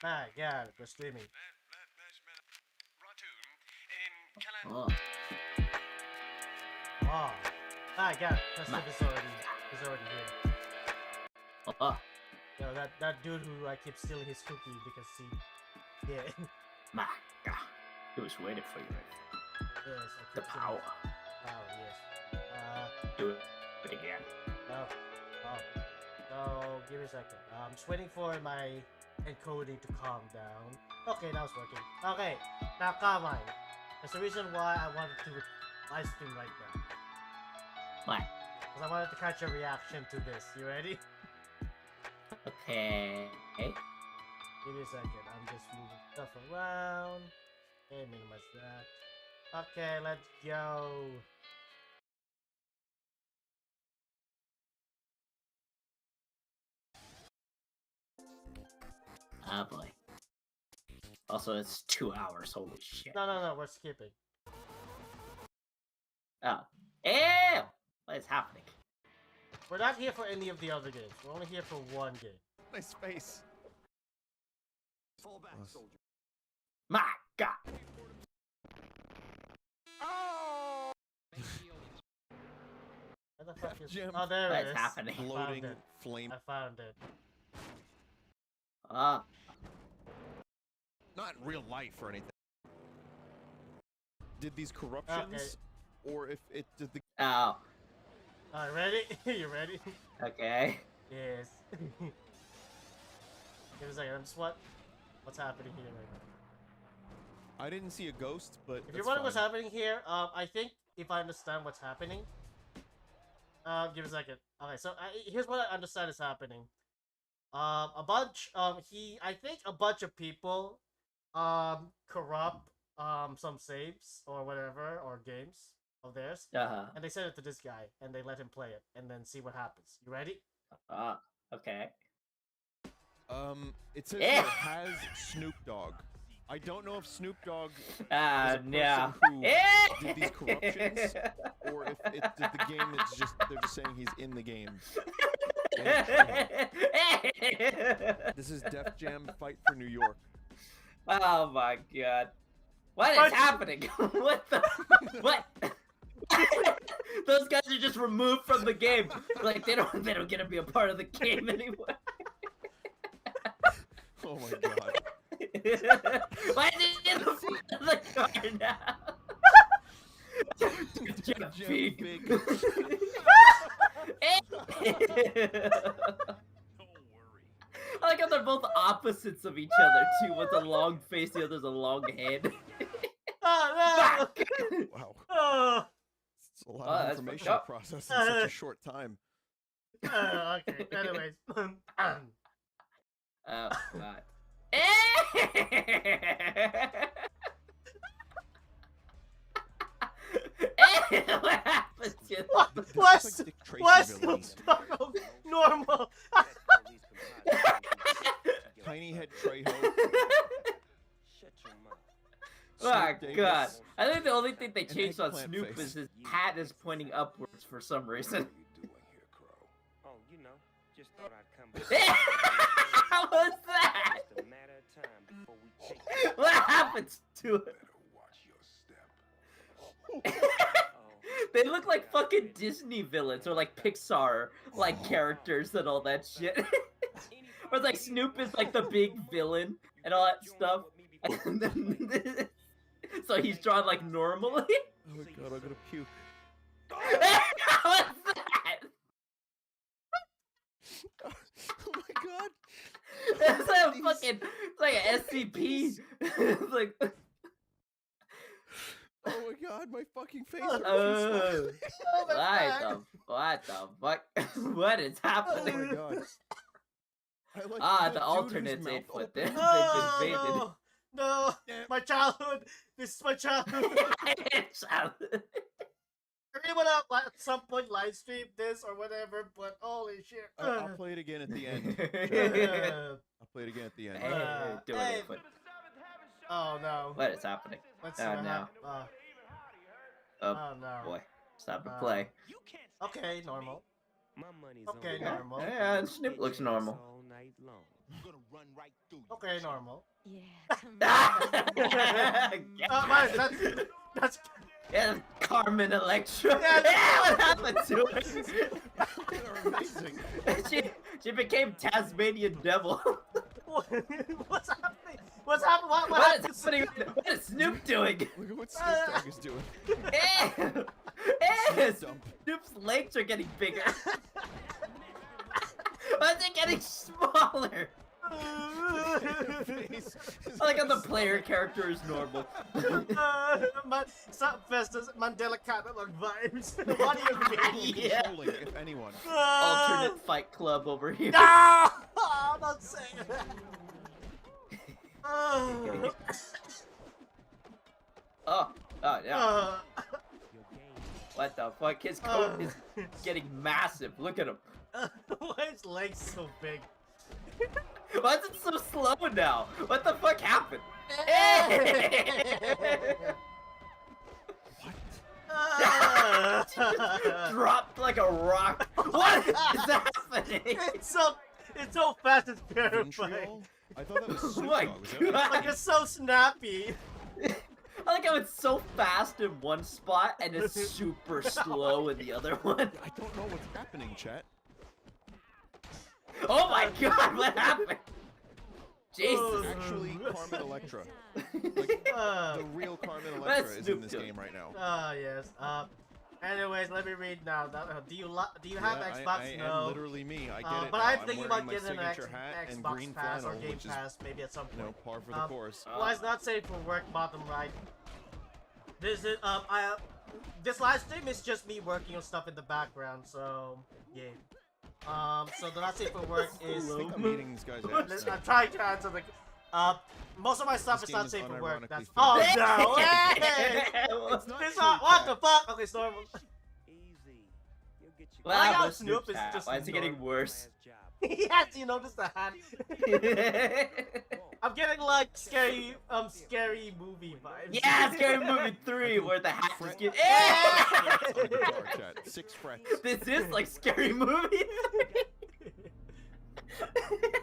My God, we're streaming. Oh. Oh, my God, Festive is already here. Oh. Yo, that dude who I keep stealing his cookie because he, yeah. My God. He was waiting for you, right? Yes, The power. Power, yes. Do it again. Oh. So, give me a second. I'm just waiting for my encoding to calm down. Okay, now it's working. Okay, now calm on. There's a reason why I wanted to live stream right now. What? Because I wanted to catch a reaction to this. You ready? Okay. Give me a second. I'm just moving stuff around. Okay, minimize that. Okay, let's go. Oh boy. Also, it's 2 hours. Holy shit. No, we're skipping. Oh. Ew! What is happening? We're not here for any of the other games. We're only here for one game. Nice space. Fall back, soldier. My God. Oh! Where the fuck is Jim. Oh, there What it is is. happening? Floating flame. I found it. Not in real life or anything. Did these corruptions, or if it did the. Oh. Alright, ready? You ready? Okay. Yes. Give me a second. I'm just what's happening here right now. I didn't see a ghost, but. If you're wondering what's happening here, I think if I understand what's happening. Give me a second. Okay, so here's what I understand is happening. I think a bunch of people, corrupt, some saves or whatever, or games of theirs. And they sent it to this guy, and they let him play it, and then see what happens. You ready? Okay. It says it has Snoop Dogg. I don't know if Snoop Dogg is a person who did these corruptions, or if it's the game that's they're just saying he's in the game. This is Def Jam Fight for New York. Oh my God. What is happening? What the? What? Those guys are just removed from the game. Like they don't get to be a part of the game anymore. Oh my God. Why is he in the front of the car now? Jeff Big. Don't worry. I like how they're both opposites of each other too. One's a long face, the other's a long head. Oh no! Wow. Oh. It's a lot of information to process in such a short time. Okay. Anyways. Oh God. What happened to you? What's normal? Tiny head Trejo. Oh God. I think the only thing they changed on Snoop is his hat is pointing upwards for some reason. Oh, you know, just thought I'd come. How was that? Just a matter of time before we take What happened to it? They look like fucking Disney villains or like Pixar like characters and all that shit. Or like Snoop is like the big villain and all that stuff. And then, so he's drawn like normally. Oh my God, I'm gonna puke. What's that? Oh my God. It's like a fucking, it's like an SCP. It's like. Oh my God, my fucking face. Oh my What the fuck? What is happening? Oh my God. I like The alternates ain't put there. Oh, no, my childhood. This is my childhood. I really want to at some point live stream this or whatever, but holy shit. I'll play it again at the end. I'll play it again at the end. Hey. Oh no. What is happening? Let's see Oh what no. hap- Oh no. boy. Stop to play. Okay, normal. My money's Okay, on normal. Yeah, Snoop looks normal. all night long. Okay, normal. Yeah, Man, that's yeah, Carmen Electra. Yeah, Yeah, what happened to her? They're amazing. she became Tasmanian Devil. what's happening? What's happening? What What is happened? happening? What is Snoop doing? Look at what Snoop Dogg is doing. Ew. Snoop dump. Snoop's legs are getting bigger. Why is it getting smaller? Face is I like how the player character is normal. Festus Mandela catalog vibes. What do you mean? Yeah. controlling, if anyone. Alternate Fight Club over here. No! Don't say that. Oh, yeah. What the fuck? His coat is getting massive. Look at him. Why is legs so big? Why is it so slow now? What the fuck happened? Dropped like a rock. What is happening? It's so fast. It's terrifying. Ventriole? I thought that was Oh Snoop my Dogg. Was that God. Like it's so snappy. I like how it's so fast in one spot and it's super slow in the other one. I don't know what's happening, chat. Oh my god, what happened? Jesus. Actually, Carmen Electra. Like, the real Carmen Electra is in Snoop this Dogg. game right now. Yes. Anyways, let me read now. Do you have Yeah, Xbox? I No. am literally me. I get it But now. I'm thinking wearing about my getting an signature hat and Xbox green Pass flannel, or Game which is, Pass maybe at some you know, point. par for the course. Well, it's not safe for work. Bottom right. This is this live stream is just me working on stuff in the background. So yeah. So the not safe for work is. I think I'm eating these guys' ass. I'm trying to answer the. Most of my stuff This is game not is safe for work. unironically That's. fake. Oh no! Hey! It's not It's true, not. What chat. the fuck? Okay, it's normal. Easy. You'll get your Well, I got with Snoop is Cat. just Why is it getting worse? last job. Yes, you noticed the hat. I'm getting like scary movie vibes. Yeah, Scary Movie 3 where the hat just gives. On the guitar, chat. 6 frets. This is like Scary Movie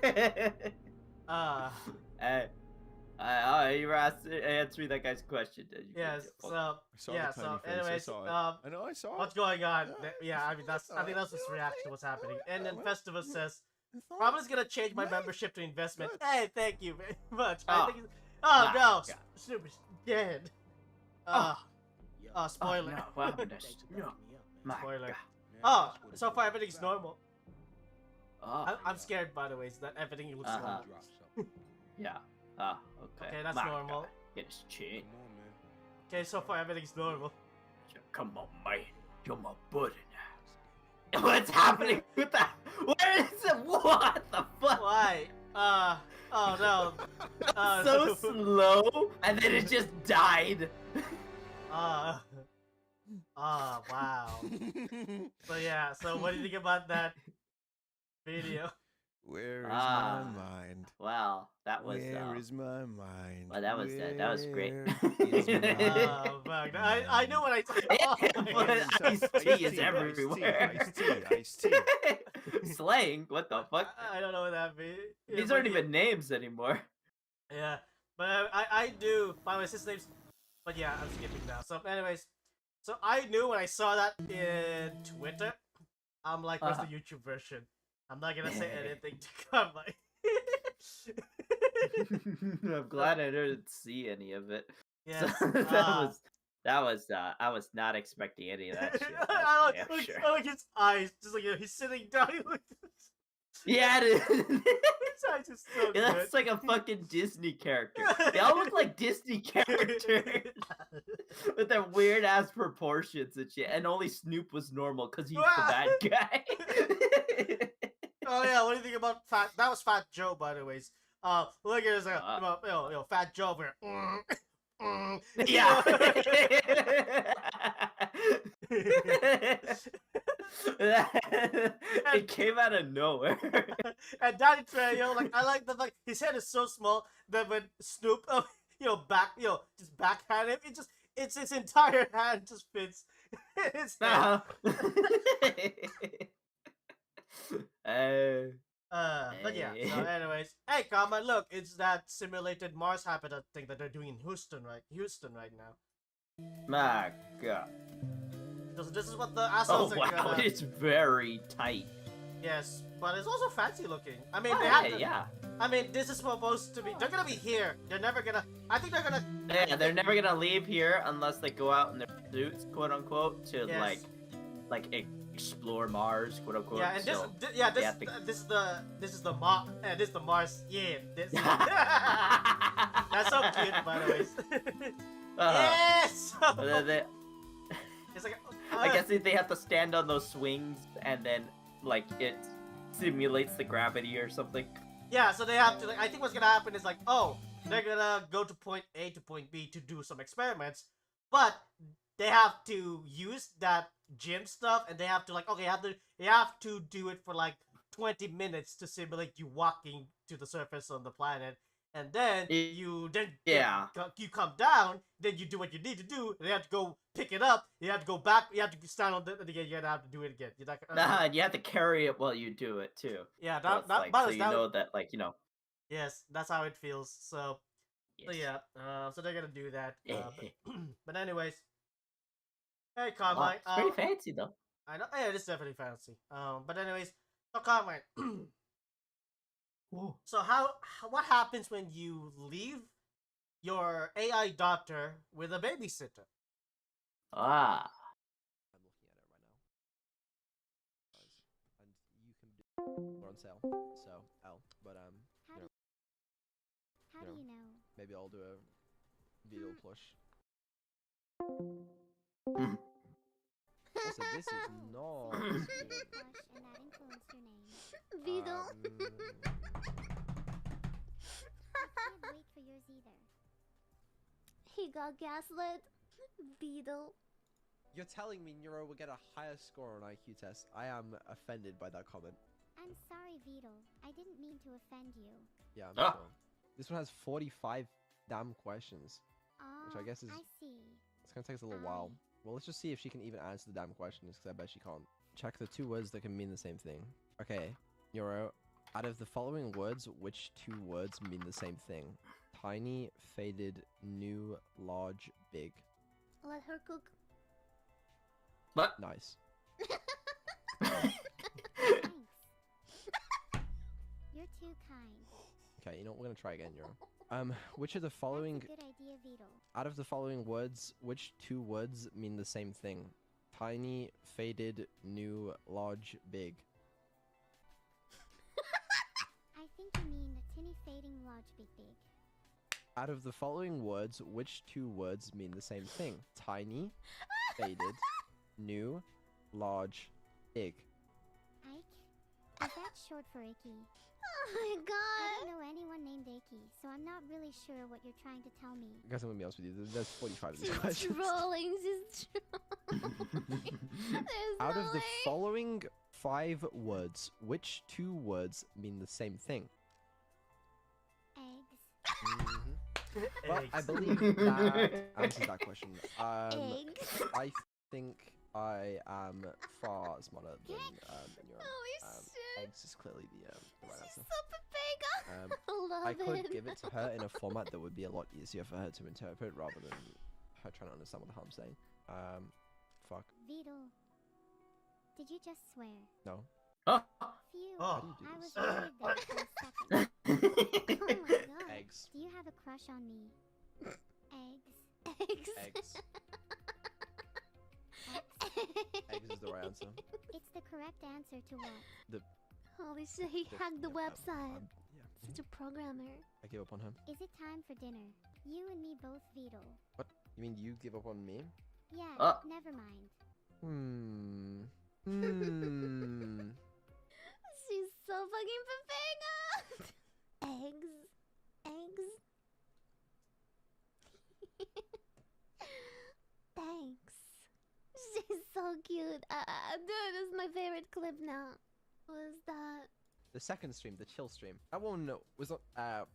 3. Hey. You were answering that guy's question. Did you? Yes. So I saw yeah. the tiny So face. anyways, I saw it. I know, I saw what's it. going on? Yeah, I mean I think that's his reaction to what's happening. And then Festivus says, I "I'm just gonna change my membership to investment." Good. Hey, thank you very much. Oh. I think. Oh My no, God. Snoop is dead. Spoiler. Oh, no, what happened to Snoop? My Spoiler. God. Oh, so far everything's normal. Oh, I'm scared, by the way, so that everything looks Uh-huh. normal. yeah. Okay. Okay, that's My normal. God. Get his chin. Come on, man. Okay, so far everything's normal. Come on, man. You're my buddy now. What's happening with that? Where is it? What the fuck? Why? Oh no. So slow, and then it just died. Wow. So yeah, so what do you think about that video? Where is Ah. my mind? Wow, that was. Where is my mind? Well, that was great. Where is my Oh fuck. I know what I said. But Ice-T is everywhere. Ice-T. Slang? What the fuck? I don't know what that means. These aren't even names anymore. Yeah, but I do. By the way, his name's. But yeah, I'm skipping now. So anyways, so I knew when I saw that in Twitter, I'm like, where's the YouTube version? I'm not gonna say anything to come like. I'm glad I didn't see any of it. Yes. I was not expecting any of that shit. I That's like, for sure. I like his eyes, just like he's sitting down. He looks, Yeah, it is. his eyes are so It good. looks like a fucking Disney character. They all look like Disney characters with their weird ass proportions and shit. And only Snoop was normal because he's the bad guy. Oh yeah, what do you think about Fat? That was Fat Joe, by the way. Look at his, Fat Joe over here. Yeah. It came out of nowhere. And Danny Trejo, like I like the fact his head is so small that when Snoop, just backhand him, it's his entire hand just fits. His head. But yeah. So, anyways, hey, Karma, look, it's that simulated Mars habitat thing that they're doing in Houston right now. My God. So this is what the Oh assholes are wow, gonna... it's very tight. Yes, but it's also fancy looking. I mean, Oh, they have yeah, to... yeah. I mean, this is supposed to be... They're gonna be here. They're never gonna... I think they're gonna... Yeah, they're never gonna leave here unless they go out in their suits, quote unquote, to Yes. like explore Mars, quote unquote. Yeah, and so this is the Mars. Yeah, this. That's so cute, by the way. Yes. It's like. I guess they have to stand on those swings, and then like it simulates the gravity or something. Yeah, so they have to. Like, I think what's gonna happen is like, oh, they're gonna go to point A to point B to do some experiments, but they have to use that gym stuff, and they have to like, okay, you have to do it for like 20 minutes to simulate you walking to the surface on the planet, and then you come down, then you do what you need to do, and you have to go pick it up, you have to go back, you have to stand on it again, you have to do it again. And you have to carry it while you do it too. Yeah, so you know that, like, you know. Yes, that's how it feels. So, Yes. so yeah, so they're gonna do that. But anyways, hey Carmine. It's pretty fancy though. I know. Yeah, it is definitely fancy. But anyways, so Carmine. So what happens when you leave your AI doctor with a babysitter? Ah. I'm looking at it right now. And you can do more on sale. So but How do you know? maybe I'll do a Beetle plush. Also, this is not. Plush, and that includes your name. Beetle. I can't wait for yours either. He got gaslit. Beetle. You're telling me Neuro will get a higher score on IQ test? I am offended by that comment. I'm sorry, Beetle. I didn't mean to offend you. Yeah, I'm Ah. sure. This one has 45 damn questions. Oh, Which I guess is- I see. It's gonna take us a little while. Well, let's just see if she can even answer the damn questions, because I bet she can't. Check the two words that can mean the same thing. Okay, Neuro, out of the following words, which two words mean the same thing? Tiny, faded, new, large, big. Let her cook. But Nice. Thanks. You're too kind. Okay, you know what? We're gonna try again, Neuro. Which of the following... That's a good idea, Beetle. Out of the following words, which two words mean the same thing? Tiny, faded, new, large, big. I think you mean tinny, fading, large, big, big. Out of the following words, which two words mean the same thing? Tiny, faded, new, large, big. Ike? Is that short for Icky? Oh my I god. don't know anyone named Icky, so I'm not really sure what you're trying to tell me. Guys, I'm gonna be honest with you. There's 45 of these She's questions. trolling. She's trolling. There's Out no of the way. following 5 words, which two words mean the same thing? Eggs. Well, I Eggs. believe that answers that question. Eggs. I think I am far smarter than your Holy shit. eggs is clearly the right She's answer. so Pepega. I I love could it. give it to her in a format that would be a lot easier for her to interpret rather than her trying to understand what the hell I'm saying. Fuck. Beetle. Did you just swear? No. oh. Phew. Oh. do you do I this? was worried there for a second. Oh my god. Eggs. Do you have a crush on me? Eggs. Eggs. Eggs. Eggs is the right answer. It's the correct answer to what? Holy shit, he hacked the website. Yeah. Such a programmer. I gave up on him. Is it time for dinner? You and me both, Beetle. What? You mean you give up on me? Yeah, never mind. She's so fucking Pepega. Eggs. Eggs. Thanks. She's so cute. Dude, this is my favorite clip now. What is that? The second stream, the chill stream. That one was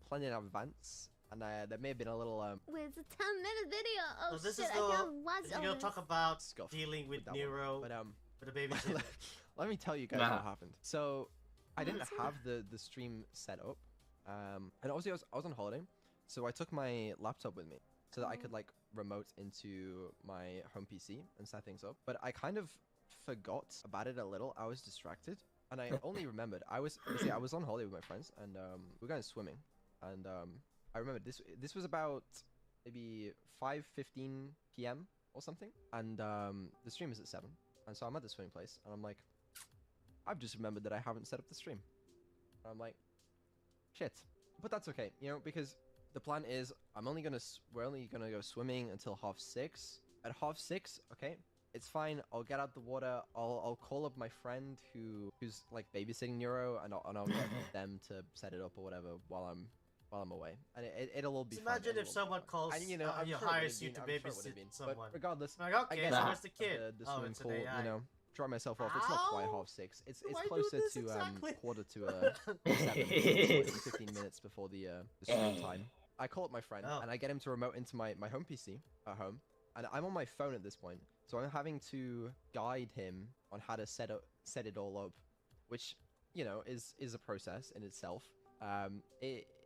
planned in advance, and there may have been a little Wait, it's a 10-minute video. Oh So this shit, is I can't watch You're all gonna this. talk about Scuff dealing with that one. Nero But with a babysitter. Let me tell you guys what happened. So, I didn't have the stream set up, and obviously I was on holiday, so I took my laptop with me so that I could like remote into my home PC and set things up. But I kind of forgot about it a little. I was distracted, and I only remembered I was on holiday with my friends, and we were going swimming, and I remember this was about maybe 5:15 p.m. or something, and the stream is at 7, and so I'm at the swimming place, and I'm like, I've just remembered that I haven't set up the stream. And I'm like, shit, but that's okay, you know, because the plan is we're only gonna go swimming until 6:30. At 6:30, okay, it's fine. I'll get out the water. I'll call up my friend who's like babysitting Neuro, and I'll get them to set it up or whatever while I'm away, and it'll all be. Just imagine fine. if someone calls, and, you know, hires you to babysit someone. But regardless, Like, okay, I get so out where's the kid? of the Oh, swimming it's an pool, AI. you know, dry myself off. It's not quite Ow! 6:30. It's Do I do closer this to exactly? quarter to 7, 15 minutes before the stream time. I call up my friend and I get him to remote into my home PC at home, and I'm on my phone at this point, so I'm having to guide him on how to set it all up, which, you know, is a process in itself.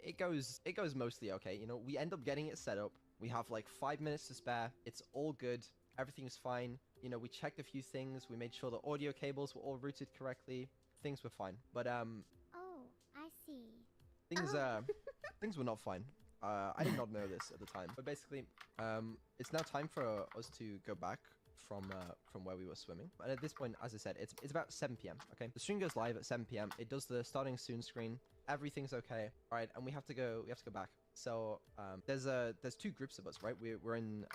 It goes mostly okay. You know, we end up getting it set up. We have like 5 minutes to spare. It's all good. Everything's fine. You know, we checked a few things. We made sure the audio cables were all routed correctly. Things were fine. But Oh, I see. things were not fine. I did not know this at the time. But basically, it's now time for us to go back from where we were swimming. And at this point, as I said, it's about 7 p.m. Okay, the stream goes live at 7 p.m. It does the starting soon screen. Everything's okay. All right, and we have to go back. So there's 2 groups of us, right? We're in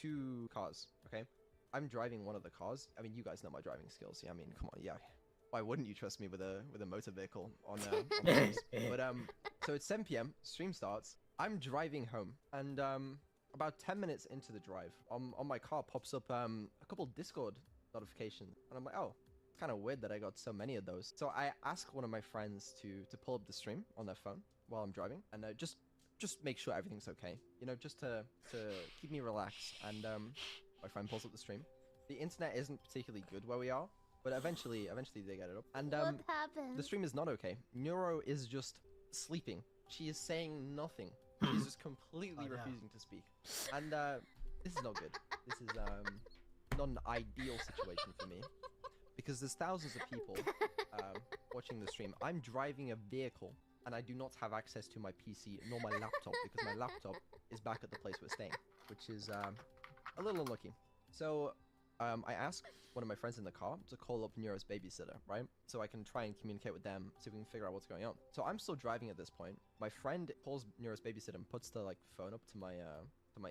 2 cars. Okay, I'm driving one of the cars. I mean, you guys know my driving skills. Yeah, I mean, come on, yeah. Why wouldn't you trust me with a motor vehicle on streams? But so it's 7 p.m. Stream starts. I'm driving home, and about 10 minutes into the drive, on my car pops up a couple Discord notifications, and I'm like, oh, it's kind of weird that I got so many of those. So I ask one of my friends to pull up the stream on their phone while I'm driving, and just make sure everything's okay, you know, just to keep me relaxed. And my friend pulls up the stream. The internet isn't particularly good where we are, but eventually they get it up. And What happened? the stream is not okay. Neuro is just sleeping. She is saying nothing. She's just completely refusing to speak. And this is not good. This is not an ideal situation for me, because there's thousands of people watching the stream. I'm driving a vehicle, and I do not have access to my PC nor my laptop, because my laptop is back at the place we're staying, which is a little unlucky. So I asked one of my friends in the car to call up Neuro's babysitter, right? So I can try and communicate with them so we can figure out what's going on. So I'm still driving at this point. My friend calls Neuro's babysitter and puts the like phone up to my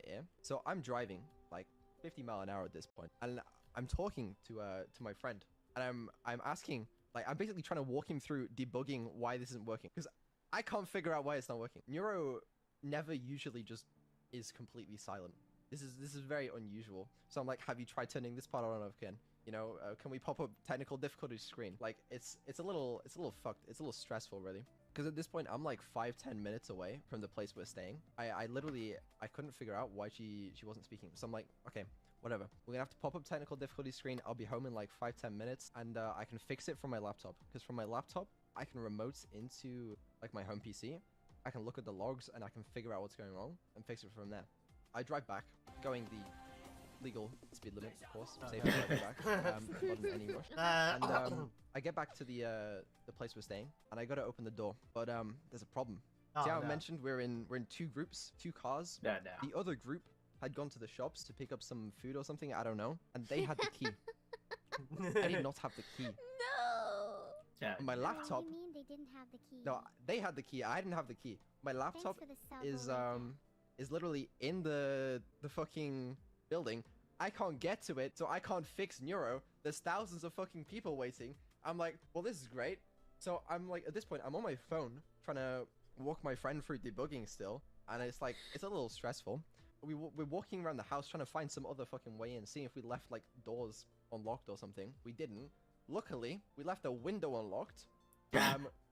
ear. So I'm driving like 50 miles an hour at this point, and I'm talking to my friend, and I'm asking, like, I'm basically trying to walk him through debugging why this isn't working, because I can't figure out why it's not working. Neuro never usually just is completely silent. This is very unusual. So I'm like, have you tried turning this part on and off again? You know, can we pop up technical difficulty screen? Like, it's a little fucked. It's a little stressful, really. Because at this point, I'm like 5-10 minutes away from the place we're staying. I literally couldn't figure out why she wasn't speaking. So I'm like, okay, whatever. We're gonna have to pop up technical difficulty screen. I'll be home in like 5-10 minutes, and I can fix it from my laptop. Because from my laptop, I can remote into like my home PC. I can look at the logs, and I can figure out what's going wrong and fix it from there. I drive back, going the legal speed limit, of course. Safely driving back, not in any rush. And I get back to the place we're staying, and I gotta open the door, but there's a problem. See how I mentioned we're in 2 groups, 2 cars. No. The other group had gone to the shops to pick up some food or something, I don't know, and they had the key. I did not have the key. No. Yeah. My laptop. What do you mean they didn't have the key? No, they had the key. I didn't have the key. My laptop Thanks for the sub, is literally in the fucking building. I can't get to it, so I can't fix Neuro. There's thousands of fucking people waiting. I'm like, well, this is great. So I'm like, at this point, I'm on my phone trying to walk my friend through debugging still, and it's like, it's a little stressful. We're walking around the house trying to find some other fucking way in, seeing if we left like doors unlocked or something. We didn't. Luckily, we left a window unlocked.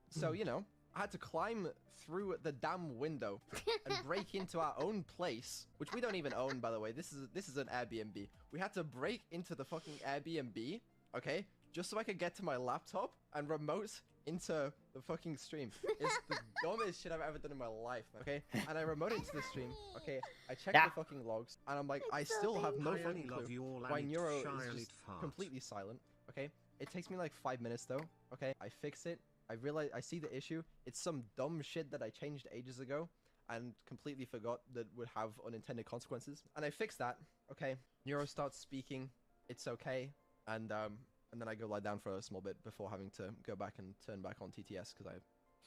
So, you know, I had to climb through the damn window and break into our own place, which we don't even own, by the way. This is an Airbnb. We had to break into the fucking Airbnb, okay? just so I could get to my laptop and remote into the fucking stream. It's the dumbest shit I've ever done in my life, okay? And I remote into the stream, okay? I check the fucking logs, and I'm like, I still have no fucking clue why Neuro is just completely silent, okay? It takes me like 5 minutes though, okay? I fix it. I realize I see the issue. It's some dumb shit that I changed ages ago and completely forgot that would have unintended consequences. And I fixed that, okay? Neuro starts speaking. It's okay. And then I go lie down for a small bit before having to go back and turn back on TTS because I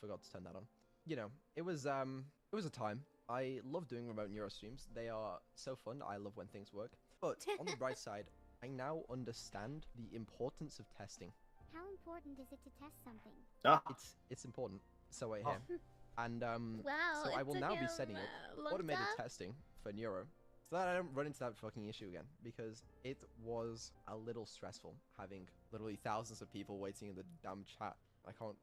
forgot to turn that on. You know, it was a time. I love doing remote Neuro streams. They are so fun. I love when things work. But on the bright side, I now understand the importance of testing. How important is it to test something? It's important. So I hear. And Wow, so I will took now be him, setting up long automated time. testing for Neuro, so that I don't run into that fucking issue again, because it was a little stressful having literally thousands of people waiting in the damn chat. I can't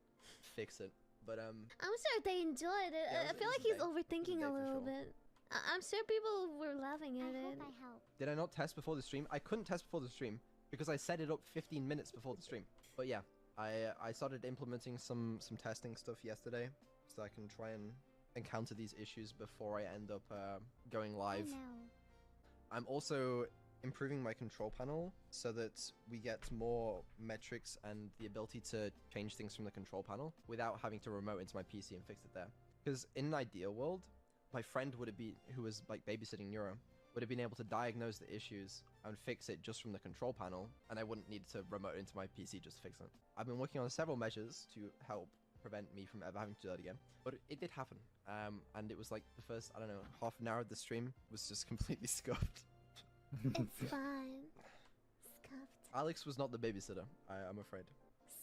fix it, but I'm sure they enjoyed it. Yeah, I feel like he's overthinking a little bit. I'm sure people were laughing at I it. hope I helped. Did I not test before the stream? I couldn't test before the stream because I set it up 15 minutes before the stream. But yeah, I started implementing some testing stuff yesterday, so I can try and encounter these issues before I end up going live. I know. I'm also improving my control panel so that we get more metrics and the ability to change things from the control panel without having to remote into my PC and fix it there. Because in an ideal world, my friend who was like babysitting Neuro, would have been able to diagnose the issues and fix it just from the control panel, and I wouldn't need to remote into my PC just to fix it. I've been working on several measures to help prevent me from ever having to do that again, but it did happen. And it was like the first, I don't know, half an hour of the stream was just completely scuffed. It's fine. Scuffed. Alex was not the babysitter, I'm afraid.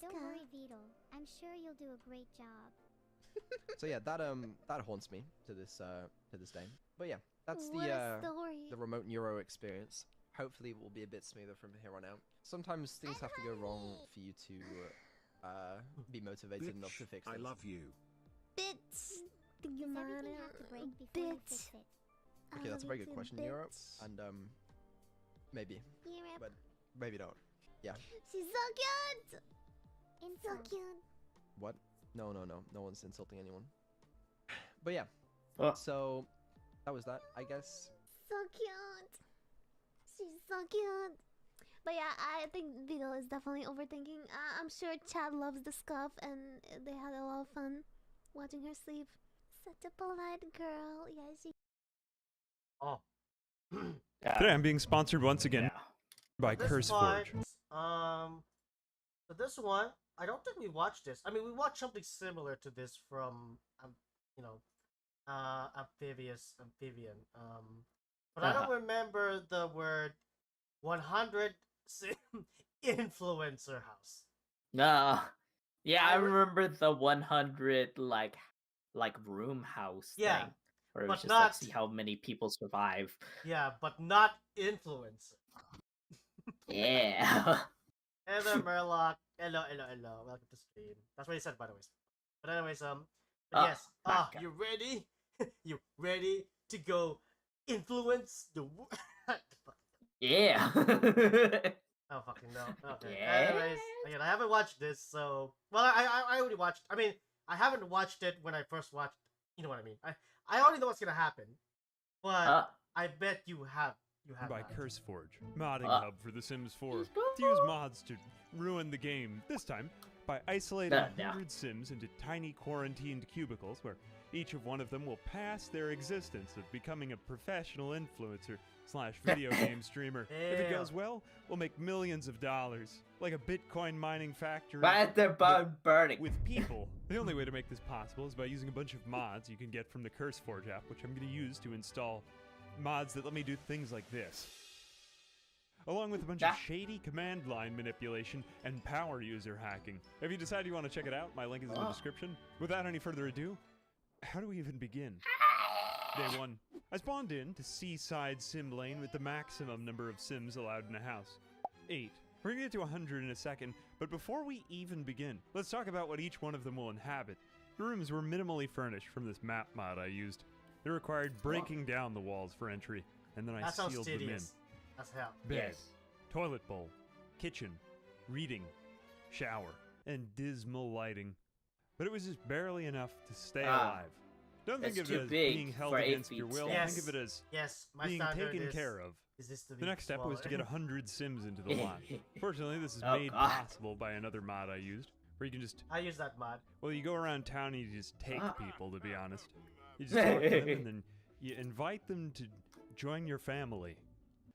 Don't worry, Vito. I'm sure you'll do a great job. So yeah, that haunts me to this day. But yeah, that's What a story. the remote Neuro experience. Hopefully it will be a bit smoother from here on out. Sometimes things have to go wrong for you to be motivated enough to fix I things. love you. Bitch. Think Does you everything have to break before you fix Bitch. it? Okay, that's a very good question, Neuro. Bitch. And maybe, Europe. but maybe not. Yeah. She's so cute. So Insult. cute. What? No one's insulting anyone. But yeah, Oh. so that was that, I guess. So cute. She's so cute. But yeah, I think Vito is definitely overthinking. I'm sure Chad loves the scuff and they had a lot of fun watching her sleep. Such a polite girl. Yeah, she. Oh. Today I'm being sponsored once again Yeah. by This CurseForge. part, so this one, I don't think we watched this. I mean, we watched something similar to this from, you know, Amphibian. But I don't remember the word 100 sim influencer house. Yeah, I remember the 100 like room house Yeah, thing. Where it but was just not- like see how many people survive. Yeah, but not influencer. Yeah. Heather Murlock, hello. Welcome to stream. That's what he said, by the way. But anyways, but yes. back up. You ready? You ready to go influence the world? Yeah. Oh fucking no. Okay. Yeah. Anyways, again, I haven't watched this, so well, I already watched. I mean, I haven't watched it when I first watched. You know what I mean? I already know what's gonna happen, but I bet you have. You have By not. CurseForge, modding hub for The Sims 4. To use mods to ruin the game, this time by isolating 100 Sims into tiny quarantined cubicles where each of one of them will pass their existence of becoming a professional influencer / video game streamer. If it goes well, we'll make millions of dollars, like a Bitcoin mining factory. But they're burning. With people. The only way to make this possible is by using a bunch of mods you can get from the CurseForge app, which I'm going to use to install mods that let me do things like this. Along with a bunch of shady command line manipulation and power user hacking. If you decide you want to check it out, my link is in the description. Without any further ado, how do we even begin? Day 1. I spawned in to Seaside Sim Lane with the maximum number of Sims allowed in a house. 8. We're gonna get to 100 in a second, but before we even begin, let's talk about what each one of them will inhabit. The rooms were minimally furnished from this map mod I used. It required breaking down the walls for entry, and then I That sounds sealed them in. tedious. That's hell. Bed, Yes. toilet bowl, kitchen, reading, shower, and dismal lighting. But it was just barely enough to stay alive. Don't think It's of it too as big being held for 8 against your feet. will. Yes. Think of it as Yes, my being standard taken is, care of. is this to be The next step was to get smaller. 100 Sims into the lot. Fortunately, this is Oh, made God. possible by another mod I used, where you can just, I use that mod. well, you go around town and you just take Ah. people, to be honest. You just talk to them and then you invite them to join your family.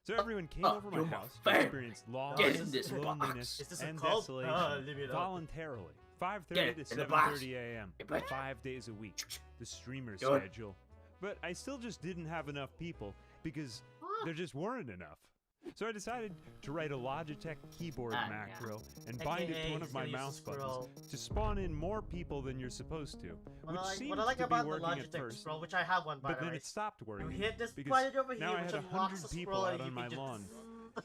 So everyone came over my you're my house to family. experience loss, Get in this loneliness, Is this a and cult? desolation Leave it up. voluntarily. 5:30 Get to in the box. 7:30 a.m. Hey, bud. 5 days a week. The streamer Do it. schedule. But I still just didn't have enough people because there just weren't enough. So I decided to write a Logitech keyboard Ah, macro and bind it to AKA one of he's my gonna use the mouse squirrel. buttons to spawn in more people than you're supposed to, which seems What I like to be about the working at Logitech first. scroll, which I have one by But the then way. it stopped working You hit this because button over now here, I which had unlocks 100 the people scroll, out and on you my can just lawn,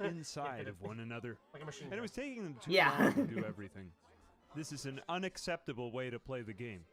inside of one another, like a machine and it gun. was taking them too Yeah. long to do everything. This is an unacceptable way to play the game.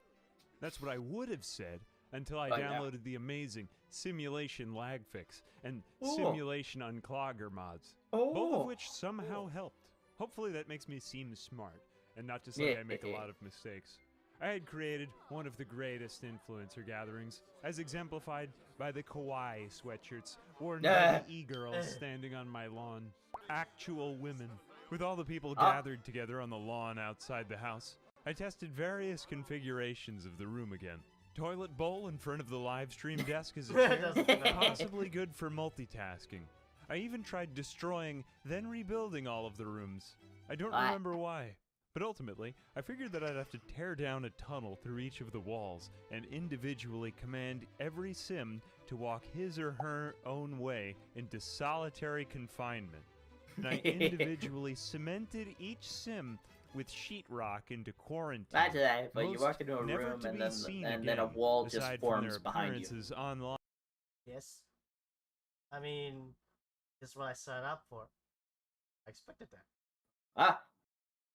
That's what I would have said until I Oh, yeah. downloaded the amazing Simulation Lag Fix and Ooh. Simulation Unclogger mods, Oh. both of which somehow helped. Hopefully that makes me seem smart and not just like I make a lot of mistakes. I had created one of the greatest influencer gatherings, as exemplified by the kawaii sweatshirts worn by the e-girls standing on my lawn. Actual women. With all the people gathered together on the lawn outside the house, I tested various configurations of the room again. Toilet bowl in front of the live stream desk is a chair, Doesn't matter. possibly good for multitasking. I even tried destroying, then rebuilding all of the rooms. I don't What? remember why. But ultimately, I figured that I'd have to tear down a tunnel through each of the walls and individually command every sim to walk his or her own way into solitary confinement. And I individually cemented each sim with sheetrock into quarantine. Imagine that, but you Most walk into a never room to and be then seen a again, wall just aside from forms their behind you. appearances online. Yes. I mean, this is what I signed up for. I expected that. Ah,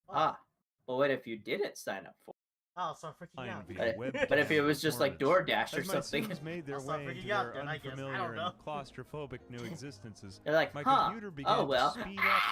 Oh, ah. Well, what if you didn't sign up for? oh, so I'm freaking out. via But if it webcam was just like performance. DoorDash or As my something, Sims made their I'll start way freaking into out their then, I guess. I unfamiliar don't and know. claustrophobic new existences, they're like, my huh? computer began Oh well. to speed up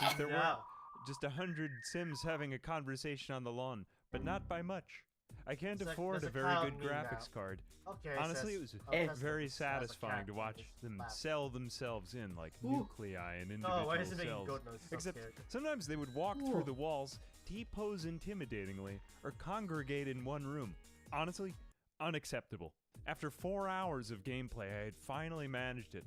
since there were No. just 100 Sims having a conversation on the lawn, but not by much. I can't There's a- afford a there's a very cloud good meme graphics now. card. Okay. Honestly, it says- was oh, that's very the- that's a satisfying cat to in watch this them lab. sell themselves in like Ooh. nuclei and individual Oh, why is it making cells. goat noise? So Except scared. sometimes they would walk through the walls, T-pose intimidatingly, or congregate in one room. Honestly, unacceptable. After 4 hours of gameplay, I had finally managed it.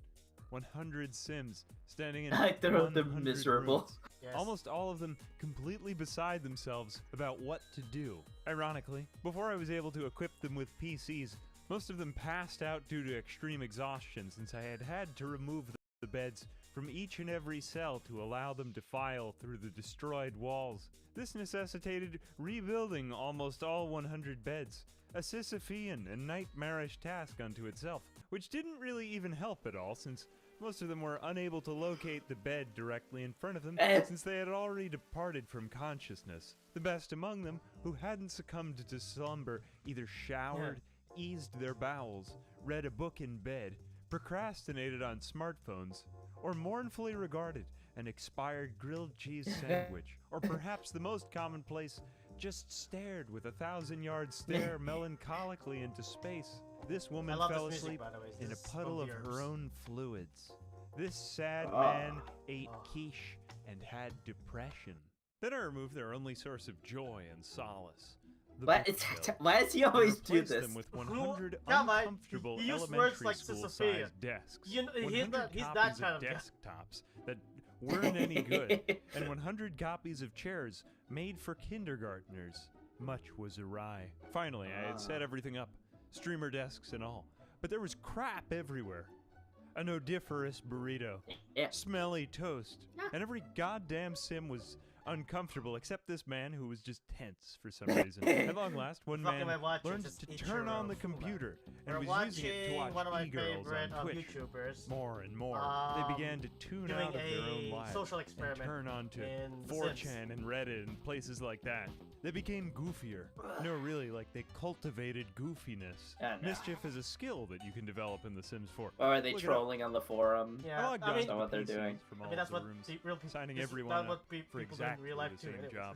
100 Sims standing in Like they're 100 miserable. rooms. Yes. Almost all of them completely beside themselves about what to do. Ironically, before I was able to equip them with PCs, most of them passed out due to extreme exhaustion since I had had to remove the beds from each and every cell to allow them to file through the destroyed walls. This necessitated rebuilding almost all 100 beds, a Sisyphean and nightmarish task unto itself, which didn't really even help at all since most of them were unable to locate the bed directly in front of them since they had already departed from consciousness. The best among them, who hadn't succumbed to slumber, either showered, eased their bowels, read a book in bed, procrastinated on smartphones, or mournfully regarded an expired grilled cheese sandwich, or perhaps the most commonplace, just stared with a 1,000-yard stare melancholically into space. This woman I love fell this music, asleep by the way. in a This is puddle from of the her Herbs. own fluids. This sad Ah. man ate Ah. quiche and had depression. Then I removed their only source of joy and solace. The Why, bookshelf. why does he And always do replaced this? them with 100 Come on, uncomfortable he used words elementary like school-sized Sisyphean. desks, You know, he's 100 that- he's that copies kind of of guy. desktops that weren't any good, and 100 copies of chairs made for kindergartners. Much was awry. Finally, I had set everything up, streamer desks and all, but there was crap everywhere. An odoriferous burrito, Yeah. smelly toast, and every goddamn sim was uncomfortable except this man who was just tense for some reason. At long last, one Fuck am I man watching? learned Just to eat turn your on the own food. computer and We're was using it to watching one of my watch e-girls favorite on Twitch. YouTubers More and more, Um, they began to tune doing out of their own a lives social and experiment turn on to in The 4chan Sims. and Reddit and places like that. They became goofier. No, really, like they cultivated goofiness. I don't know. Mischief is a skill that you can develop in The Sims 4. Or are they Look it up. trolling on the forum? Yeah, I logged I on mean, to what the they're PCs doing. From I all mean that's of what the rooms, the real people signing this is everyone not up what for people do in exactly real life the too. same anyways. job.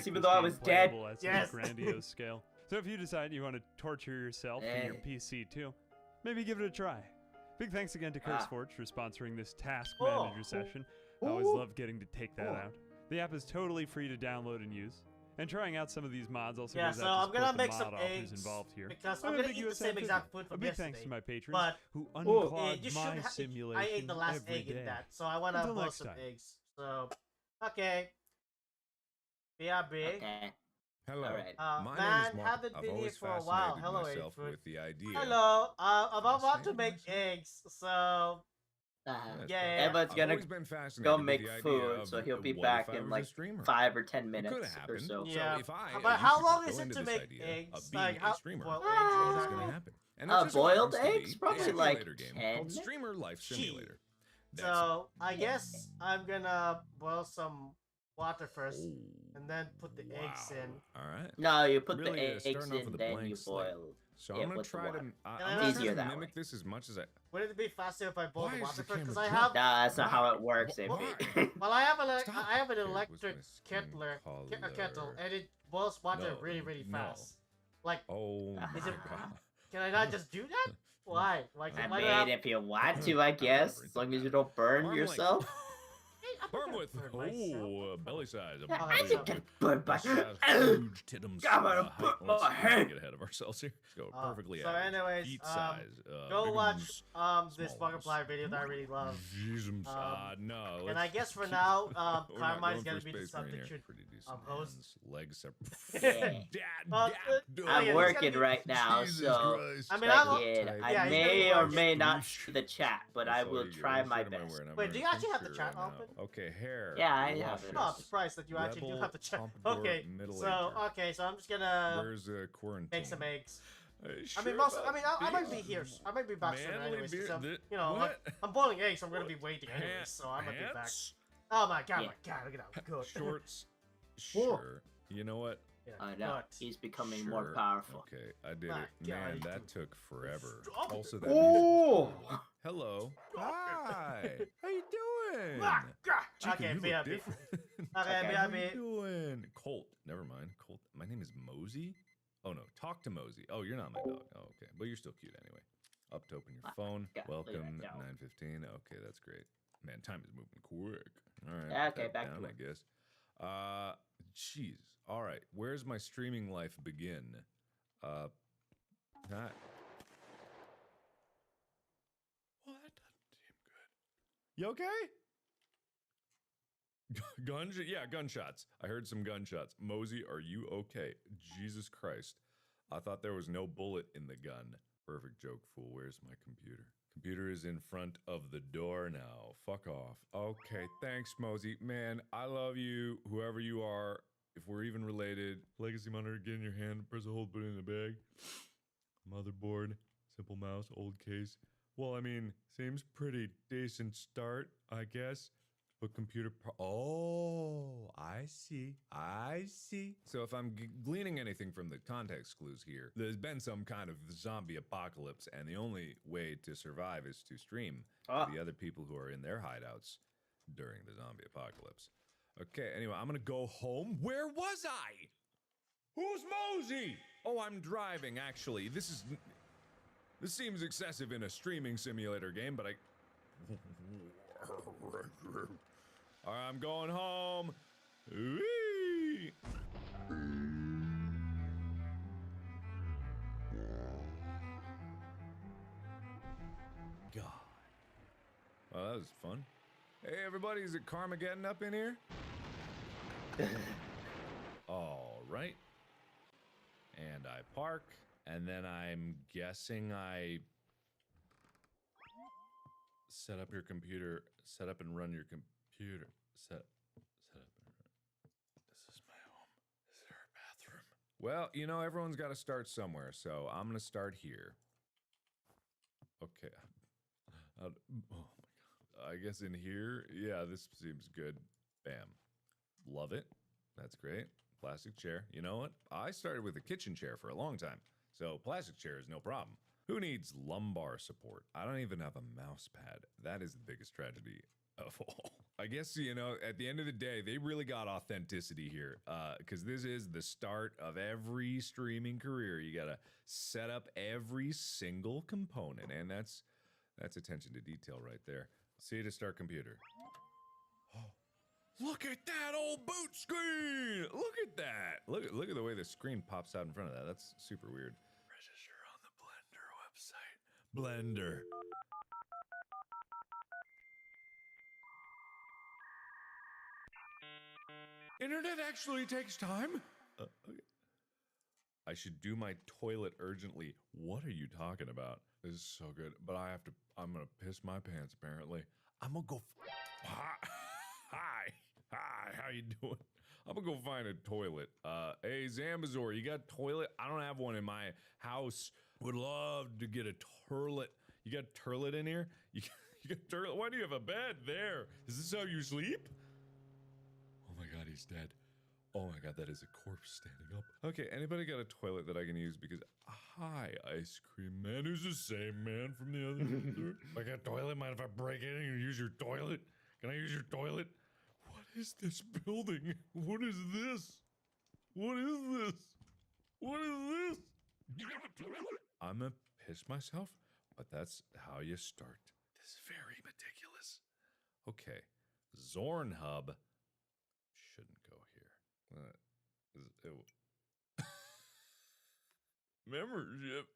this make even this though I game was dead. playable at such Yes. a grandiose scale. So if you decide you want to torture yourself and your PC too, maybe give it a try. Big thanks again to CurseForge for sponsoring this task manager session. I always love getting to take that out. The app is totally free to download and use. And trying out some of these mods also Yeah, goes so out to I'm gonna support the make some mod authors eggs involved here. because I'm I'm a gonna big eat the US same exact amphibian. food A from big yesterday. thanks to my patrons But who you unclogged should my I simulation ate the last every egg in day. that, so I wanna Until boil next some time. eggs. So, okay. BRB. Okay. Hello. Alright. My name Man, is Mark. haven't I've been here always for a while. fascinated Hello, myself Food. with the idea. Hello. I'm about to Saying make myself. eggs, so That's yeah. perfect. Everyone's I've gonna always been fascinated go with make the idea food, of, so he'll be what back if I in was like a streamer? 5 or 10 It minutes could have or happened. so. Yeah. So if I, But as how you long go is it into to this make idea eggs? of being Like, a how- streamer, well, what's eggs, going to happen? And there just so boiled happens to eggs? be Probably a like simulator game 10 called Streamer Life Simulator. So I guess I'm gonna boil some water first, and then put the eggs in. All right. No, you put Really, the eggs starting off in, with a then blank you slate. boil. So Yeah, I'm gonna with the try to, water. I'm It's gonna try easier to that mimic way. this as much as I. Would it be faster if I boil Why the is water the first? Because camera I drunk? have, Nah, that's not how Why? it works, Why? AP. well, I have Stop. I have an Here, what's electric my skin kettle, color? and it boils water No, really no. fast. Like, Oh my Is it- god. can I not just do that? Why? Like, I why do mean, I have? if you want to, I guess, as long as you don't burn Arm length. yourself. Arm width. burn myself. Oh, belly size. Yeah, Oh, I that's can not- get burned by. Huge titums. I'm gonna height. put Let's my not hand. get ahead of ourselves here. Let's go Oh, perfectly so average. anyways, Feet size. Go watch biggums, this small Markiplier ones. video that I really love. Jeezums. And No. I let's guess for keep- now, We're not Carmine's going gonna for be the space marine here. substitute. Pretty decent host. hands, legs separate. Yeah. Well, Dad, I'm yeah, working he's gonna be- right now, Jesus so Christ. I mean, I, I'm- did. Yeah, I he's may gonna or be may not Breesh. see the chat, but I will try my best. Wait, do you actually have the chat open? Okay, hair. Yeah, I have it. Oh, I'm surprised that you actually do Rebel have the chat. Pompadour Okay, Middle so Ager. okay, so I'm just gonna Where's quarantine? make some eggs. I Sure mean, I might be here. I might be back soon Manly anyways. 'Cause beard- I'm, the- you know, what? I'm boiling eggs, so I'm gonna be What? waiting anyways. So I might be back. Pants? Oh my god, Yeah. my god, look at that. Good. Shorts. Sure. You know what? Yeah, I know. good. He's becoming more Sure. powerful. Okay, I did My it. God, Man, you that do- took forever. Stop it. Also, that Oh! Hello. Hi. How you doing? Ah, God. Chica, Okay, you look BRB. different. Okay, How you BRB. doing? Colt. Never mind. Colt. My name is Mosey. Oh no, talk to Mosey. Oh, you're not my dog. Oh, okay. But you're still cute anyway. Up to open your phone. God, look at Welcome. that dog. 9:15. Okay, that's great. Man, time is moving quick. All right. Okay, put that back to down, work. I guess. Jeez. All right. Where's my streaming life begin? That. Well, that doesn't seem good. You okay? Gunshots. I heard some gunshots. Mosey, are you okay? Jesus Christ. I thought there was no bullet in the gun. Perfect joke, fool. Where's my computer? Computer is in front of the door now. Fuck off. Okay, thanks, Mosey. Man, I love you, whoever you are. If we're even related. Legacy monitor, get in your hand. Press a hold, put it in the bag. Motherboard. Simple mouse, old case. Well, I mean, seems pretty decent start, I guess. But oh, I see. So if I'm gleaning anything from the context clues here, there's been some kind of zombie apocalypse, and the only way to survive is to stream to the other people who are in their hideouts during the zombie apocalypse. Okay, anyway, I'm gonna go home. Where was I? Who's Mosey? Oh, I'm driving, actually. This seems excessive in a streaming simulator game, but I'm going home. Whee! God. Well, that was fun. Hey, everybody, is it Carmageddon up in here? All right. And I park, and then I'm guessing I set up your computer, set up and run your computer. Set up and run. This is my home. Is there a bathroom? Well, you know, everyone's got to start somewhere, so I'm going to start here. Okay. Oh my god. I guess in here, yeah, this seems good. Bam. Love it. That's great. Plastic chair. You know what? I started with a kitchen chair for a long time, so plastic chair is no problem. Who needs lumbar support? I don't even have a mouse pad. That is the biggest tragedy of all. I guess, you know, at the end of the day, they really got authenticity here, because this is the start of every streaming career. You gotta set up every single component, and that's attention to detail right there. C to start computer. Look at that old boot screen! Look at that! Look at the way the screen pops out in front of that. That's super weird. Register on the Blender website. Blender. Internet actually takes time? Okay. I should do my toilet urgently. What are you talking about? This is so good, but I'm gonna piss my pants apparently. I'm gonna go, hi, how you doing? I'm gonna go find a toilet. Hey Zambazor, you got a toilet? I don't have one in my house. Would love to get a toilet. You got a toilet in here? You got a toilet? Why do you have a bed there? Is this how you sleep? Oh my God, he's dead. Oh my God, that is a corpse standing up. Okay, anybody got a toilet that I can use? Because, hi, ice cream man. Who's the same man from the other? I got a toilet. Mind if I break in and use your toilet? Can I use your toilet? What is this building? What is this? What is this? What is this? I'm gonna piss myself, but that's how you start. This is very meticulous. Okay, Zornhub shouldn't go here. Membership.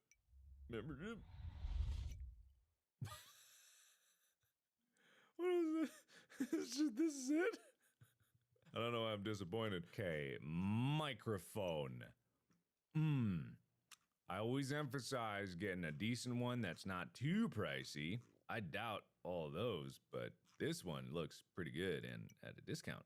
What is this? This is it? I don't know why I'm disappointed. Okay, microphone. I always emphasize getting a decent one that's not too pricey. I doubt all those, but this one looks pretty good and at a discount.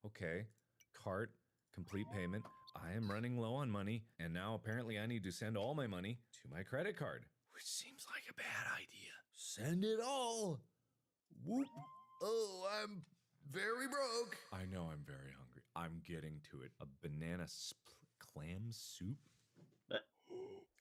Okay, cart, complete payment. I am running low on money, and now apparently I need to send all my money to my credit card, which seems like a bad idea. Send it all. Whoop. Oh, I'm very broke. I know I'm very hungry. I'm getting to it. A banana clam soup?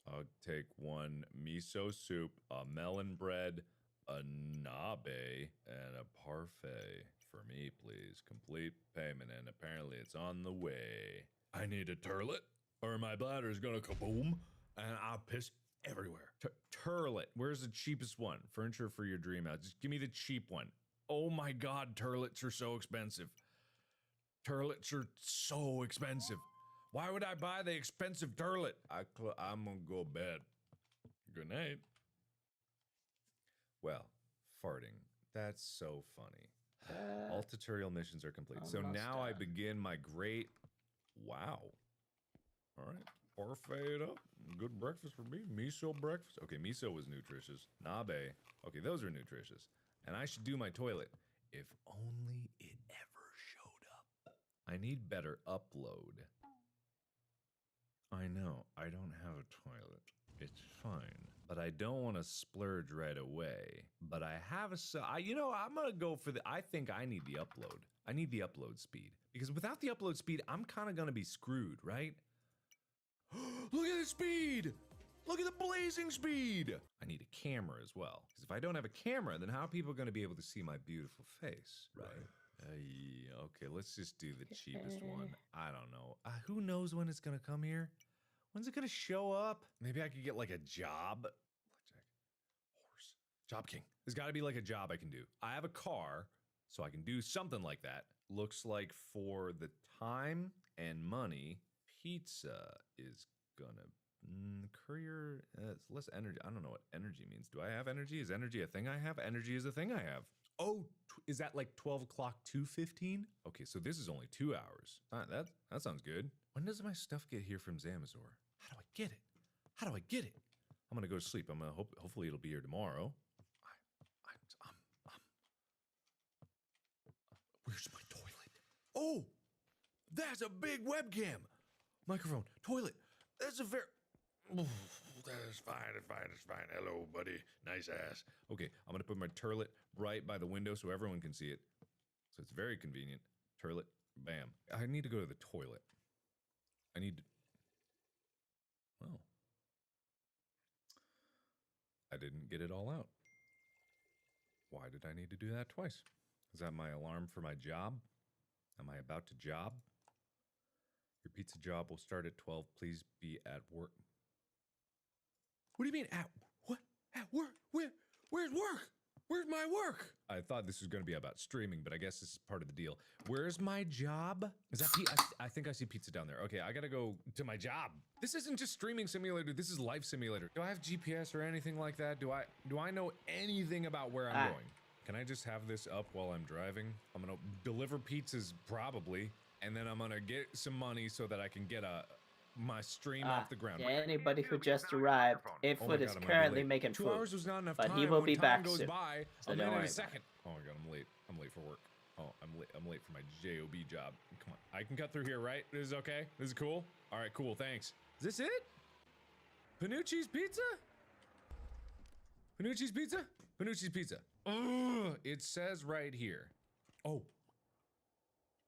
I'll take one miso soup, a melon bread, a nabe, and a parfait. For me, please. Complete payment, and apparently it's on the way. I need a turlet, or my bladder is gonna kaboom, and I'll piss everywhere. Turlet, where's the cheapest one? Furniture for your dream house. Just give me the cheap one. Oh my God, turlets are so expensive. Turlets are so expensive. Why would I buy the expensive turlet? I'm gonna go to bed. Good night. Well, farting. That's so funny. All tutorial missions are complete. So now I begin my great... Wow. All right. Parfait it up. Good breakfast for me. Miso breakfast. Okay, miso was nutritious. Nabe. Okay, those are nutritious. And I should do my toilet. If only it ever showed up. I need better upload. I know, I don't have a toilet. It's fine. But I don't want to splurge right away. But I have you know, I'm gonna go for I think I need the upload. I need the upload speed. Because without the upload speed, I'm kind of gonna be screwed, right? Look at the speed! Look at the blazing speed! I need a camera as well. Because if I don't have a camera, then how are people gonna be able to see my beautiful face, right? Okay, let's just do the cheapest one. I don't know. Who knows when it's gonna come here? When's it gonna show up? Maybe I could get like a job. Horse. Job King. There's gotta be like a job I can do. I have a car, so I can do something like that. Looks like for the time and money, pizza is gonna... courier, it's less energy. I don't know what energy means. Do I have energy? Is energy a thing I have? Energy is a thing I have. Oh, is that like 12 o'clock, 2:15? Okay, so this is only 2 hours. That sounds good. When does my stuff get here from Zamazor? How do I get it? How do I get it? I'm gonna go to sleep. I'm gonna hopefully it'll be here tomorrow. Where's my toilet? Oh, that's a big webcam. Microphone, toilet. That's a very... That's fine, it's fine, it's fine. Hello, buddy. Nice ass. Okay, I'm gonna put my turlet right by the window so everyone can see it. So it's very convenient. Turlet, bam. I need to go to the toilet. I need to... Well. I didn't get it all out. Why did I need to do that twice? Is that my alarm for my job? Am I about to job? Your pizza job will start at 12. Please be at work. What do you mean at what? At work? Where's work? Where's my work? I thought this was going to be about streaming, but I guess this is part of the deal. Where's my job? Is that I think I see pizza down there. Okay, I gotta go to my job. This isn't just streaming simulator. This is life simulator. Do I have GPS or anything like that? Do I know anything about where I'm going? Can I just have this up while I'm driving? I'm gonna deliver pizzas probably, and then I'm gonna get some money so that I can get my stream off the ground. Yeah, anybody who just arrived, 8foot is currently making 2 food. hours was not enough but time. he will When be time back goes soon. by, So I'm don't in worry a about second. Oh my god, I'm late. I'm late for work. Oh, I'm late for my job. Come on, I can cut through here, right? This is okay. This is cool. All right, cool. Thanks. Is this it? Panucci's Pizza? Panucci's Pizza? Panucci's Pizza. Ugh, it says right here. Oh.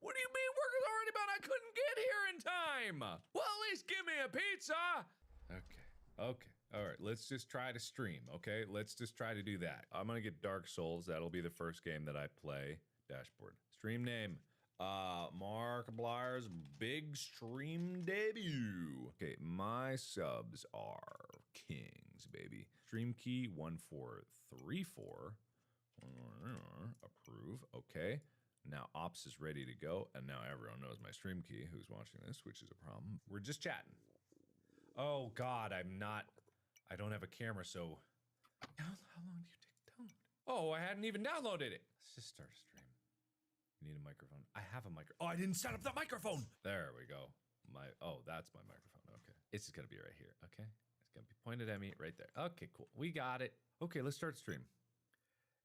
What do you mean work is already done? I couldn't get here in time. Well, at least give me a pizza. Okay. All right, let's just try to stream, okay? Let's just try to do that. I'm gonna get Dark Souls. That'll be the first game that I play. Dashboard. Stream name. Markiplier's big stream debut. Okay, my subs are kings, baby. Stream key 1434. Approve. Okay. Now ops is ready to go, and now everyone knows my stream key who's watching this, which is a problem. We're just chatting. Oh God, I don't have a camera, so how long do you take to download? Oh, I hadn't even downloaded it. Let's just start a stream. You need a microphone. I have a microphone. Oh, I didn't set up the microphone. There we go. That's my microphone. Okay. It's just gonna be right here. Okay. It's gonna be pointed at me right there. Okay, cool. We got it. Okay, let's start stream.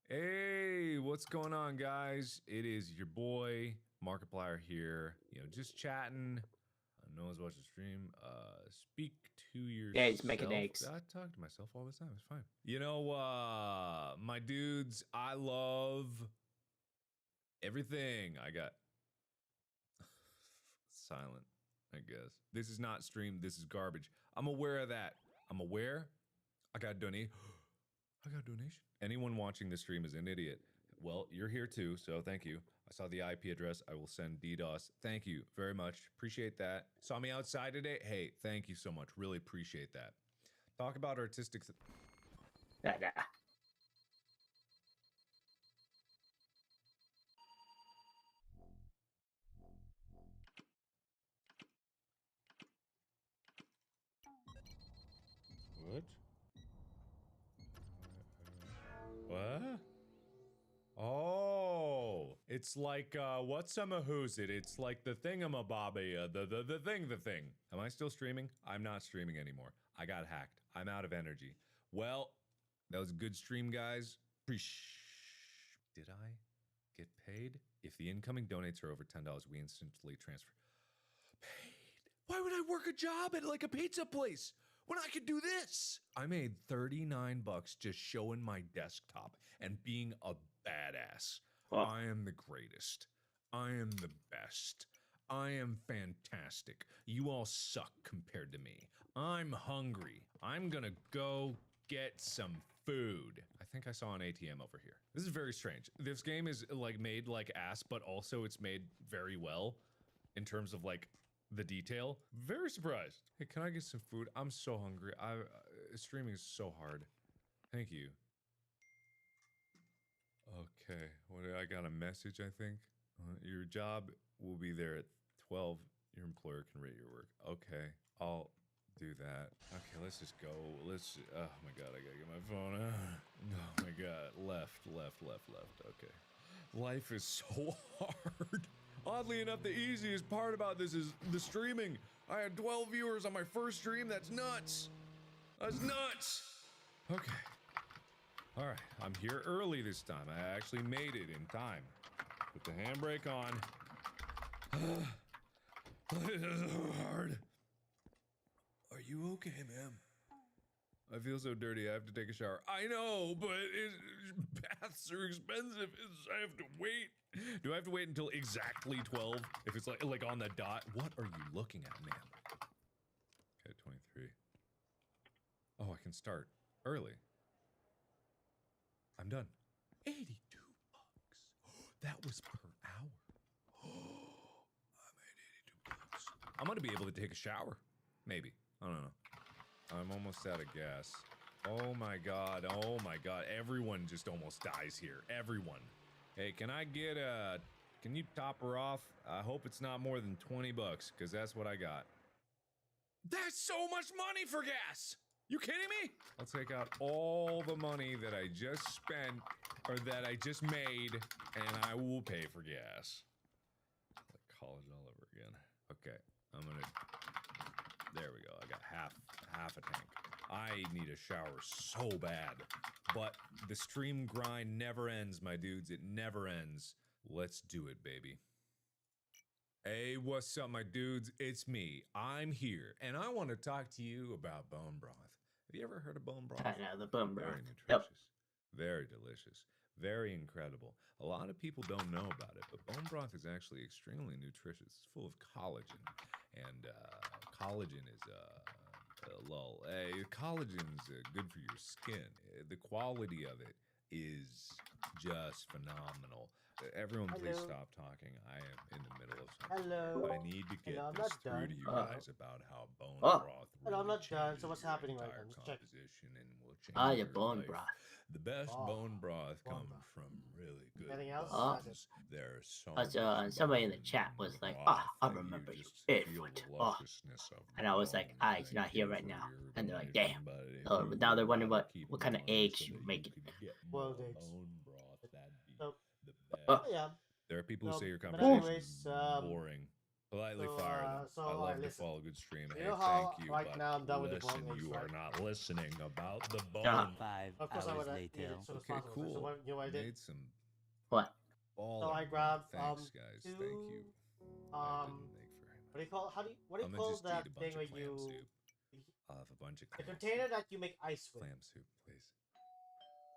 Hey, what's going on, guys? It is your boy Markiplier here. Just chatting. No one's watching the stream. Speak to yourself. Yeah, he's making eggs. I talk to myself all the time. It's fine. My dudes, I love everything. I got silent, I guess. This is not stream. This is garbage. I'm aware of that. I'm aware. I got a donation. Anyone watching this stream is an idiot. Well, you're here too, so thank you. I saw the IP address. I will send DDoS. Thank you very much. Appreciate that. Saw me outside today. Hey, thank you so much. Really appreciate that. Talk about artistic. What? What? Oh, it's like, what's who's it? It's like the thingamabobby, the thing. Am I still streaming? I'm not streaming anymore. I got hacked. I'm out of energy. Well, that was a good stream, guys. Did I get paid? If the incoming donates are over $10, we instantly transfer. Paid? Why would I work a job at like a pizza place when I could do this? I made 39 bucks just showing my desktop and being a badass. Wow. I am the greatest. I am the best. I am fantastic. You all suck compared to me. I'm hungry. I'm gonna go get some food. I think I saw an ATM over here. This is very strange. This game is like made like ass, but also it's made very well in terms of like the detail. Very surprised. Hey, can I get some food? I'm so hungry. Streaming is so hard. Thank you. Okay, I got a message, I think. Your job will be there at 12. Your employer can rate your work. Okay, I'll do that. Okay, let's just go. Oh my god, I gotta get my phone. Oh my god, left. Okay. Life is so hard. Oddly enough, the easiest part about this is the streaming. I had 12 viewers on my first stream. That's nuts. That's nuts. Okay. All right, I'm here early this time. I actually made it in time. Put the handbrake on. This is so hard. Are you okay, ma'am? I feel so dirty. I have to take a shower. I know, but baths are expensive. I have to wait. Do I have to wait until exactly 12? If it's like on the dot? What are you looking at, ma'am? Okay, 23. Oh, I can start early. I'm done. 82 bucks. That was per hour. I made 82 bucks. I'm gonna be able to take a shower. Maybe. I don't know. I'm almost out of gas. Oh my god, oh my god. Everyone just almost dies here. Everyone. Hey, can I get a... Can you top her off? I hope it's not more than 20 bucks, because that's what I got. That's so much money for gas! You kidding me? I'll take out all the money that I just spent, or that I just made, and I will pay for gas. Like college all over again. Okay, I'm gonna... There we go. I got half a tank. I need a shower so bad. But the stream grind never ends, my dudes. It never ends. Let's do it, baby. Hey, what's up, my dudes? It's me. I'm here, and I want to talk to you about bone broth. Have you ever heard of bone broth? I know, the bone broth. Very nutritious. Yep. Very delicious. Very incredible. A lot of people don't know about it, but bone broth is actually extremely nutritious. It's full of collagen, and collagen is collagen's good for your skin. The quality of it is just phenomenal. Everyone, please stop talking. I am in the middle of something. Hello. I need to get I'm this not through done. to you guys about how bone broth really I'm not done. So changes what's your happening right entire now? Just check. composition and will change Your your bone life. broth. The best bone broth bone come broth. from really good Anything else? bones. There's so much Somebody in the bone chat was like, broth I that remember you, just 8 feel foot. the Oh. lusciousness of And I was like, bone. ah, he's not Thank here you right for now. your And they're like, donation, damn. buddy. Oh, If now you they're wondering gotta what keep kind the of money eggs so you that make it. could get Boiled more eggs. bone broth, that'd be So, the best. Oh. yeah. There are people who No, say your but conversation anyways, is boring. Politely so, fire them. so, I love alright, to listen. follow good stream. You Hey, know how thank you, right but now I'm done with the listen, boiled eggs, you are right? not listening about the bone. Uh-huh. 5 Of course I hours would later. eat it as soon as Okay, possible. cool. So what, you know what I did? Made some What? baller. So I grabbed Thanks, guys. Thank you. I didn't make very much. what do you call what do you I'm call gonna just that eat a thing bunch where of clam you soup. I'll have a bunch of the clam container soup. that you make ice with? Clam soup, please.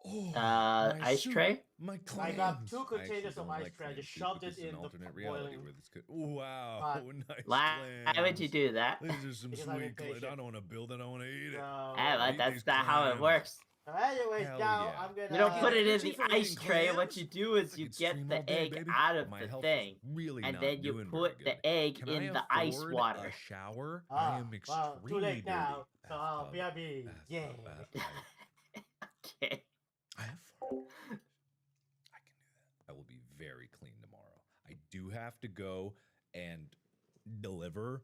Oh, my Ice soup, tray? My I grabbed clams. 2 I actually containers of don't ice like tray. I clam just soup shoved because it it's in an the alternate reality boiling where it's good. Wow, pot. nice Why would you do that? These are some Because I'm sweet clams. I impatient. don't want to build it. I want to eat it. Ah, Eat that's these not how it clams. works. So anyways, Hell now yeah. I'm gonna. You don't put it in energy the from ice eating tray. What clams? you do is I you could get stream the all day, egg baby. out of My the health thing, is really and not then you doing put very the good. egg Can in I the ice afford water. a shower? I am extremely Well, too late dirty. now. So Bathtub, BRB, bathtub, yeah. bathtub. Okay. I have fun. I can do that. I will be very clean tomorrow. I do have to go and deliver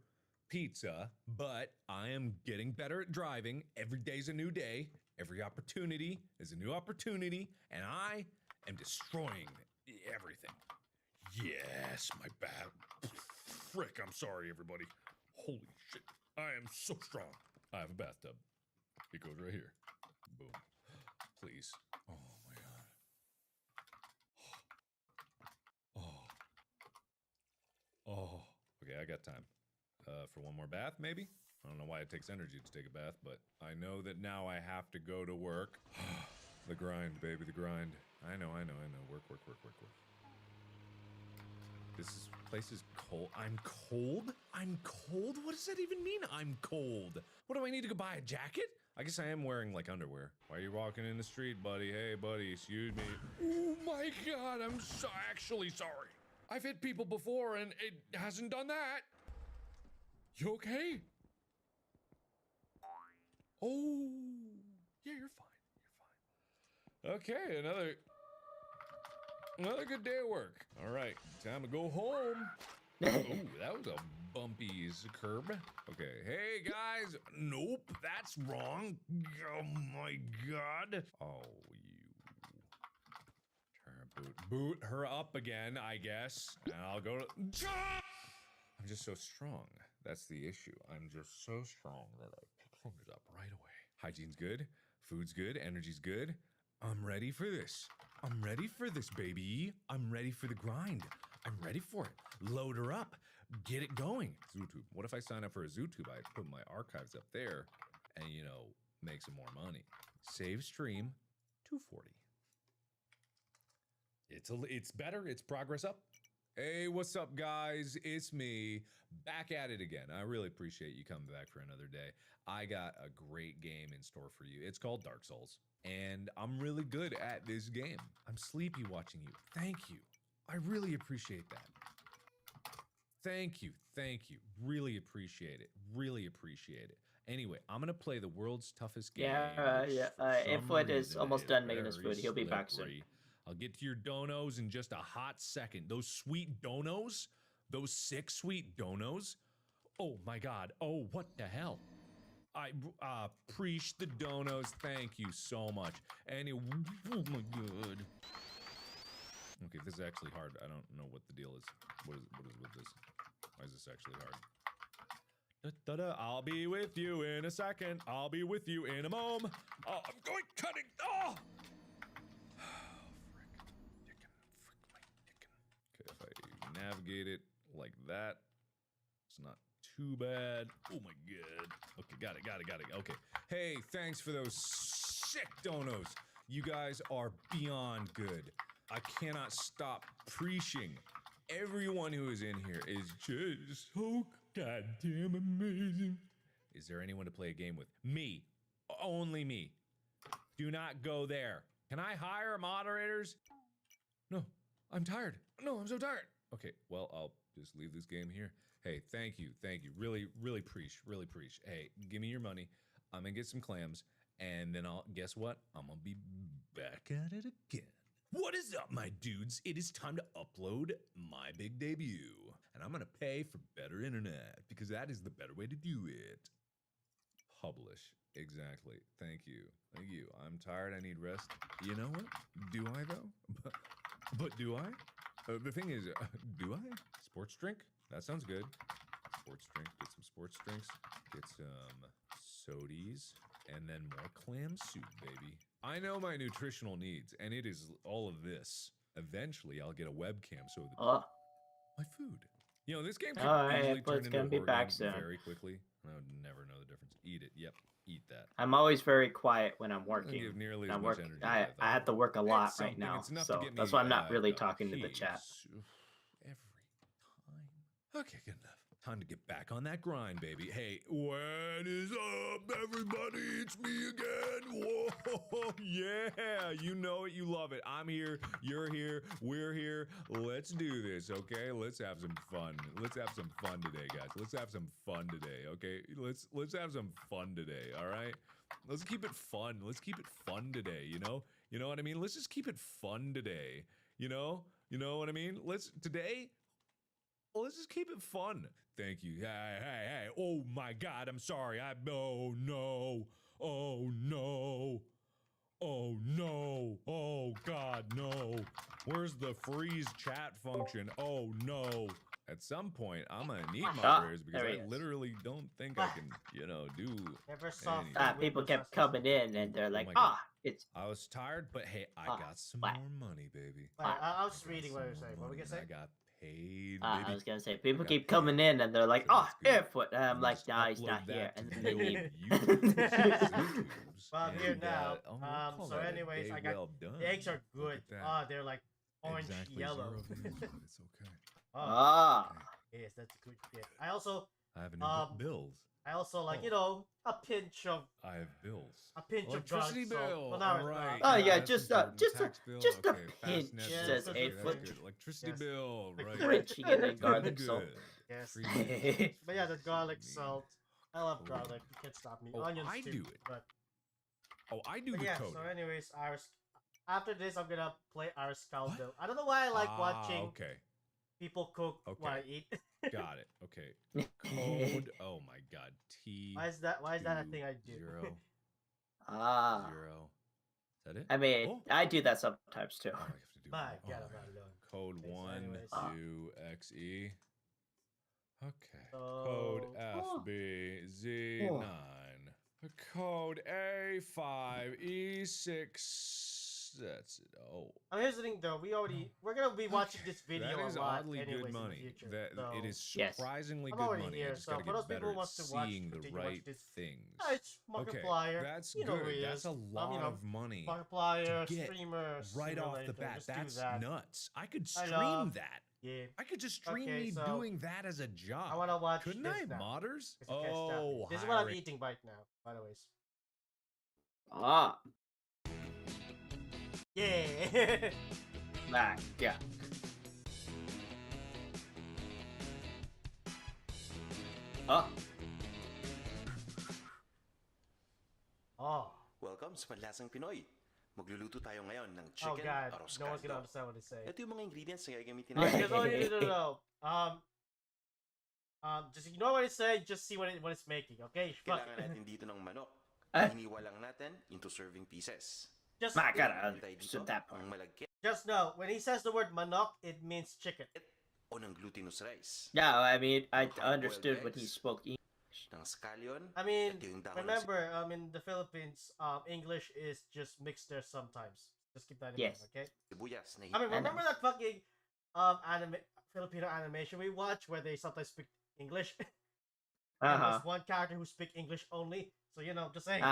pizza, but I am getting better at driving. Every day's a new day. Every opportunity is a new opportunity, and I am destroying everything. Yes, my bad. Frick, I'm sorry, everybody. Holy shit. I am so strong. I have a bathtub. It goes right here. Boom. Please. Oh my god. Oh. Okay, I got time. For one more bath, maybe? I don't know why it takes energy to take a bath, but I know that now I have to go to work. The grind, baby, the grind. I know. Work. Place is cold. I'm cold? I'm cold? What does that even mean, I'm cold? What do I need to go buy a jacket? I guess I am wearing, like, underwear. Why are you walking in the street, buddy? Hey, buddy, excuse me. Oh my god, I'm so actually sorry. I've hit people before and it hasn't done that. You okay? Oh, yeah, you're fine. Okay, another good day at work. All right, time to go home. Ooh, that was a bumpy curb. Okay, hey guys. Nope, that's wrong. Oh my god. Oh, you. Boot her up again, I guess. And I'll go to. I'm just so strong. That's the issue. I'm just so strong that I pick things up right away. Hygiene's good. Food's good. Energy's good. I'm ready for this. I'm ready for this, baby. I'm ready for the grind. I'm ready for it. Load her up. Get it going. ZooTube. What if I sign up for a ZooTube? I put my archives up there and, you know, make some more money. Save stream, $240. It's better. It's progress up. Hey, what's up, guys? It's me, back at it again. I really appreciate you coming back for another day. I got a great game in store for you. It's called Dark Souls, and I'm really good at this game. I'm sleepy watching you. Thank you. I really appreciate that. Thank you. Really appreciate it. Really appreciate it. Anyway, I'm gonna play the world's toughest game. Yeah, which yeah. for some Infoid is reason almost is done making his very food. He'll be back soon. slippery. I'll get to your donos in just a hot second. Those sweet donos, those sick sweet donos. Oh my god. Oh, what the hell? I preach the donos. Thank you so much. Anyway, oh my god. Okay, this is actually hard. I don't know what the deal is. What is with this? Why is this actually hard? Da-da-da, I'll be with you in a second. I'll be with you in a moment. Oh, I'm going cutting. Oh! Okay, if I navigate it like that, it's not too bad. Oh my god. Okay, got it. Okay. Hey, thanks for those sick donos. You guys are beyond good. I cannot stop preaching. Everyone who is in here is just so goddamn amazing. Is there anyone to play a game with? Me. Only me. Do not go there. Can I hire moderators? No, I'm tired. No, I'm so tired. Okay, well, I'll just leave this game here. Hey, thank you. Really preach. Hey, give me your money. I'm gonna get some clams, and then guess what? I'm gonna be back at it again. What is up, my dudes? It is time to upload my big debut. And I'm gonna pay for better internet, because that is the better way to do it. Publish. Exactly. Thank you. I'm tired. I need rest. You know what? Do I, though? But do I? The thing is, do I? Sports drink? That sounds good. Sports drink. Get some sports drinks. Get some sodies. And then more clam soup, baby. I know my nutritional needs, and it is all of this. Eventually, I'll get a webcam so that my food. You know, this game could easily turn into a horror game very quickly. I would never know the difference. Eat it. Yep. Eat that. I'm always very quiet when I'm working. Give nearly as I'm much working. energy I have to work a lot It's right something. now, It's enough so to get that's me, why I'm not really a talking to the piece chat. every time. Okay, good enough. Time to get back on that grind, baby. Hey, what is up, everybody? It's me again. Whoa, yeah. You know it. You love it. I'm here. You're here. We're here. Let's do this, okay? Let's have some fun. Let's have some fun today, guys. Let's have some fun today, okay? Let's have some fun today, all right? Let's keep it fun. Let's keep it fun today, you know? You know what I mean? Let's just keep it fun today, you know? You know what I mean? Let's just keep it fun. Thank you. Hey. Oh my god, I'm sorry. Oh no. Oh no. Oh no. Oh god, no. Where's the freeze chat function? Oh no. At some point, I'm gonna need moderators because I literally don't think I can, do anything. People kept coming in and they're like, it's... I was tired, but hey, I got some more money, baby. I was reading what you're saying. What were we gonna say? I got paid, I was gonna say, people keep coming in and they're like, Airfoot. And I'm like, nah, he's not here. And then they leave. Well, I'm here now. So anyways, I got the eggs are good. They're like orange yellow. It's okay. Yes, that's a good bit. I also have bills. I also like, a pinch of. I have bills. A pinch electricity of bill. Well, all right. Oh yeah, just a Okay, pinch, says 8foot. Electricity bill, right? Drenching it in garlic salt. Yes. But yeah, the garlic salt. I love garlic. You can't stop me. Onions I too. do it. But I do the code. So anyways, after this, I'm gonna play Ars Caldo. I don't know why I like watching people cook while I eat. Got it. Okay. Code. Oh my god. T. Why is that a thing I do? 0. 0. Is that it? I mean, I do that sometimes too. Oh, I have to do My it. god, Code Okay, so 1 anyways. 2 XE. Okay. Code FBZ9. Code A5E6. That's it. Oh. I'm here's the thing though. We're gonna be watching this video That is a lot oddly anyways good money. in the future. It is Yes. surprisingly I'm good already money. here, I just so gotta for those get people better who at wants to watch, seeing the continue to watch right this- things. It's Markiplier. That's You know who good. he That's is. a lot of money. Markiplier, to get streamer, right off the simulator, bat. just do That's that. nuts. I could I stream know. that. Yeah. I could just stream Okay, me so doing that as a job. I wanna watch Couldn't this I, now. modders? 'Cause you can't stop me. Oh, This is what I'm hiring. eating right now, by the way. Yeah. Yeah. Oh. Welcome sa Panlasang Pinoy. Magluluto tayo ngayon ng Oh chicken god, arroz no one's gonna caldo. understand what he's saying. Ito yung mga ingredients na gagamitin Alright, natin. here's all you need to know. Just ignore what it's saying, just see what it's making, okay? Fuck Kailangan it. natin dito ng manok. Hiniwa lang natin into serving pieces. Just, I gotta Tayo dito understand that part. ang malagkit just know, when he says the word manok, it means chicken. o ng glutinous rice. Yeah, I mean, I understood when he spoke English. Ng scallion. I mean, Ito yung dahon ng remember, in the Philippines, English is just mixed there sometimes. Just keep that in mind, okay? sibuyas na I mean, remember that fucking Filipino animation we watch where they sometimes speak English? And there's one character who speaks English only. So, you know, just saying.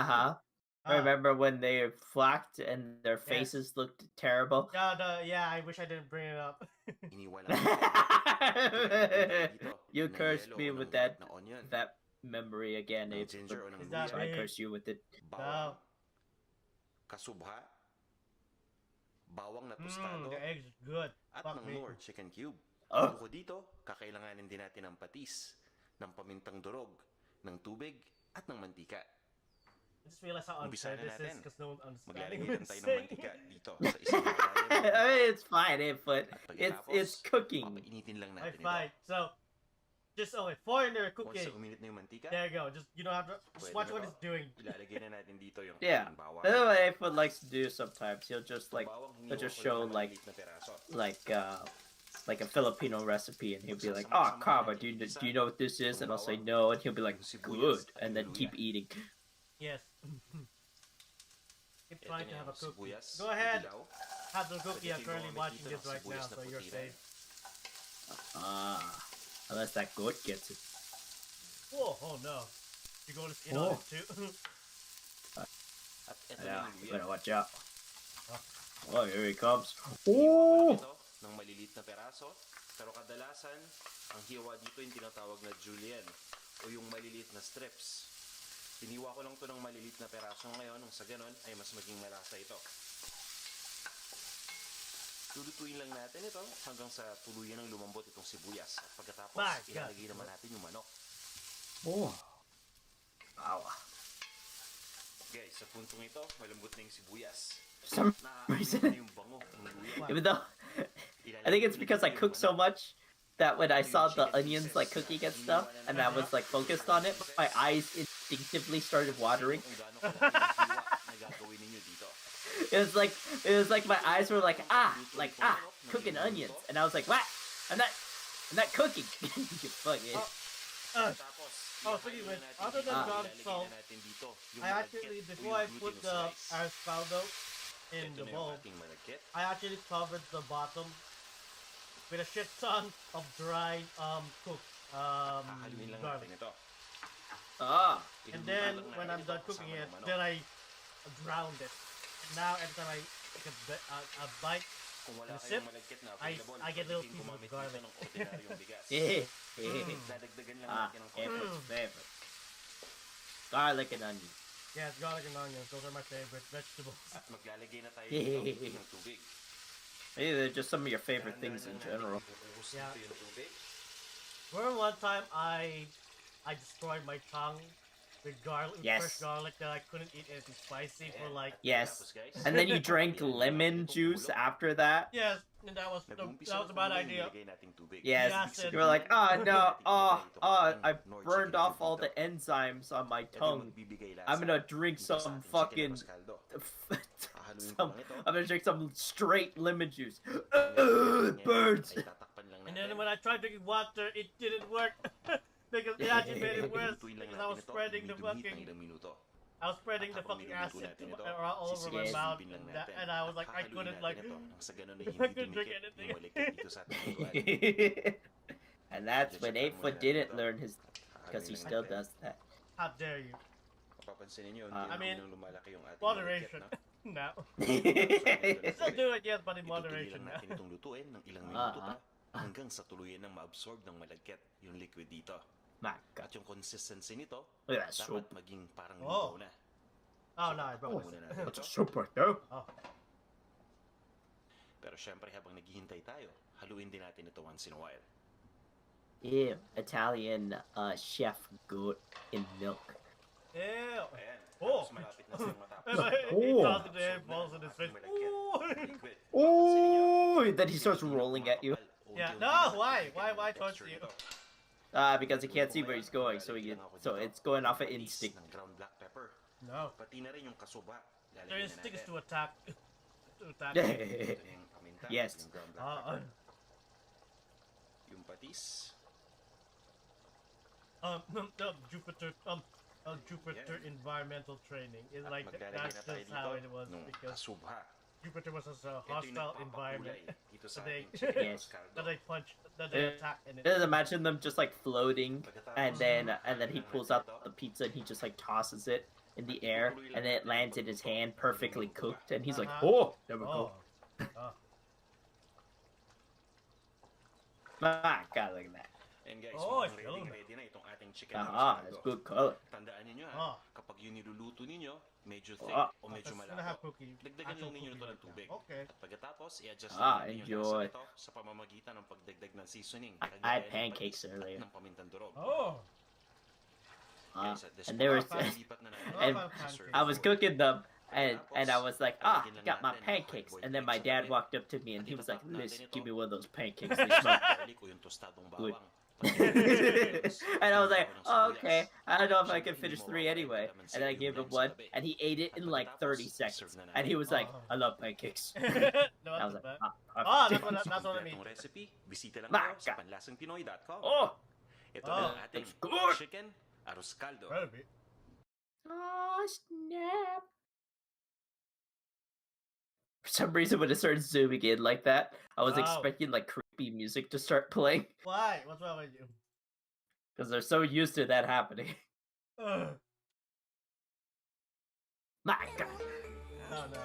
Remember when they flacked and their faces looked terrible? Yeah, I wish I didn't bring it up. Hiniwa lang. You cursed me with that na onion. that memory again. Ng If ginger o ng that so I big? curse you with it. Bawang. Kasubha. Bawang na tostado. The eggs is good. At Fuck ng me. more chicken cube. Oh. Bukod dito, kakailanganin din natin ng patis, ng pamintang durog, ng tubig, at ng mantika. I just realized how Umpisa unfair na this is natin. because no one's understanding Maglalagay what lang I'm tayo ng saying. mantika dito sa isang malalim. I mean, it's fine, but At it's pagkatapos, cooking. papainitin lang Alright, natin fine. ito. So, just foreigner Once cooking. na uminit na yung mantika, There you go. Just you don't have to. Just Pwede watch na what to. it's doing. ilalagay na natin dito yung Yeah. ating bawang. That's what Aphid likes to do sometimes. He'll just Yung bawang, he'll hiniwa just ko show lang ng like maliliit na peraso. a Filipino recipe, and he'll be like, "Oh, Kaba, do you know what this is?" And I'll say no, and he'll be like, "Good," and then keep eating. Yes. Keep Ito trying na to have a yung cookie. sibuyas, Go ahead. dilaw. Have the cookie. I'm Pagdating currently mo, watching makikita this ng right now, sibuyas na so you're puti rin. safe. Unless that goat gets it. Oh no. You going in on it too? At ito Yeah, na you yung better watch out. Ah. Oh, here he comes. Hiniwa Oh, ko lang ito ng maliliit na peraso, pero kadalasan, ang hiwa dito yung tinatawag na julienne o yung maliliit na strips. Hiniwa ko lang ito ng maliliit na peraso ngayon, nang sa ganon ay mas maging malasa ito. Lulutuin lang natin ito hanggang sa tuluyan ng lumambot itong sibuyas. At pagkatapos, My God. ilalagay naman natin yung manok. oh, wow. Guys, sa puntong ito, malambot na yung sibuyas. For some Naaamoy reason, na yung bango ng luya. even though I think it's because I cook so much that when I saw the onions like cooking and stuff, and I was like focused on it, my eyes instinctively started watering. Kung gaano kalaki yung hiwa na gagawin ninyo dito. It was like my eyes were like cooking onions, and I was like, what? I'm not cooking. You fucking. Tapos, Oh, so you went other than garlic salt. natin dito yung I actually, before I put the arroz caldo in ito the na yung bowl, ating malagkit. I actually covered the bottom with a shit ton of dried cooked Hahaluin lang garlic. natin ito. And then when I'm done cooking it, then I drowned it. And now every time I take a bite, Kung wala and kayong sip, malagkit na I available, get little pwede pieces of gumamit garlic. dito ng ordinaryong bigas. Dadagdagan lang natin ng konti. April's favorite. Garlic and onion. yes, garlic and onions, those are my favorite vegetables. At maglalagay na tayo dito ng tubig. Maybe they're just some of your favorite things in general. Yeah. Ito yung tubig. Remember one time I destroyed my tongue with garlic, with Yes. fresh garlic that I couldn't eat anything spicy for like Yes. Tapos, guys, And then you drank lemon juice after that. yes, and that was nag-uumpisa a na bad kumulo yung idea. nilagay nating tubig. Yes. Yes, You were like, oh no, I burned off all the enzymes on my Ito yung tongue. magbibigay lasa I'm gonna drink dito sa some ating chicken fucking arroz caldo. Hahaluin ko some, lang ito. I'm gonna drink some straight lemon juice. Ngayon, It burns. ay tatakpan lang And natin. then when I tried drinking water, it didn't work because it actually made it worse Lutuin lang because I was natin ito, spreading the medium heat ng fucking ilang minuto. I was spreading the At habang fucking niluluto acid natin ito, around all over my Yes. mouth, sisilipin lang and, natin. and I was like, I Hahaluin couldn't natin like, ito nang sa ganun ay I hindi couldn't drink dumikit anything. yung maligkit dito sa ating lutuan. And that's when 8foot didn't learn his, because he still does that. how dare you? Mapapansin ninyo, I mean, nang lumalaki yung ating Moderation. maligkit, No. no? Still do it, yes, but in Itutuloy moderation lang now. natin itong lutuin ng ilang minuto pa hanggang sa tuluyan ng ma-absorb ng malagkit yung liquid dito. My God. At yung consistency nito, Look at that dapat soup. maging parang Oh. luto na. Oh no, I broke Muna it. natin That's ito. a soup right there. Oh. Pero syempre habang naghihintay tayo, haluin din natin ito once in a while. Ew, Italian chef goat in milk. Ew. Ayan, Oh! Halos malapit na silang matapos. He tossed it there, balls in his face. Liquid. Oh, then he starts rolling at you. Yeah, no, why? Why towards you? Because he can't see where he's going, so it's going off of instinct. Ng ground black pepper. No. Pati na rin yung kasuba. Their instinct is to attack. To attack. Ito yung paminta. Yes. Yung ground black pepper. Yung patis. Jupiter environmental training is At like maglalagay that's na tayo just how it dito was nung because kasubha. Jupiter was such a Ito yung hostile environment nagpapakulay dito sa that they ating chicken Yes. caldo. that they punch that they attack in it. Just imagine them just like floating, and then he pulls out the pizza and he just like tosses it in the air, and then it lands in his hand, perfectly cooked, and he's like, "Oh, there we go." Oh. My God, look at that. And guys, Oh, mukhang it's yellow. ready na itong ating chicken It's caldo. good color. Tandaan ninyo Oh. kapag yung niluluto ninyo, medyo thick Ah. o medyo That's gonna have malabo. cookie. Dagdagan Actual lang ninyo ito cookie ng tubig. Okay. At pagkatapos, i-adjust Ah, lang ninyo yung enjoy. lasa nito sa pamamagitan ng pagdagdag ng seasoning. I had kagaya ng pancakes patis at earlier. ng pamintang durog. Oh. Guys, at this And there point, was, lilipat na natin and ang serving I was board. cooking them, and I was like, got my pancakes, and then my dad walked up to me and he was like, "Liz, give me one of those pancakes." They smell Garlic o yung tostadong good. bawang. And I was like, "Oh, okay. I don't know if I can finish 3 anyway." And then I gave him one, and he ate it in like 30 seconds. And he was like, "I love pancakes." No, I was that's like, bad. "Ah, That's what I mean. Kompletong recipe, bisita lang My kayo sa God. panlasangpinoy.com. Oh, Ito Oh, ang ating that's good. chicken arroz caldo. Probably. oh, snap!" For some reason, when it started zooming in like that, I was Wow. expecting like creepy music to start playing Why? What's wrong with you? because they're so used to that happening. Ugh. My God. No, no.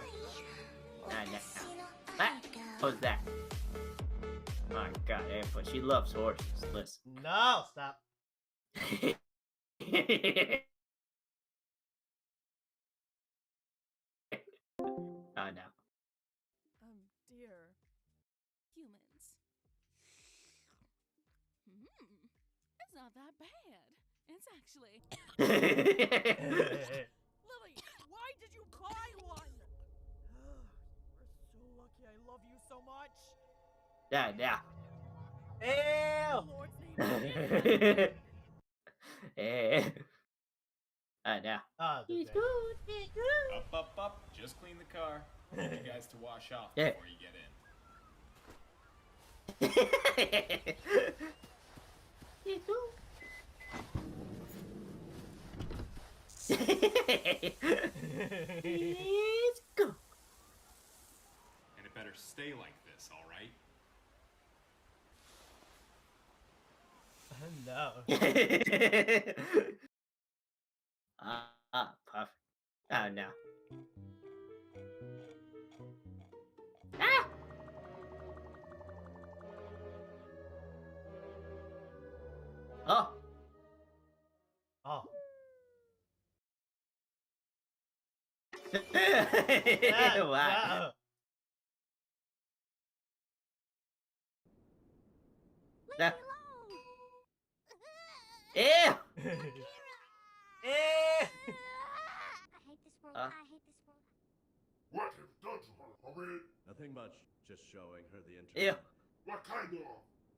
What was that? My God, Airfoot, she loves horses. Listen. No, stop. Oh no. Dear humans. It's not that bad. It's actually. Lily, why did you buy one? You're so lucky. I love you so much. Yeah, yeah. Ew! The Lord's name. Eh. Oh no. Oh, He's okay. good. Up. Just clean the car. I want you guys to wash off Yeah. before you get in. He's good. He's good. And it better stay like this, alright? No. Puff. Oh no. Ah! Oh. Oh. Wow. Leave Nah. me alone! Ew! Eh! I hate this world. Uh. I hate this world. What have you done to her, Hurry? Nothing much, just showing her the Ew. internet. What kind of?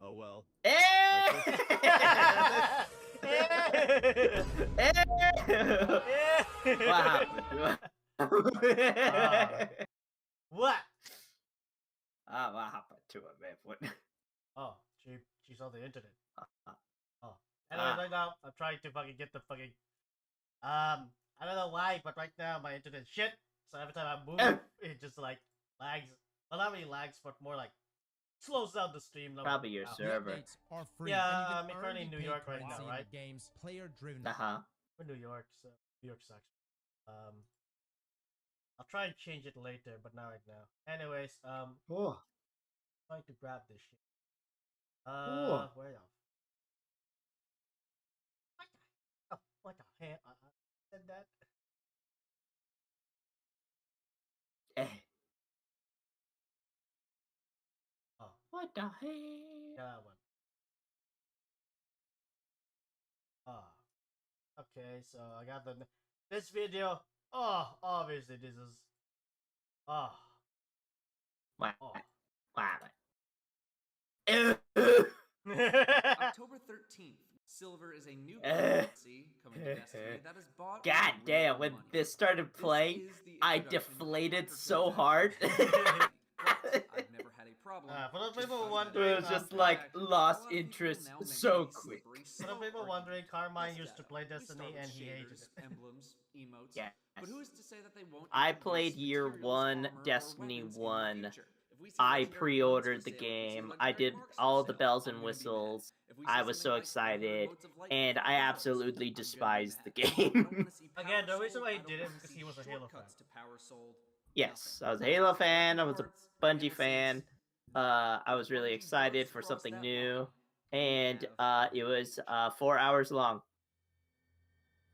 Oh well. Ew! Wow. What? Ah, what happened to him, man? What? Oh, she's on the internet. Uh, Oh. Anyways, Ah. right now, I'm trying to fucking get the fucking... I don't know why, but right now my internet shit. So every time I move, it just like lags. Well, not really lags, but more like slows down the stream. Like, Probably your ow. server. Are free, Yeah, and you I'm can currently earn in New paid York right currency now, in right? the game's player-driven. Uh-huh. We're in New York, so New York sucks. I'll try and change it later, but not right now. Anyways, Oh. trying to grab this shit. Ooh. Where the... What the hell? I said that? Eh. Oh, What the hell? that one. Ah. Okay, so I got this video Oh, obviously this is. Ah. Wow. Oh. October 13th, silver is a new currency coming to Destiny that is bought. God damn! When this started playing, I deflated so hard. I've never had a problem. For the people wondering, It was just like lost interest so quick. For the people wondering, Carmine used to play Destiny and he hated it. Emblems, emotes. Yes. But who is to say that they won't? I played year 1, Destiny 1. I pre-ordered the game. I did all the bells and whistles. I was so excited, and I absolutely despised the game. Again, the reason why he did it is because he was a Halo fan. Yes, I was a Halo fan. I was a Bungie fan. I was really excited for something new, and it was 4 hours long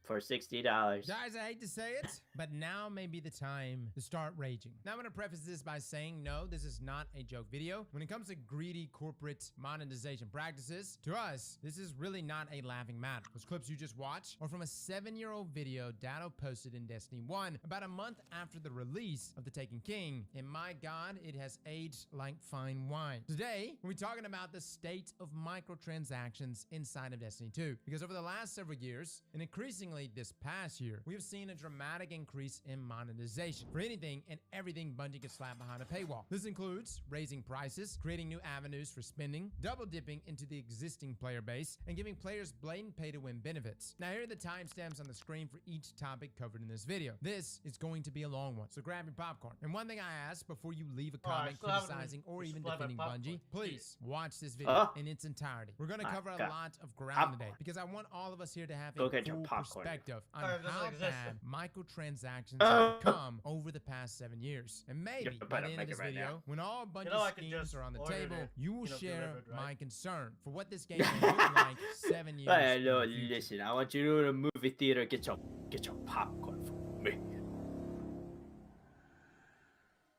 for $60. Guys, I hate to say it, but now may be the time to start raging. Now, I'm going to preface this by saying, no, this is not a joke video. When it comes to greedy corporate monetization practices, to us, this is really not a laughing matter. Those clips you just watched are from a 7-year-old video Dado posted in Destiny 1 about a month after the release of The Taken King, and my god, it has aged like fine wine. Today, we'll be talking about the state of microtransactions inside of Destiny 2, because over the last several years, and increasingly this past year, we have seen a dramatic increase in monetization for anything and everything Bungie can slap behind a paywall. This includes raising prices, creating new avenues for spending, double dipping into the existing player base, and giving players blatant pay-to-win benefits. Now, here are the timestamps on the screen for each topic covered in this video. This is going to be a long one, so grab your popcorn. And one thing I ask before you leave a comment criticizing or even defending Bungie, please watch this video in its entirety. We're going to cover a lot of ground today because I want all of us here to have a full perspective on how bad microtransactions have become over the past 7 years. And maybe by the end of this video, when all Bungie schemes are on the table, you will share my concern for what this game may look like 7 years. Hey, no, listen, I want you to go to the movie theater, get your popcorn for me.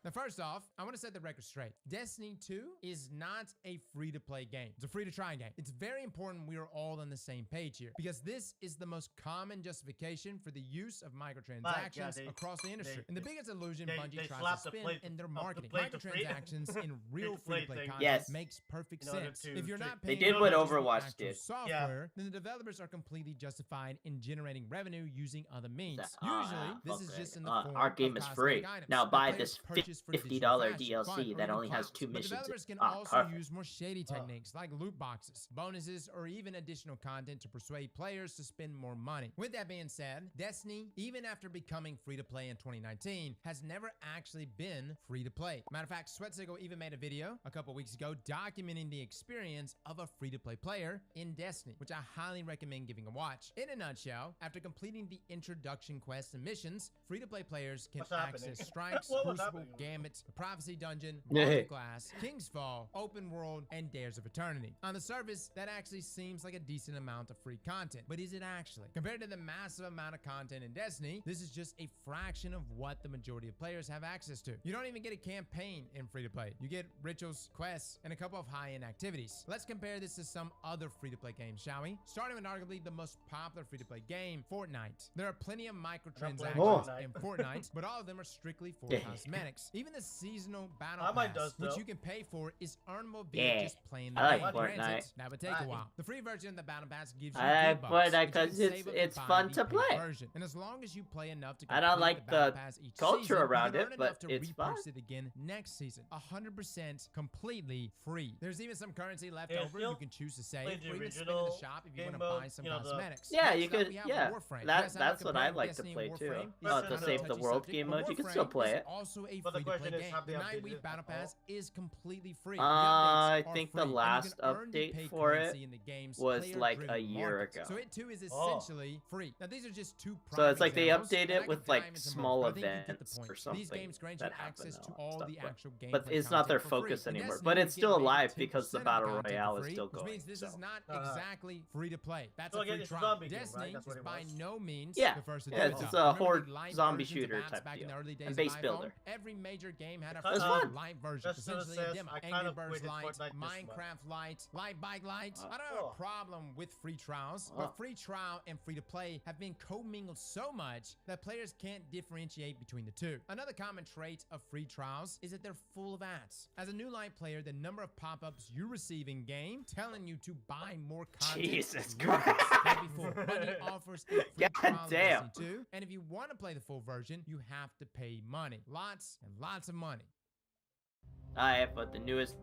Now, first off, I want to set the record straight. Destiny 2 is not a free-to-play game. It's a free-to-try game. It's very important we are all on the same page here, because this is the most common justification for the use of microtransactions across the industry. And the biggest illusion Bungie tries to spin in their marketing. Microtransactions in real free-to-play content makes perfect sense. If you're not paying they did what Overwatch did. Software, then the developers are completely justified in generating revenue using other means. Usually, this is just in the form our game of is free. items. Now buy Players this purchase for $50 digital fashion, DLC that only has 2 but missions. developers can also Perfect. use more shady techniques like loot boxes, bonuses, or even additional content to persuade players to spend more money. With that being said, Destiny, even after becoming free-to-play in 2019, has never actually been free-to-play. Matter of fact, Sweatcigo even made a video a couple weeks ago documenting the experience of a free-to-play player in Destiny, which I highly recommend giving a watch. In a nutshell, after completing the introduction quests and missions, free-to-play players can access Strikes, Crucible, Gambit, the Prophecy Dungeon, Glass, King's Fall, Open World, and Dares of Eternity. On the surface, that actually seems like a decent amount of free content, but is it actually? Compared to the massive amount of content in Destiny, this is just a fraction of what the majority of players have access to. You don't even get a campaign in free-to-play. You get rituals, quests, and a couple of high-end activities. Let's compare this to some other free-to-play games, shall we? Starting with arguably the most popular free-to-play game, Fortnite. There are plenty of microtransactions in Fortnite, but all of them are strictly for cosmetics. Even the seasonal battle pass, which you can pay for, is earnable via just playing the game. Fortnite. That would take a while. The free version of the battle pass gives you I like $2, Fortnite because it's fun to play. And as long as you play enough to I don't like the culture season, around you it, can earn but enough to it's fun. repurchase it again next season. 100% completely free. There's even some currency left Yeah, over still you can choose to save, play the or even spend in original the shop if you game want to buy mode, some you know, cosmetics. Yeah, Next you up, could. we have Yeah, Warframe. that's what I comparing like to Destiny play and too. Warframe. Oh, It's to kind of a save the touchy world subject, game but mode, you can still Warframe play is it. also a But the free-to-play question is, game. have The they 9-week updated battle it at all? pass is completely free. I The updates think are the free, last and you can earn the update paid for it currency in the game's was like a player-driven year market. ago. So it too is Oh. essentially free. Now these are just two So prime it's like they examples, update and it I could with dive like into small more, but I think you get the events point. or something These games grant you that happen access and to all all that the stuff, actual gameplay but it's not their content for free. focus In anymore. Destiny, But you it's get still maybe alive 10% because the of battle content for royale is free, still which going. means this is so. not exactly free to play. That's a again, free it's a trial. zombie game, right? Destiny That's what is it by was. no means Yeah, the first yeah, edition. it's a Remember the horde light zombie versions of shooter apps type back in deal. the early days And of base iPhone? builder. Every major game had a That's free fun. light version, Just so it essentially a says, demo. I kind Angry of Birds quitted Lite, Fortnite this month. Minecraft Lite, Light Bike Lite. I don't have a problem with free trials, but free trial and free to play have been commingled so much that players can't differentiate between the two. Another common trait of free trials is that they're full of ads. As a new Light player, the number of pop-ups you receive in game telling you to buy more content. Jesus is Christ. ludicrous. Before, Bungie offers a free God trial of damn. Destiny 2, and if you want to play the full version, you have to pay money. Lots and lots of money. But the newest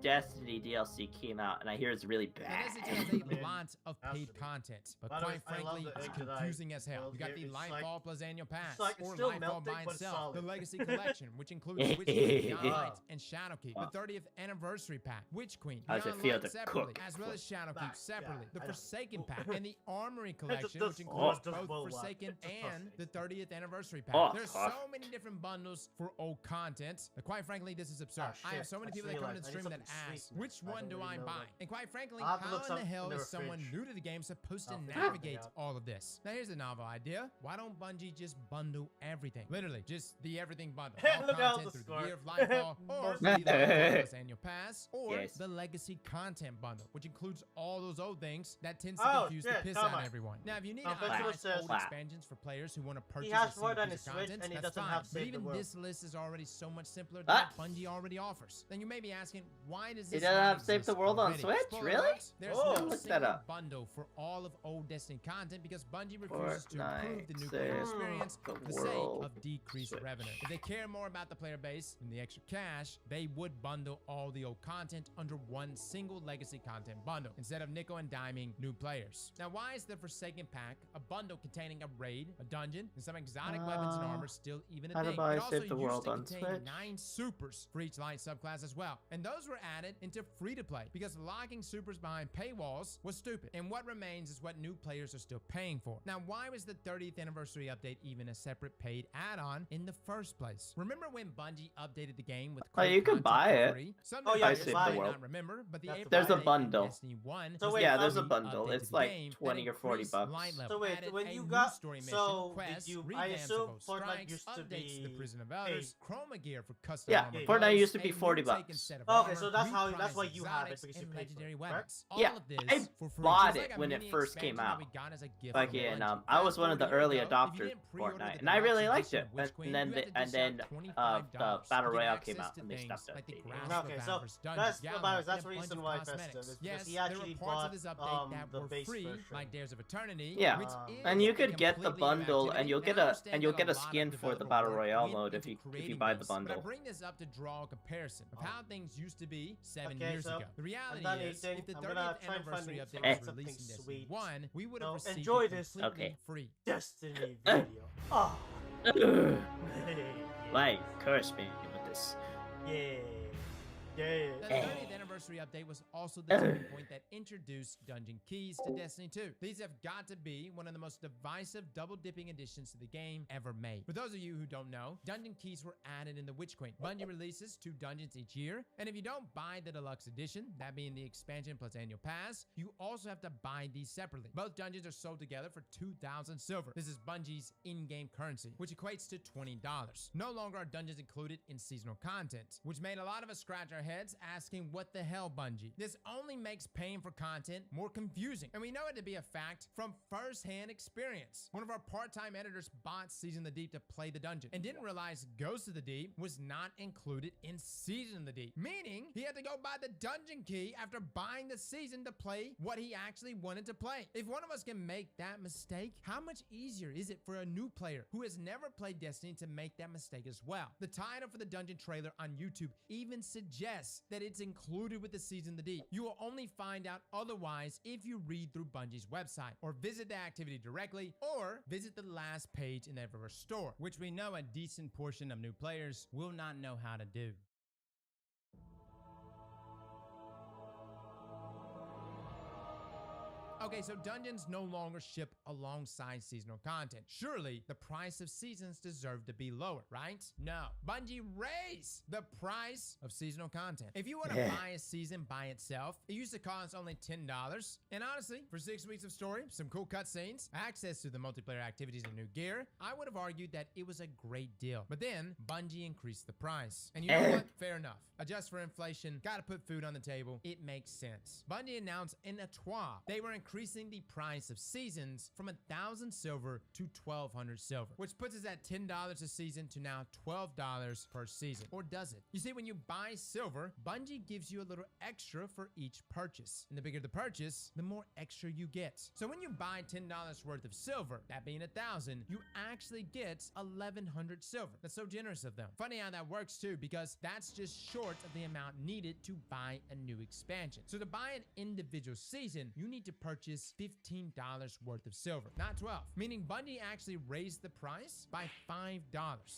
Destiny DLC came out, and I hear it's really Now, bad. Destiny has a lot of paid content, but By the way, quite I love frankly, the it's egg that I confusing as hell. built You got here. the It's Lightfall like- plus annual pass, like it's or still Lightfall melting, by but it's itself, solid. the Legacy Collection, which includes Witch Queen, Beyond Yeah. Light, and Shadowkeep, the 30th Anniversary Pack, Witch Queen, How's it Beyond feel Light to separately, cook? as well as Shadowkeep separately, the I know. Forsaken Pack, and the Armory just- Collection, just- which includes just both blow up. Forsaken Just and toss the 30th Anniversary Pack. Oh, There's fuck. so many different bundles for old content that quite frankly, this is absurd. Ah, I have shit. so many I people just that come to the realized I stream need that something ask, sweet. which I one don't do really I know buy? what- And quite frankly, I'll have to how look in the something hell in the is someone fridge. new to the game supposed to I'll figure something navigate out. all of this? Now here's a novel idea. Why don't Bungie just bundle everything? Literally, just the everything bundle. All Look out content the through the Year of score. Lightfall, or Most- the Lightfall plus annual pass, or Yes. the Legacy Content Bundle, which includes all those old things that tends to Oh, confuse the shit, piss come out of on. everyone. Now, if you need Now, to Festival itemized says- old expansions for players who want to purchase He has a more single than piece his of Switch, content, and he that's doesn't fine. have But Save the even World. this list is already so much simpler than Ah. what Bungie already offers. Then you may be asking, why does He this doesn't not have Save the exist World on already? Switch? Spoiler Really? alert, there's Oh, no look that single up. bundle for all of old Destiny content because Bungie refuses to improve the new Fortnite player Save experience the for the sake World of decreased Switch. revenue. If they care more about the player base than the extra cash, they would bundle all the old content under one single legacy content bundle instead of nickel and diming new players. Now, why is the Forsaken Pack, a bundle containing a raid, a dungeon, and some exotic weapons and armor still even a how to thing? buy It also Save the used World to on contain Switch. 9 supers for each light subclass as well. And those were added into free-to-play because locking supers behind paywalls was stupid. And what remains is what new players are still paying for. Now, why was the 30th anniversary update even a separate paid add-on in the first place? Remember when Bungie updated the game with Oh, you content can buy for it. free? Some Oh, new yeah, players Save the might World. not remember, but the That's April the There's a update in bundle. Destiny 1 So was wait, Yeah, there's a Bungie bundle. updated It's the like game that 20 or 40 increased bucks. light So level, wait, added when a you new got story mission, so quests, did you? I revamps assume of old Fortnite strikes, used to updates to the be Prison of Elders, paid. chroma gear for custom Yeah, armor Fortnite builds, used to be a 40 new taken bucks. set of Okay, armor, so that's why reprised you have it exotics, because you and paid for legendary it, weapons. Yeah, All of this I for free. bought Just it like a when it mini first came expansion that out. we got as a gift Like from in, Bungie. I was Fast one of the forward a year early ago, if you adopters didn't of pre-order Fortnite, the and I really deluxe liked edition it. of Witch And Queen, then you the, had to and dish then out the $25 Battle to get Royale access came out to and they things stopped like the updating. Grasp Okay, of so Avarice Dungeon that's Gallery, that's the and a bunch reason of why cosmetics. Festive is because Yes, he there actually were parts bought of this update that the were base free, version. like Dares of Eternity, Yeah, which and is you a could get the completely new bundle, and activity. you'll Now, get I a understand that skin lot of for the developer Battle work Royale went mode into if you creating buy the this, but I bundle. bring this up to draw a comparison of how things used to be 7 Okay, years so ago. The reality done is, eating. if the I'm 30th gonna try and find anniversary something update was something released in Destiny sweet. 1, we would So have received enjoy it this completely free. Destiny video. Oh. Like, curse me with this. Yeah. Yeah. The 30th anniversary update was also the turning point that introduced Dungeon Keys to Destiny 2. These have got to be one of the most divisive double-dipping additions to the game ever made. For those of you who don't know, Dungeon Keys were added in the Witch Queen. Bungie releases 2 dungeons each year, and if you don't buy the deluxe edition, that being the expansion plus annual pass, you also have to buy these separately. Both dungeons are sold together for 2,000 silver. This is Bungie's in-game currency, which equates to $20. No longer are dungeons included in seasonal content, which made a lot of us scratch our heads asking, what the hell, Bungie? This only makes paying for content more confusing, and we know it to be a fact from first-hand experience. One of our part-time editors bought Season of the Deep to play the dungeon and didn't realize Ghost of the Deep was not included in Season of the Deep, meaning he had to go buy the dungeon key after buying the season to play what he actually wanted to play. If one of us can make that mistake, how much easier is it for a new player who has never played Destiny to make that mistake as well? The title for the dungeon trailer on YouTube even suggests that it's included with the Season of the Deep. You will only find out otherwise if you read through Bungie's website, or visit the activity directly, or visit the last page in their store, which we know a decent portion of new players will not know how to do. Okay, so dungeons no longer ship alongside seasonal content. Surely the price of seasons deserve to be lower, right? No. Bungie raised the price of seasonal content. If you want to buy a season by itself, it used to cost only $10. And honestly, for 6 weeks of story, some cool cutscenes, access to the multiplayer activities and new gear, I would have argued that it was a great deal. But then Bungie increased the price. And you know what? Fair enough. Adjust for inflation, gotta put food on the table. It makes sense. Bungie announced in a TWA they were increasing the price of seasons from 1,000 silver to 1,200 silver, which puts us at $10 a season to now $12 per season. Or does it? You see, when you buy silver, Bungie gives you a little extra for each purchase. And the bigger the purchase, the more extra you get. So when you buy $10 worth of silver, that being 1,000, you actually get 1,100 silver. That's so generous of them. Funny how that works too, because that's just short of the amount needed to buy a new expansion. So to buy an individual season, you need to purchase $15 worth of silver, not 12. Meaning Bungie actually raised the price by $5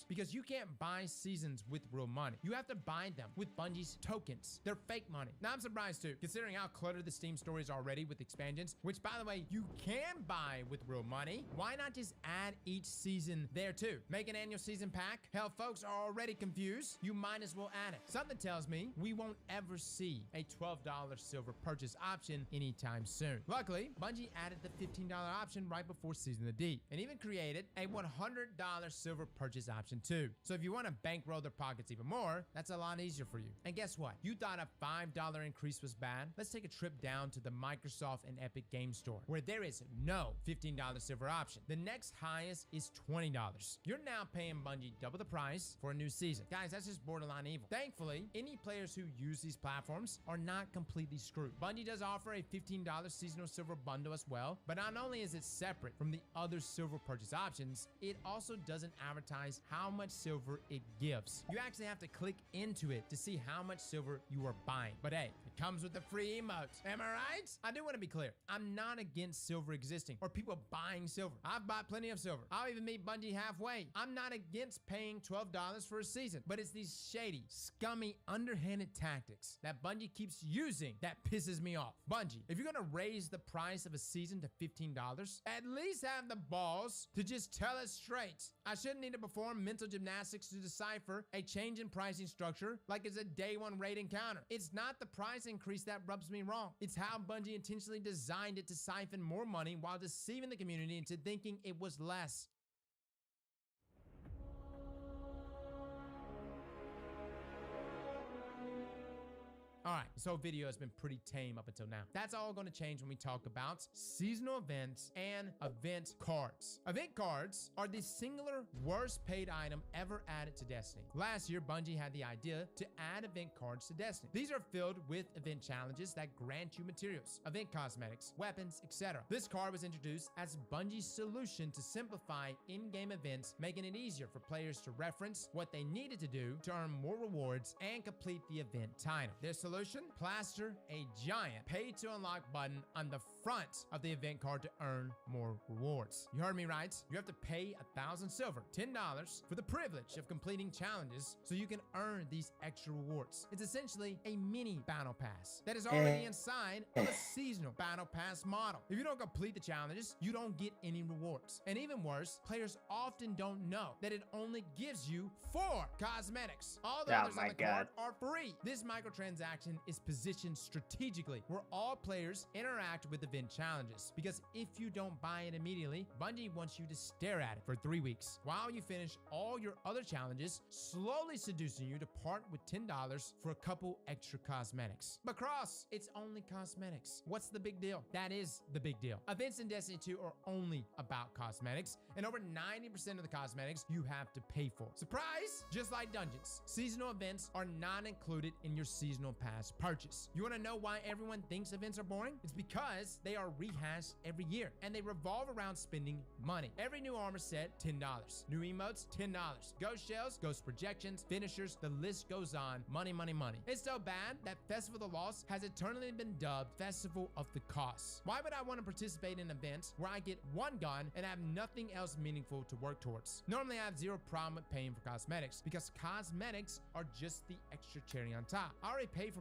because you can't buy seasons with real money. You have to buy them with Bungie's tokens. They're fake money. Now I'm surprised too, considering how cluttered the Steam store is already with expansions, which by the way, you can buy with real money. Why not just add each season there too? Make an annual season pack? Hell, folks are already confused. You might as well add it. Something tells me we won't ever see a $12 silver purchase option anytime soon. Luckily, Bungie added the $15 option right before Season of the Deep, and even created a $100 silver purchase option too. So if you want to bankroll their pockets even more, that's a lot easier for you. And guess what? You thought a $5 increase was bad? Let's take a trip down to the Microsoft and Epic Game Store, where there is no $15 silver option. The next highest is $20. You're now paying Bungie double the price for a new season. Guys, that's just borderline evil. Thankfully, any players who use these platforms are not completely screwed. Bungie does offer a $15 seasonal silver bundle as well, but not only is it separate from the other silver purchase options, it also doesn't advertise how much silver it gives. You actually have to click into it to see how much silver you are buying. But hey, it comes with the free emotes. Am I right? I do want to be clear. I'm not against silver existing or people buying silver. I've bought plenty of silver. I'll even meet Bungie halfway. I'm not against paying $12 for a season, but it's these shady, scummy, underhanded tactics that Bungie keeps using that pisses me off. Bungie, if you're gonna raise the price of a season to $15, at least have the balls to just tell us straight. I shouldn't need to perform mental gymnastics to decipher a change in pricing structure like it's a day one raid encounter. It's not the price increase that rubs me wrong. It's how Bungie intentionally designed it to siphon more money while deceiving the community into thinking it was less. Alright, this whole video has been pretty tame up until now. That's all going to change when we talk about seasonal events and event cards. Event cards are the singular worst paid item ever added to Destiny. Last year, Bungie had the idea to add event cards to Destiny. These are filled with event challenges that grant you materials, event cosmetics, weapons, etc. This card was introduced as Bungie's solution to simplify in-game events, making it easier for players to reference what they needed to do to earn more rewards and complete the event title. Their solution: plaster a giant pay to unlock button on the front of the event card to earn more rewards. You heard me right. You have to pay 1,000 silver, $10, for the privilege of completing challenges so you can earn these extra rewards. It's essentially a mini battle pass that is already inside of a seasonal battle pass model. If you don't complete the challenges, you don't get any rewards. And even worse, players often don't know that it only gives you 4 cosmetics. All the others on the card are free. This microtransaction is positioned strategically where all players interact with event challenges, because if you don't buy it immediately, Bungie wants you to stare at it for 3 weeks while you finish all your other challenges, slowly seducing you to part with $10 for a couple extra cosmetics. But Cross, it's only cosmetics. What's the big deal? That is the big deal. Events in Destiny 2 are only about cosmetics, and over 90% of the cosmetics you have to pay for. Surprise! Just like dungeons, seasonal events are not included in your seasonal pass purchase. You want to know why everyone thinks events are boring? It's because they are rehashed every year, and they revolve around spending money. Every new armor set, $10. New emotes, $10. Ghost shells, ghost projections, finishers, the list goes on. Money, money, money. It's so bad that Festival of the Lost has eternally been dubbed Festival of the Costs. Why would I want to participate in events where I get one gun and have nothing else meaningful to work towards? Normally, I have zero problem with paying for cosmetics, because cosmetics are just the extra cherry on top. I already paid for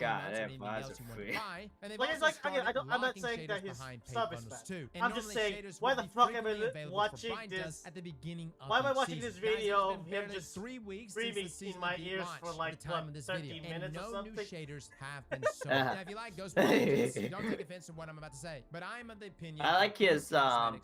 have few God, months or that anything bars else are you want free. to buy. And they've Like, it's also like, again, started I'm not locking saying that shaders his behind paid sub is bundles bad. too. And I'm just normally saying, shaders why will the be fuck am I frequently available watching for blind this? tests at the beginning of Why am I each watching season. this Guys, it video has of been him barely just 3 weeks screaming since the in season my will be ears launched for at like, the time what, of this 13 video, minutes and or no something? new shaders have been sold. Now, if you like Ghost Pages, don't take offense to what I'm about to say, but I'm of the opinion I like that his cosmetics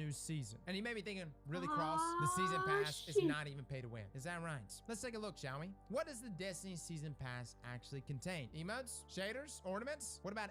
new season. And you may be thinking, really cross, the season pass is not even pay to win. Is that right? Let's take a look, shall we? What does the Destiny season pass actually contain? Emotes? Shaders? Ornaments? What about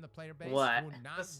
in the player base What? who will not This-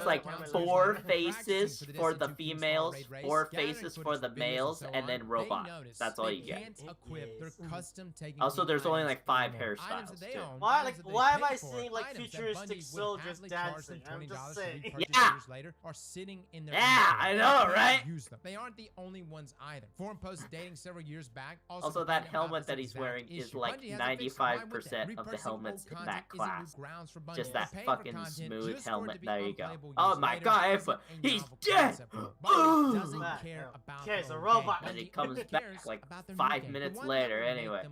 it's like accounts 4 usually faces practicing for this the in 2feet's females, raid race, 4 gathering faces footage for the of builders males, so and then on, robot. they notice That's all they you get. can't equip their custom taking Also, there's only like 5 items hairstyles that they too. own, Why, items like, that they why am pay I for, seeing, like, items that futuristic Bungie would soldiers happily charge dancing? them I'm just $20 to saying. repurchase Yeah. years later are sitting in their Yeah, inventory. I They know, can't right? use them. They aren't the only ones either. Forum posted dating several years back. Also, that helmet that he's wearing is like 95% of the helmets in that class. Just that fucking smooth helmet. There you go. Oh my god, he's dead! Okay, so robot. And he comes back like 5 minutes later anyway.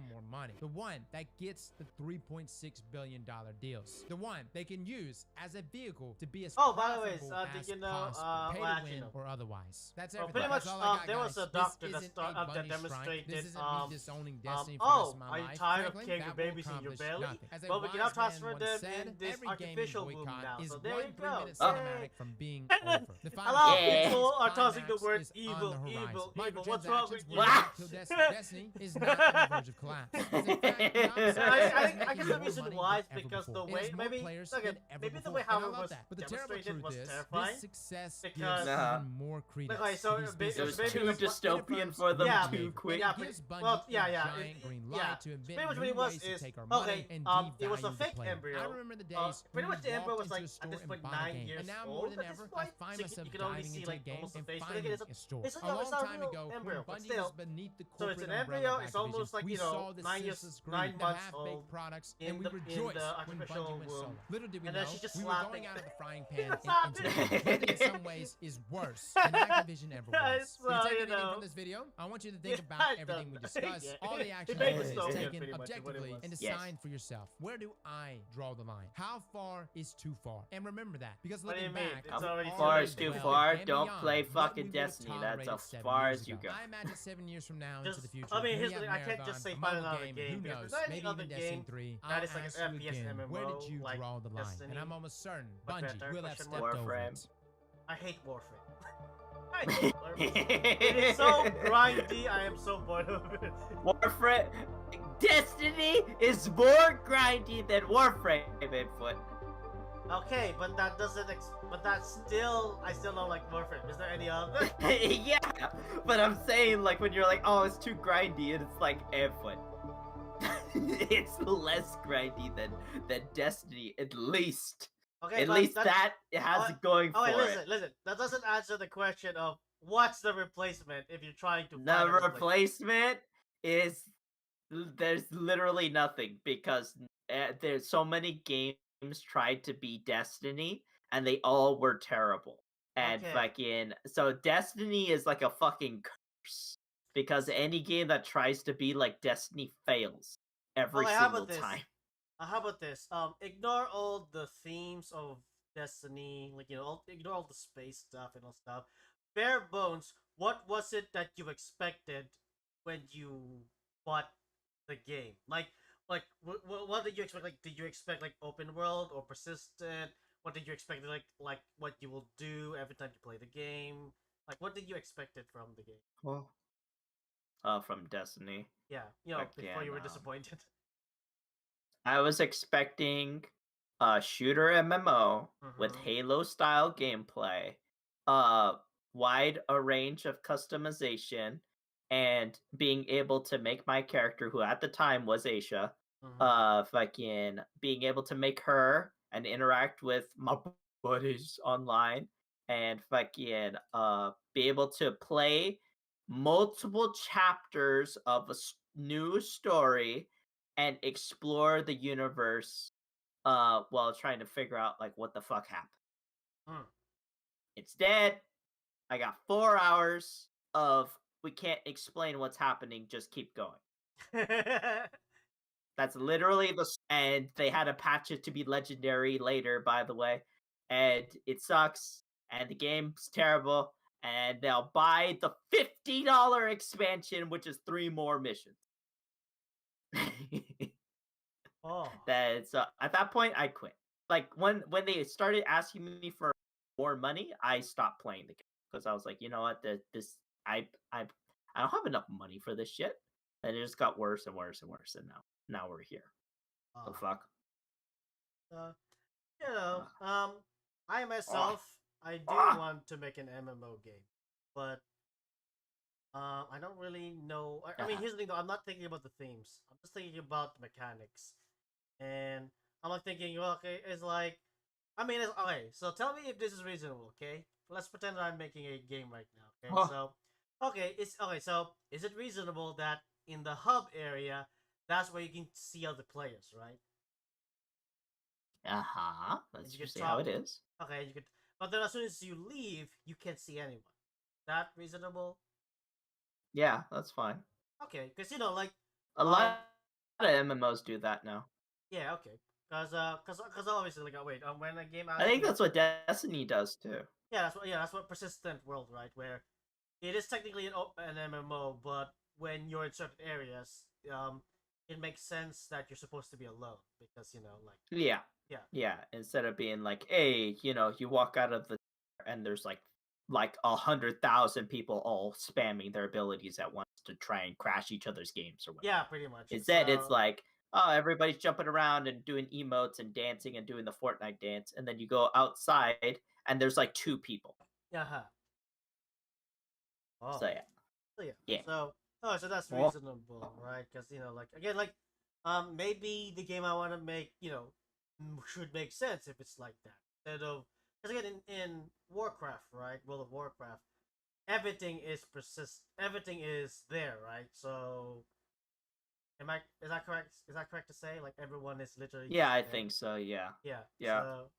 The one that gets the $3.6 billion deals. The one one they can use as a vehicle to be as Oh, by the way, profitable did as you know, possible, pay well, to actually, win no. or otherwise. That's Well, everything. pretty That's much, all I got, there guys. was a This doctor that isn't a that bunny demonstrated, strike. This isn't me disowning Destiny for the oh, rest of my are you life. tired of Frankly, carrying your that will babies in your accomplish belly? nothing. As a Well, we can now wise man transfer once them said, in this every gaming artificial womb boycott now. is So there one you 3-minute go. cinematic from being over. The A final lot of Fantasy's people are tossing the climax word is on evil, the horizon. evil, evil. What's wrong Microtransactions with will you? not kill Destiny is not on the verge of collapse. As a fact, the opposite I is guess making the more reason money why is than ever because before. the It way has more maybe players okay, than ever maybe the before. way And how I it love was that. But the terrible demonstrated truth was is, terrifying. this success Because gives even more credence okay, so to these it business was maybe too the dystopian for them yeah, too quick. Yeah, it gives Bungie well, yeah, a yeah, giant green yeah. light to invent Pretty much new what it was ways to is take our okay. money and It was a devalue the fake player. embryo. I remember the days Pretty when much you the embryo walked was into like a store at this and point bought a 9 game, years and now more old. than At this ever, I point, find so myself you can only diving see into a like game almost the and face. But finding again, a store. it's A not, long it's not a time real ago, embryo, when but Bungie still. was beneath the So it's corporate an umbrella embryo. of It's almost Activision, like we you saw know the 9 years, senseless greed 9 to months half-baked old. products, In and we the rejoiced when artificial Bungie went womb. solo. Little did we And know, then she's just we were slapping. going out of the frying pan and Stop into it. the fire. One that in some ways is worse than Activision ever was. It's, If you take you anything know. from this video, I want you to think Yeah, about I everything we don't- discussed, yeah. all the It action makes that it is so good, taken pretty much, is what it objectively, was. and Yes. decide for yourself. Where do I draw the line? How far is too far? And remember that, because What do looking you mean? back, It's we're already How too far late. is too well far? and Don't beyond play what fucking we would've Destiny. That's tolerated as 7 far years as you ago. go. I imagine 7 years from now Just, into the future. I mean, when here's we the have thing. I can't just Marathon, say a find mobile another game, game who because knows? there's Maybe any other even Destiny game 3. that I'll is like ask an you FPS again, where did MMO, you like draw the line? Destiny. And I'm almost certain But Bungie better, will have question stepped mark. over Warframe. it. I hate Warframe. I hate Warframe. It is so grindy. I am so bored of it. Warframe. Destiny is more grindy than Warframe, Bigfoot. Okay, but that doesn't. But that's still. I still don't like Warframe. Is there any other? Yeah, but I'm saying like when you're like, oh, it's too grindy, and it's like Bigfoot. It's less grindy than Destiny, at least. Okay, At but least that it has it going for listen, it. listen. That doesn't answer the question of what's the replacement if you're trying to. The find a replacement is there's literally nothing because there's so many games tried to be Destiny and they all were terrible. And Okay. fucking so Destiny is like a fucking curse because any game that tries to be like Destiny fails every Okay, how single about this? time. How about this? Ignore all the themes of Destiny, like ignore all the space stuff and all stuff. Bare bones, what was it that you expected when you bought the game? Like, what did you expect? Like, did you expect like open world or persistent? What did you expect? Like what you will do every time you play the game? Like, what did you expect it from the game? Well, from Destiny. Yeah, before Again, you were disappointed. I was expecting a shooter MMO with Mhm. Halo style gameplay, wide a range of customization, and being able to make my character, who at the time was Aisha, fucking being able to make her and interact with my buddies online, and fucking be able to play multiple chapters of a new story and explore the universe while trying to figure out like what the fuck happened. Hmm. It's dead. I got 4 hours of we can't explain what's happening, just keep going. That's literally and they had to patch it to be legendary later, by the way. And it sucks, and the game's terrible, and they'll buy the $50 expansion, which is 3 more missions. Oh. That's at that point I quit. Like when they started asking me for more money, I stopped playing the game because I was like, you know what, I don't have enough money for this shit, and it just got worse and worse and worse, and now we're here. The fuck. I myself, I do want to make an MMO game, but I don't really know. I mean, here's the thing though. I'm not thinking about the themes. I'm just thinking about the mechanics, and I'm like thinking, well, okay, it's like, I mean, okay. So tell me if this is reasonable, okay? Let's pretend that I'm making a game right now, okay? So, okay, So is it reasonable that in the hub area, that's where you can see other players, right? Let's You just can see how talk it to- is. Okay, you could, but then as soon as you leave, you can't see anyone. That reasonable? Yeah, that's fine. Okay, because like A lot of MMOs do that now. yeah, okay. Cause obviously like wait, when a game I think that's what Destiny does too. Yeah, that's what persistent world, right? Where it is technically an MMO, but when you're in certain areas, it makes sense that you're supposed to be alone because like Yeah. yeah. Yeah. Instead of being like, hey, you walk out of the and there's like 100,000 people all spamming their abilities at once to try and crash each other's games or whatever. Yeah, pretty much. Instead, it's like, oh, everybody's jumping around and doing emotes and dancing and doing the Fortnite dance, and then you go outside and there's like 2 people. Uh-huh. Oh. So yeah. Yeah. So that's reasonable, right? Because like again, like maybe the game I want to make, should make sense if it's like that. Instead of because again in Warcraft, right? World of Warcraft, everything is everything is there, right? So is that correct? Is that correct to say? Like everyone is literally Yeah, I there? think so, yeah. Yeah. Yeah. So,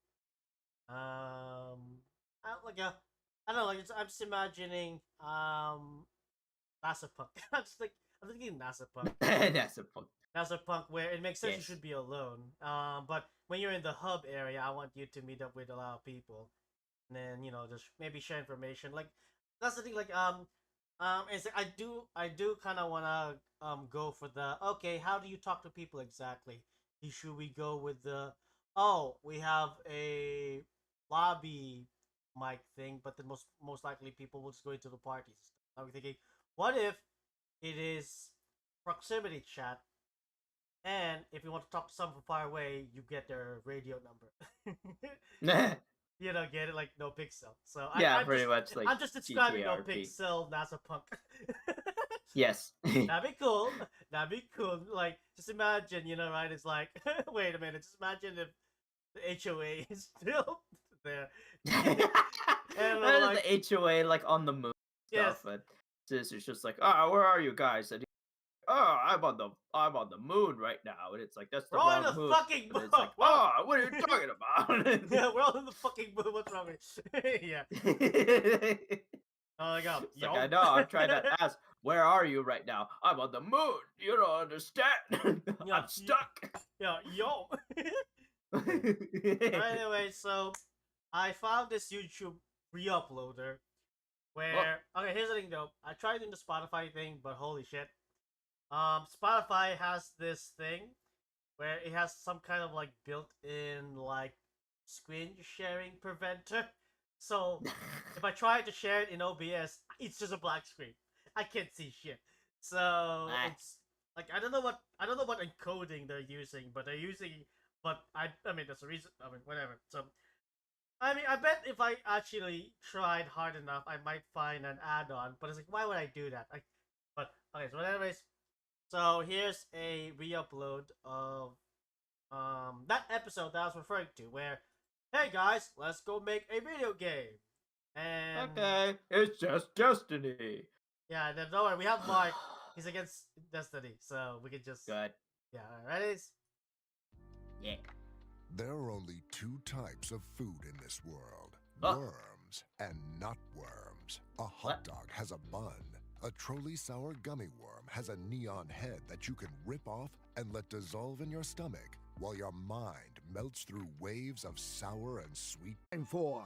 I don't know, like I'm just imagining NASA Punk. I'm thinking NASA Punk. NASA Punk, where it makes sense you should be alone. But when you're in the hub area, I want you to meet up with a lot of people, and then just maybe share information. Like that's the thing. Like is I do kind of wanna go for the okay. How do you talk to people exactly? Should we go with the we have a lobby mic thing, but then most likely people will just go into the parties. I'm thinking, what if it is proximity chat, and if you want to talk to someone from far away, you get their radio number. Get it like no pixel. So I'm pretty just, much like I'm just describing no GTRP. pixel NASA Punk. Yes. That'd be cool. That'd be cool. Like just imagine, right? It's like wait a minute. Just imagine if the HOA is still there. And That is the HOA like on the moon stuff, but this is just like, where are you guys? And I'm on the moon right now, and it's like that's the we're all wrong in the moon. fucking moon. It's like, what are you talking about? Yeah, we're all in the fucking moon. What's wrong with you? Yeah. Oh my god. It's like, I know. I'm trying to ask, where are you right now? I'm on the moon. You don't understand. I'm stuck. Yeah, yo. Anyway, so I found this YouTube re-uploader where okay, here's the thing though. I tried doing the Spotify thing, but holy shit. Spotify has this thing where it has some kind of like built-in like screen sharing preventer. So if I try to share it in OBS, it's just a black screen. I can't see shit. So it's like I don't know what encoding they're using, but I mean that's the reason. I mean whatever. So I mean I bet if I actually tried hard enough, I might find an add-on. But it's like why would I do that? But okay. So anyways, so here's a re-upload of that episode that I was referring to, where hey guys, let's go make a video game. And okay, it's just Destiny. Yeah, then don't worry, we have Mark. He's against Destiny, so we can just good. Yeah, ready? Yeah. There are only 2 types of food in this world. Worms and not worms. A hot dog has a bun. A trolley sour gummy worm has a neon head that you can rip off and let dissolve in your stomach, while your mind melts through waves of sour and sweet. Time for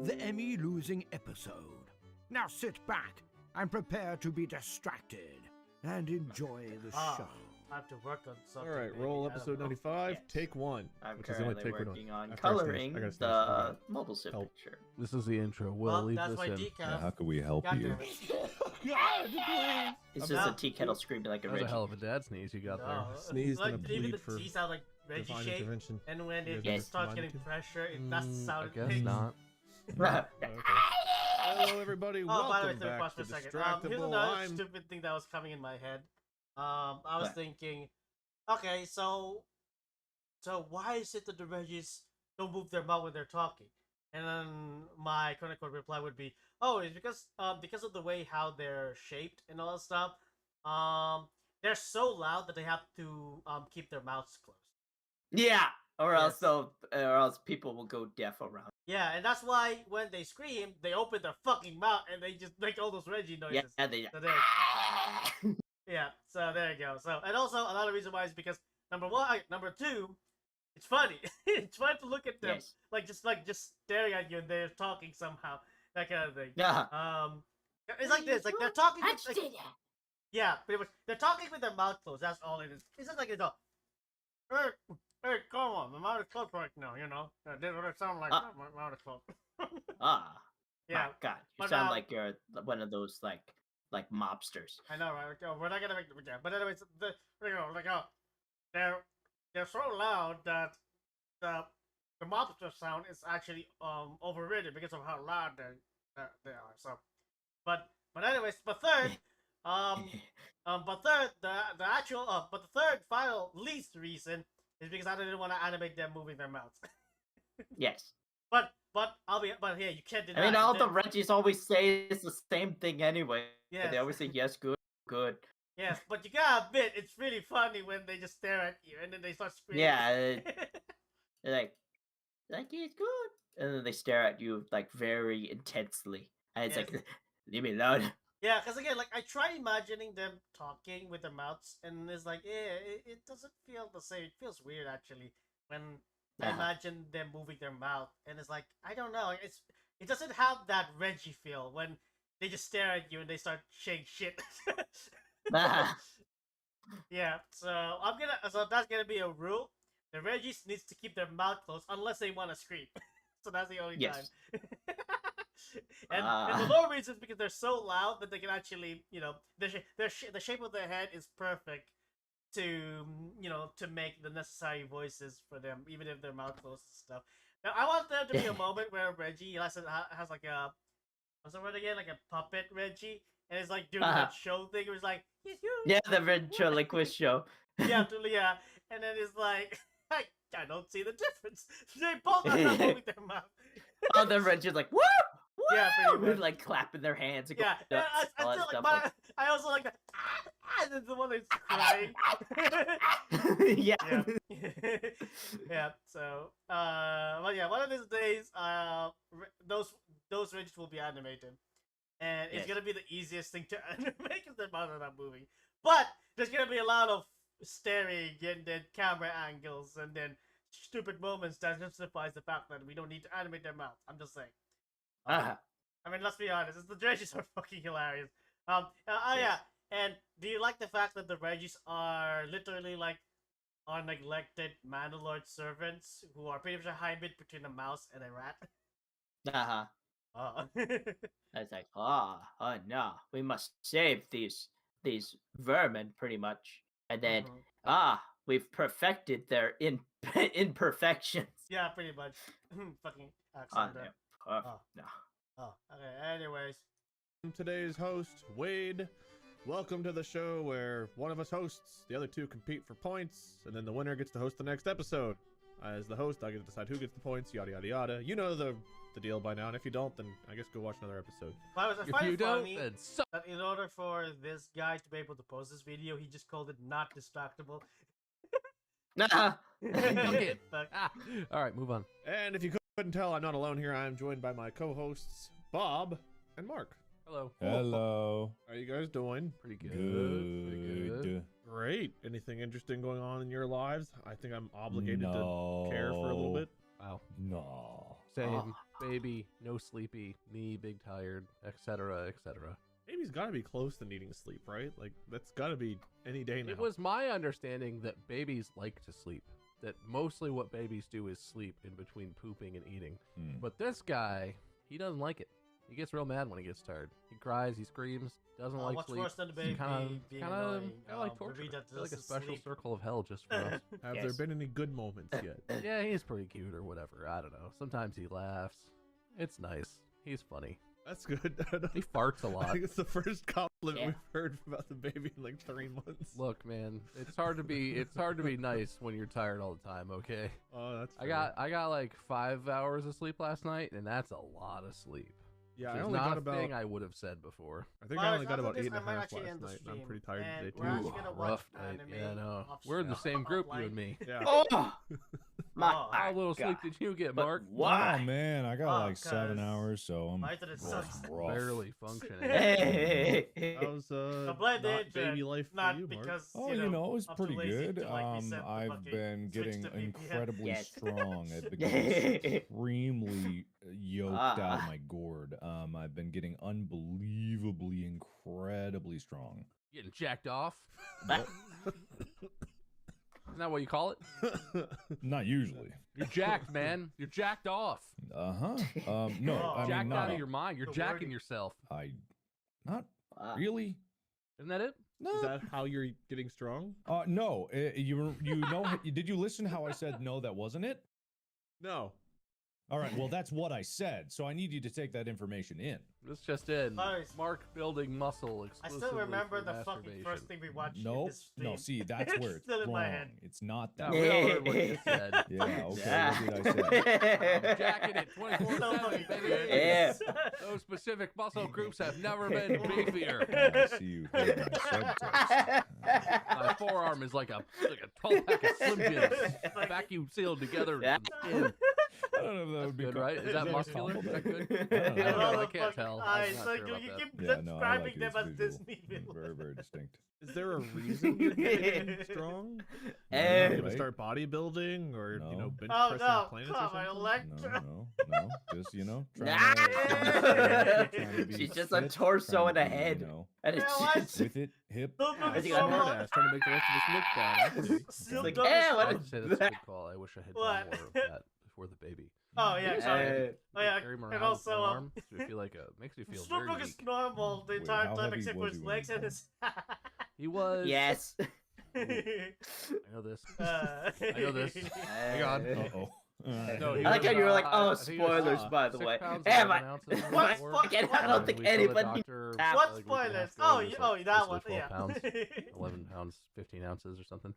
the Emmy losing episode. Now sit back and prepare to be distracted and enjoy the show. I have to work on something. All right, roll episode 95, take 1. I'm which is the only currently take working we're on doing. coloring the mobile suit picture. This is the intro. We'll leave that's this my in. decaf. How can we help God you? damn it. It's just a tea kettle screaming like a That was a Reggie. hell of a dad sneeze you got there. Sneezed like, and a even bleed the for tea sound like Reggie divine shape, intervention. and when it Yes. starts getting pressure, that's the sound I it guess makes. not. Hello, everybody. Oh, by the way, Welcome let me back pause to for a second. Distractable. Here's another I'm stupid thing that was coming in my head. I was thinking, okay, so why is it that the Reggies don't move their mouth when they're talking? And then my quote-unquote reply would be, oh, it's because of the way how they're shaped and all that stuff. They're so loud that they have to keep their mouths closed. Yeah, or else people will go deaf around. Yeah, and that's why when they scream, they open their fucking mouth and they just make all those Reggie noises. Yeah, they. So yeah, so there you go. So, and also another reason why is because number 2, it's funny. It's fun to look at them, Yes. like just staring at you, and they're talking somehow, that kind of thing. Yeah. It's like this, like they're talking. Like, yeah, pretty much. They're talking with their mouth closed. That's all it is. It's just like it's all. Hey, come on, my mouth is closed right now. You know, this is what it sounds like. My mouth is closed. Yeah. My God, you but, sound like you're one of those like mobsters. I know, right? Okay, we're not gonna make the but anyways, they're so loud that the mobster sound is actually overrated because of how loud they are. So, but anyways, but third, the third final least reason is because I didn't want to animate them moving their mouths. Yes. But here you can't deny. I mean, all the Reggies always say is the same thing anyway. Yes. They always say yes, good. Yes, but you gotta admit it's really funny when they just stare at you and then they start screaming. Yeah, they're like it's good, and then they stare at you like very intensely, and it's like, leave me alone. Yeah, because again, like I try imagining them talking with their mouths, and it's like, it doesn't feel the same. It feels weird actually when I imagine them moving their mouth, and it's like, I don't know, it doesn't have that Reggie feel when they just stare at you and they start saying shit. Yeah, so that's gonna be a rule. The Reggies needs to keep their mouth closed unless they want to scream. So that's the only time. And the lower reason is because they're so loud that they can actually, the shape of their head is perfect to make the necessary voices for them, even if their mouth closed and stuff. Now I want there to be a moment where Reggie has like a, what's the word again, like a puppet Reggie, and it's like doing that show thing. It was like, yeah, the ventriloquist show. Yeah, and then it's like, I don't see the difference. They both are not moving their mouth. Oh, the Reggie's like, woo! Yeah, pretty much. Like clapping their hands. And yeah, going I feel like I also like that. And then the one that's crying. Yeah. Yeah. So, well, yeah, one of these days, those Reggies will be animated, and it's gonna be the easiest thing to animate because their mouths are not moving. But there's gonna be a lot of staring and then camera angles and then stupid moments that justifies the fact that we don't need to animate their mouths. I'm just saying. I mean, let's be honest. The Reggies are fucking hilarious. Yeah. And do you like the fact that the Reggies are literally like are neglected Mandalore servants who are pretty much a hybrid between a mouse and a rat? I was like, oh no, we must save these vermin, pretty much. And then, we've perfected their imperfections. Yeah, pretty much. Fucking accent there. No. Okay, anyways. I'm today's host, Wade. Welcome to the show where one of us hosts, the other two compete for points, and then the winner gets to host the next episode. As the host, I get to decide who gets the points, yada yada yada. You know the deal by now, and if you don't, then I guess go watch another episode. But I find it funny that in order for this guy to be able to post this video, he just called it not distractible. Okay. Alright, move on. And if you couldn't tell, I'm not alone here. I'm joined by my co-hosts, Bob and Mark. Hello. Hello. How are you guys doing? Pretty good. Pretty good. Great. Anything interesting going on in your lives? I think I'm obligated to care for a little bit. Wow. No. Same. Baby, no sleepy, me big tired, etc., etc. Baby's got to be close to needing sleep, right? Like, that's got to be any day now. It was my understanding that babies like to sleep. That mostly what babies do is sleep in between pooping and eating. But this guy, he doesn't like it. He gets real mad when he gets tired. He cries, he screams, doesn't like what's sleep. worse than the baby being kind annoying? of like torture. Like a special sleep. circle of hell just for us. Have there been any good moments yet? Yeah, he's pretty cute or whatever. I don't know. Sometimes he laughs. It's nice. He's funny. That's good. He farts a lot. I think it's the first compliment we've heard about the baby in like 3 months. Look, man, it's hard to be nice when you're tired all the time. Okay. Oh, that's fair. I got like 5 hours of sleep last night, and that's a lot of sleep. Yeah, I Which is only not got a about. thing I would have said before. I think I only got after about this, 8 and I a might half actually last end the night, and I'm stream, pretty tired and today we're too. actually gonna watch Rough night. anime Yeah, no. off We're in the stream. same group, you Offline. and me. Yeah. Oh, my How little sleep did you get, Mark? Oh man, I got Oh, like 7 'cause hours, so I'm my internet sucks. rough. Barely functioning. Hey. How's Complain, not dude, baby life for not you, Mark? because Oh, you know, it was I'm too pretty lazy good. to, like, reset the I've fucking been switch getting to VPN. incredibly Yes. strong. I've been getting extremely yoked out of my gourd. I've been getting unbelievably, incredibly strong. Getting jacked off? Isn't that what you call it? Not usually. You're jacked, man. You're jacked off. No, I mean, Jacked not out of your mind. You're jacking yourself. not really. Isn't that it? No. Is that how you're getting strong? No. You know? Did you listen how I said no? That wasn't it. No. All right. Well, that's what I said. So I need you to take that information in. That's just in. Nice. Mark building muscle I exclusively still remember for the fucking masturbation. first thing we watched. in No, this stream. no. See, that's where it's still in my wrong. head. It's not Yeah, that. we all heard what you said. Yeah. Okay. Yeah. What did I say? I'm jacking it 24/7, baby. Yeah. Those specific muscle groups have never been beefier. I see you heard my subtext. My forearm is like a 12-pack of Slim Jims, vacuum sealed together. Yeah. With some skin. I don't know if that would be Good, right? Is that muscular? Is that good? I don't know. I don't know. I the can't fucking tell. eyes, I'm not like, sure you about that. keep Yeah, no, I describing like them his as visual. Disney villains. Very, very distinct. Is there a reason you're getting strong? Eh. You gonna start bodybuilding or you know bench Oh pressing no, planets come or on, something? Electra. No. Just Nah. trying to be She's just a fit, torso trying and a to be, head. you know, And it's Yeah, just with it, hip. Don't I look think so I'm hard much. ass trying to make the rest of us look bad. I see. Still like, don't eh, look what I so would say that's a good call. I wish I had done What? more of that before the baby. Oh yeah, exactly. Oh yeah, Carry him and around also with one arm, makes me feel like makes me feel Snoop very Dogg is weak. normal the Wait, entire how time heavy except for was his he when legs he and was his. He was. yes. I know this. I I know this. Hang on. Uh-oh. No, he I like was, how you were like, I oh, think he was, spoilers, by the 6 way. pounds, Damn, 11 ounces what before. fucking? I don't think We saw the anybody. doctor, tapped. What like, a week and a half spoilers? ago, Oh, he was, oh, like, that basically one, 12 pounds, yeah. 11 pounds, 15 ounces or something.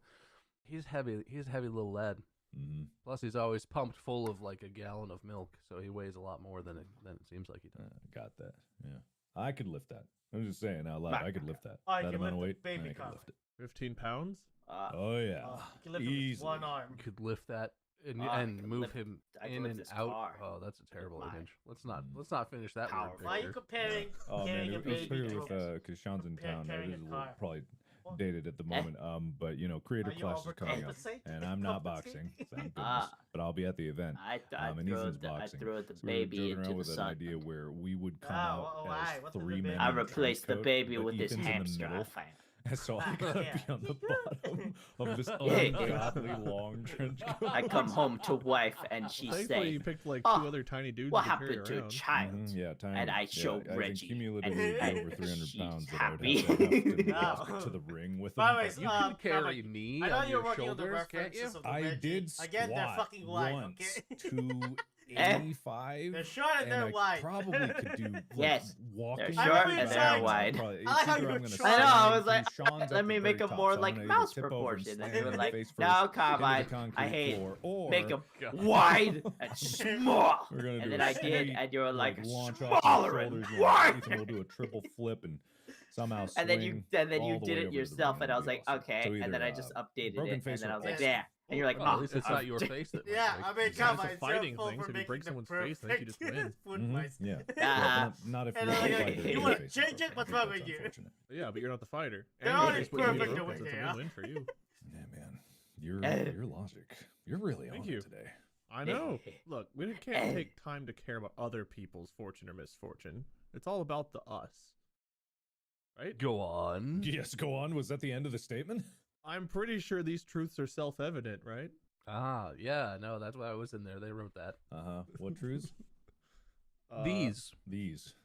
He's heavy. He's a heavy little lad. Mm-hmm. Plus, he's always pumped full of like a gallon of milk, so he weighs a lot more than it seems like he does. Got that. Yeah. I could lift that. I'm just saying out loud. I could lift that. I That can amount of lift weight. a baby I could cock. lift it. 15 pounds? Oh yeah. You can lift him with Easily. one arm. You could lift that and, Oh, I and could move lift- him I could in lift and this out. car Oh, that's a terrible with my image. Let's not finish that weird powerful. Why are you picture. comparing Oh man, carrying a it was baby clear to with a because Sean's in town. It carrying is a a little car? probably dated at the moment. But you know, creator Are you class is coming up, overcompensating? and I'm not boxing. Thank goodness. Ah. But I'll be at the event. I and Ethan's boxing. threw the So we were baby joking into around the with an sun. idea where we would come Ah, out why? as What's in the 3 baby? men. I in a replaced the trench coat, baby but with this Ethan's in the hamster I middle. found. And so I gotta be on the bottom of this Yeah. ungodly long trench coat. I come home to wife and she Thankfully, you say, picked like "Oh, two other tiny dudes what to carry happened to a around. child?" Yeah, tiny. And I show I Reggie. think cumulatively it'd and be over 300 she's pounds that I would happy. have to Wow. walk to the ring with By him. the way, You can carry me I know on you're your working on the shoulders, can't you? references of the I Reggie. did Again, they're squat fucking wide, once okay? to 85. They're short and they're I wide. probably could do like, Yes, walking. they're short and but they're I would wide. probably- I like it's how either you I'm were gonna trying. I know, I stand was like, and Sean's at let the me very make 'em top, more so I'm like gonna mouse tip over and proportion. And slam they were him like, face no, first Carmine, into the concrete I hate floor, or make them God. wide and small. we're gonna do And then a I did, straight, and you were like, launch off smaller your and shoulders, wide. Ethan will do a triple flip and somehow swing And then you all did the way it over to the yourself, ring. and I was It'd be like, awesome. okay. So And then either, I just updated broken it, and face then or I was like, awesome. yeah. And you're like, Well, at oh, least it's not your face that Yeah, breaks. I mean, It's come a on, it's fighting your fault thing, for so if you making break the someone's face, I think you just perfect win. foot Mhm, mice. Yeah. Ah. Not if And you're I'm the like, fighter. you your wanna face is change it? broken. What's I think wrong that's with you? unfortunate. Yeah, but you're not the fighter. They're And already you just put your perfect face, over so it's a there. win-win for you. Yeah, man. Your logic. You're really Thank on you. it today. I know. Look, we can't take time to care about other people's fortune or misfortune. It's all about the us. Right? Go on. Yes, go on. Was that the end of the statement? I'm pretty sure these truths are self-evident, right? Ah, yeah, no, that's why I was in there. They wrote that. What truths? These.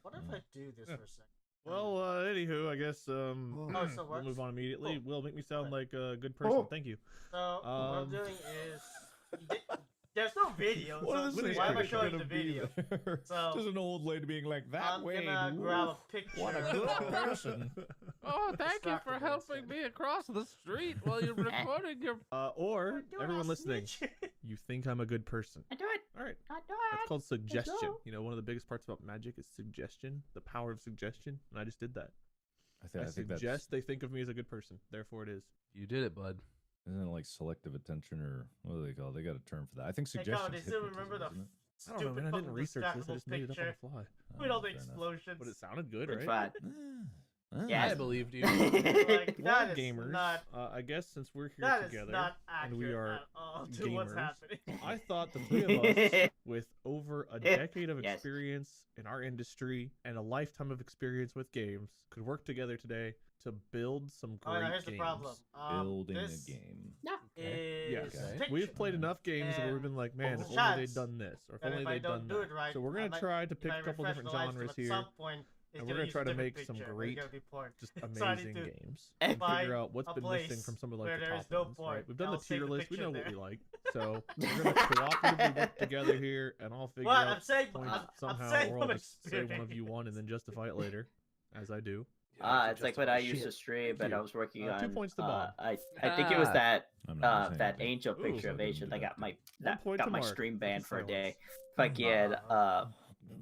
What if I do this for a second? Well, anywho, I guess so we'll works? move on immediately. Cool. Will make me sound like a good person. Thank you. So what I'm doing is there's no video, so why am I showing the video? So just an old lady being like that. I'm gonna grab a picture. What a good person. Oh, thank you for helping me across the street while you're recording your. Or everyone listening, you think I'm a good person? I do it. All right. I do it. That's called suggestion. go. You know, one of the biggest parts about magic is suggestion, the power of suggestion, and I just did that. I think that's- suggest they think of me as a good person. Therefore, it is. You did it, bud. Isn't it like selective attention or what do they call it? They got a term for that. I think Hey, suggestion. Colin, do you still remember the I don't know, stupid man. I didn't fucking research this. I distractable just made it up on picture the fly. with all the fair enough. explosions? But it sounded good, It's right? fine. I believed you. Like, Well, that is gamers, not. I guess since we're here That is together not and we accurate are at all to what's gamers, happening. I thought the three of us, with over a decade of Yes. experience in our industry and a lifetime of experience with games, could work together today to build some Oh, great now here's the games. problem. Building This a game. is Yes. picture. We've played enough games where we've been like, man, if only Shots. they'd done this, or if And only if I they'd don't done do that. it right, So we're I gonna might- try to if pick I a couple refresh different the live stream, genres at here, some point, it's and we're gonna gonna use try a to different make some picture. We're great, gonna be porn. just So I amazing need to games, and find figure out what's a been place missing from some of like where the there top is no ones. porn. Right? We've done I'll the save tier the list. We picture know what there. we like. So we're gonna cooperatively work together here, and I'll figure What? out I'm saying- points I'm somehow, saying or I'll from just say one of you won and then justify it later, as I do. It's like when I used to stream, and you. I was working on. 2 points to Bob. I think it was that I'm not saying that anything. angel Ooh, picture so of I Asia that got my point got to my Mark. stream That's banned for a silence. day. Fucking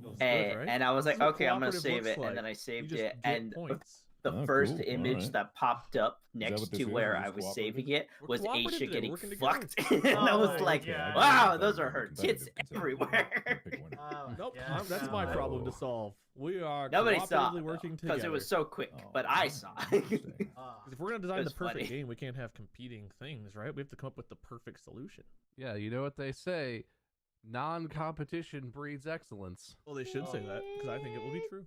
Good, and right? I was like, That's what okay, I'm gonna cooperative save looks it, and then like. I saved You just it, get and points. the Oh, first cool. image Alright. that popped up that next what this to is? where Is I this was saving cooperative? it was cooperative Aisha today, we're getting working together. fucked, and I Oh was my like, God. wow, Okay, those are competitive, her tits competitive, everywhere. Pick a winner. Oh, Nope, yeah, that's my no. problem to solve. We are Nobody saw cooperatively it working because together. it was so quick, Oh, but I saw. interesting. 'Cause if we're gonna design It the was perfect funny. game, we can't have competing things, right? We have to come up with the perfect solution. Yeah, you know what they say: non-competition breeds excellence. Well, they should say that because I think it will be true.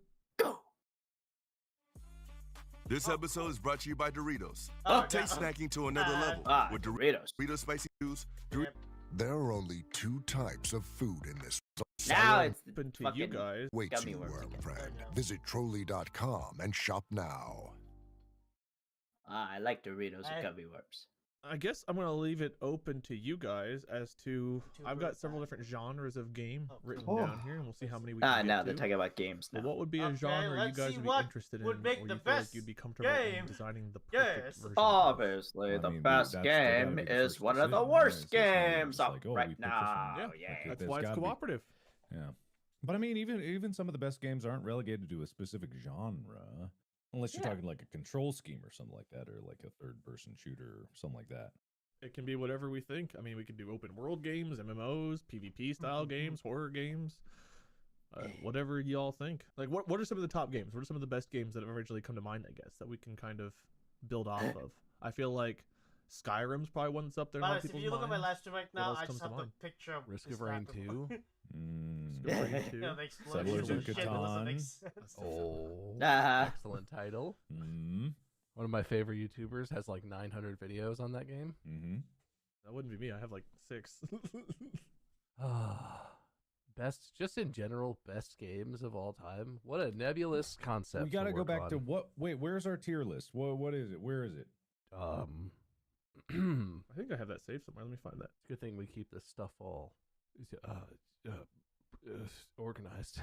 This episode is brought to you by Doritos. Oh, Take God. snacking to another level with Doritos. Doritos Spicy Juice. There are only 2 types of food in this. Now it's the Open to you fucking guys. Wait, gummy you worms worm again. friend. Visit trolley.com and shop now. I like Doritos I- and gummy worms. I guess I'm gonna leave it open to you guys as to. Two I've got birds several eye. different genres of game written cool. down here, and we'll see how many we can Now get they're to. talking about games now. But what would be a Okay, genre you let's guys see would be what interested in, would make or the you feel like best you'd be comfortable in game? designing the perfect Yes. version? Obviously, I the mean, best that's gotta game be the is first one of the decision, worst right? It's just like, games it's out like, oh, we right pick this one. now. Yeah, Yeah. that's There's why it's gotta be- cooperative. Yeah, but I mean, even some of the best games aren't relegated to a specific genre, unless you're talking like a control scheme or something like that, or like a third-person shooter or something like that. It can be whatever we think. I mean, we could do open world games, MMOs, PvP style games, horror games, whatever y'all think. Like, what are some of the top games? What are some of the best games that have originally come to mind? I guess that we can kind of build off of. I feel like Skyrim's probably one that's up there. in a lot of But if people's you look at my minds. live stream right What now, else I comes just to have the mind? picture of Risk this of Rain laptop. 2. Risk of Rain 2. Yeah, the explosions Settlers and of shit that doesn't make Catan. sense. Oh, Uh-huh. excellent title. Mm-hmm. One of my favorite YouTubers has like 900 videos on that game. Mm-hmm. That wouldn't be me. I have like 6. Best, just in general, best games of all time. What a nebulous concept. We got to go work back on. to what? Wait, where's our tier list? What is it? Where is it? I think I have that saved somewhere. Let me find that. Good thing we keep this stuff all organized.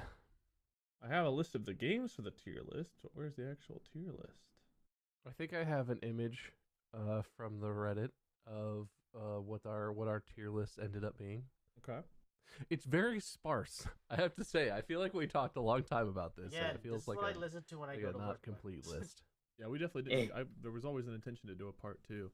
I have a list of the games for the tier list, but where's the actual tier list? I think I have an image from the Reddit of what our tier list ended up being. Okay. It's very sparse. I have to say, I feel like we talked a long time about this. Yeah, and it feels this is like what I listen to when I go to not work. complete list. Yeah, we definitely did. There was always an intention to do a part 2.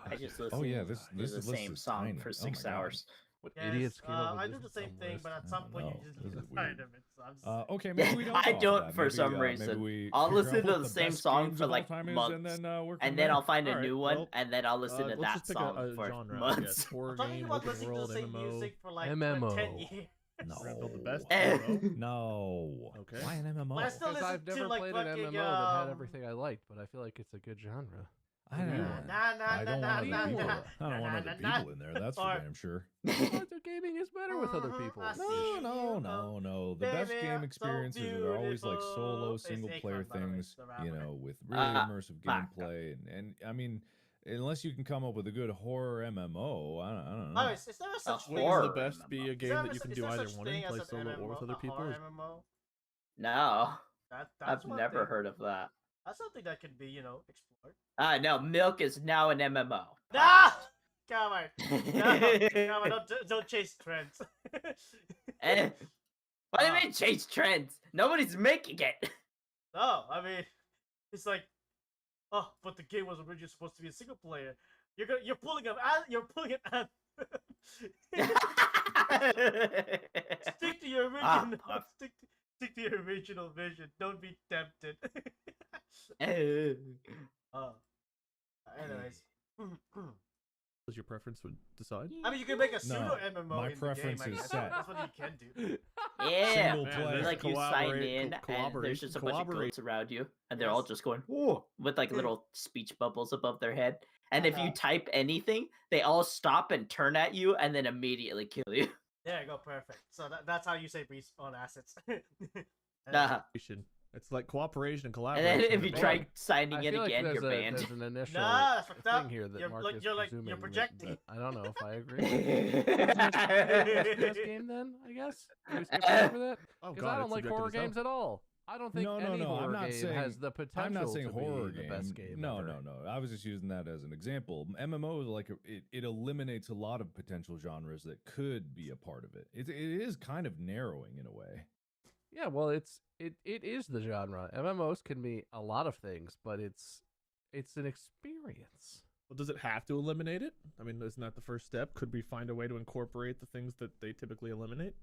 I just Oh listened yeah, to this the list same is song tiny. for Oh 6 my God. hours. What Yes, idiots came up with I this do the same dumb thing, list? but at I some don't point know. you just This need to is find weird. them. It's, Okay, maybe we don't. I follow don't that. for Maybe, some maybe reason. we I'll figure listen out to what the the same best song games for of all like time is, months, and then work and from then there. I'll find a Alright, new one, well, and then I'll listen to let's that just pick song a for genre, I months. guess. Horror I'm talking game, about open listening to world, the same MMO. music for like MMO. 10 years. No. We're gonna build the best Eh. MMO. No. Okay. Why an MMO? But I still Because listen I've to never like played an fucking, MMO that had everything I liked, but I feel like it's a good genre. I don't know. I don't want other people. I don't want other people in there. That's for damn sure. Other gaming is better with other people. No. The best game experiences are always like solo, single player things, you know, with really immersive gameplay. And I mean, unless you can come up with a good horror MMO, I don't know. Oh, is there a such Wouldn't thing? the best be a game that you can do either one and play solo or with other people? MMO? No, That's I've one never thing. heard of that. That's something that could be, explored. No, Milk is now an MMO. Ah! Come on. Come on, don't chase trends. What do you mean chase trends? Nobody's making it. No, I mean, it's like, oh, but the game was originally supposed to be a single player. You're pulling an Stick to your original. Stick to your original vision. Don't be tempted. Anyways. Does your preference would decide? I mean, you can make a pseudo MMO my in preference the game. is set. That's what you can do. Yeah, Single player. like you sign in, and there's just a bunch of goats around you, and they're all just going "whoa" with like little speech bubbles above their head. And if you type anything, they all stop and turn at you, and then immediately kill you. There you go, perfect. So that's how you say respawn assets. It's like cooperation and And collaboration. then if you try signing I in feel like again, you're there's banned. There's an initial Nah, that's fucked up. thing here that You're Mark like- is you're presuming projecting. that I don't know if I agree. This game, then I guess. Are we skipping over that? Oh, Because God, I don't it's like subjective horror as hell. games at all. I don't think No, any horror I'm not game saying has the potential I'm not saying to horror be game. the best game. No. ever. I was just using that as an example. MMO, like it eliminates a lot of potential genres that could be a part of it. It is kind of narrowing in a way. Yeah, well, it is the genre. MMOs can be a lot of things, but it's an experience. Well, does it have to eliminate it? I mean, isn't that the first step? Could we find a way to incorporate the things that they typically eliminate?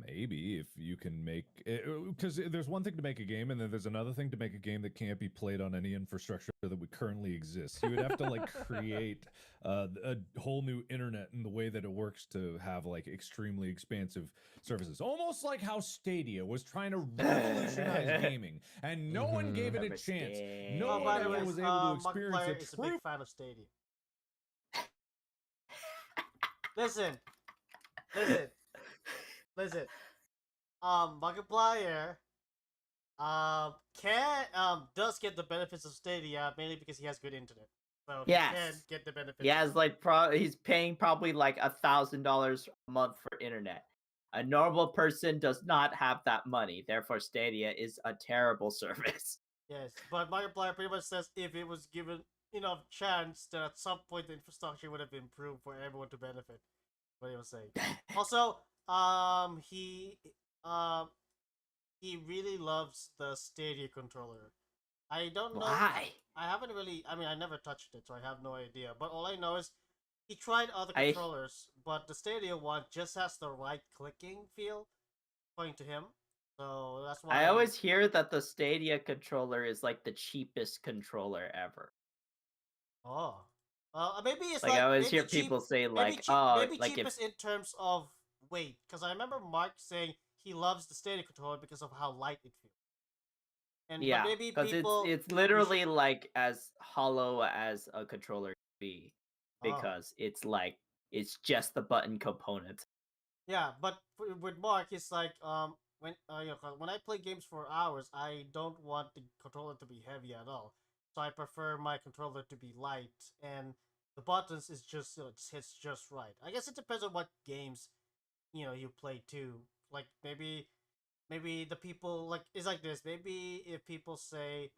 Maybe if you can make, because there's one thing to make a game, and then there's another thing to make a game that can't be played on any infrastructure that would currently exist. You would have to like create a whole new internet in the way that it works to have like extremely expansive services, almost like how Stadia was trying to revolutionize gaming, and no one gave it a chance. No one ever was able to experience Markiplier it. is a big fan of Stadia. Listen. Markiplier does get the benefits of Stadia mainly because he has good internet. So he can get the benefits. He has like he's paying probably like $1,000 a month for internet. A normal person does not have that money. Therefore, Stadia is a terrible service. Yes, but Markiplier pretty much says if it was given enough chance, that at some point the infrastructure would have improved for everyone to benefit. What he was saying. Also, he really loves the Stadia controller. I don't know why. I haven't really. I mean, I never touched it, so I have no idea. But all I know is he tried other controllers, but the Stadia one just has the right clicking feel, according to him. So that's why I always hear that the Stadia controller is like the cheapest controller ever. Oh. Maybe it's like I always hear people say like, maybe like cheapest in terms of weight, because I remember Mark saying he loves the Stadia controller because of how light it feels. And yeah, maybe because people it's literally like as hollow as a controller can be, because it's like it's just the button component. Yeah, but with Mark, it's like when I play games for hours, I don't want the controller to be heavy at all. So I prefer my controller to be light, and the buttons is just it hits just right. I guess it depends on what games you play too. Like maybe the people like it's like this. Maybe if people say,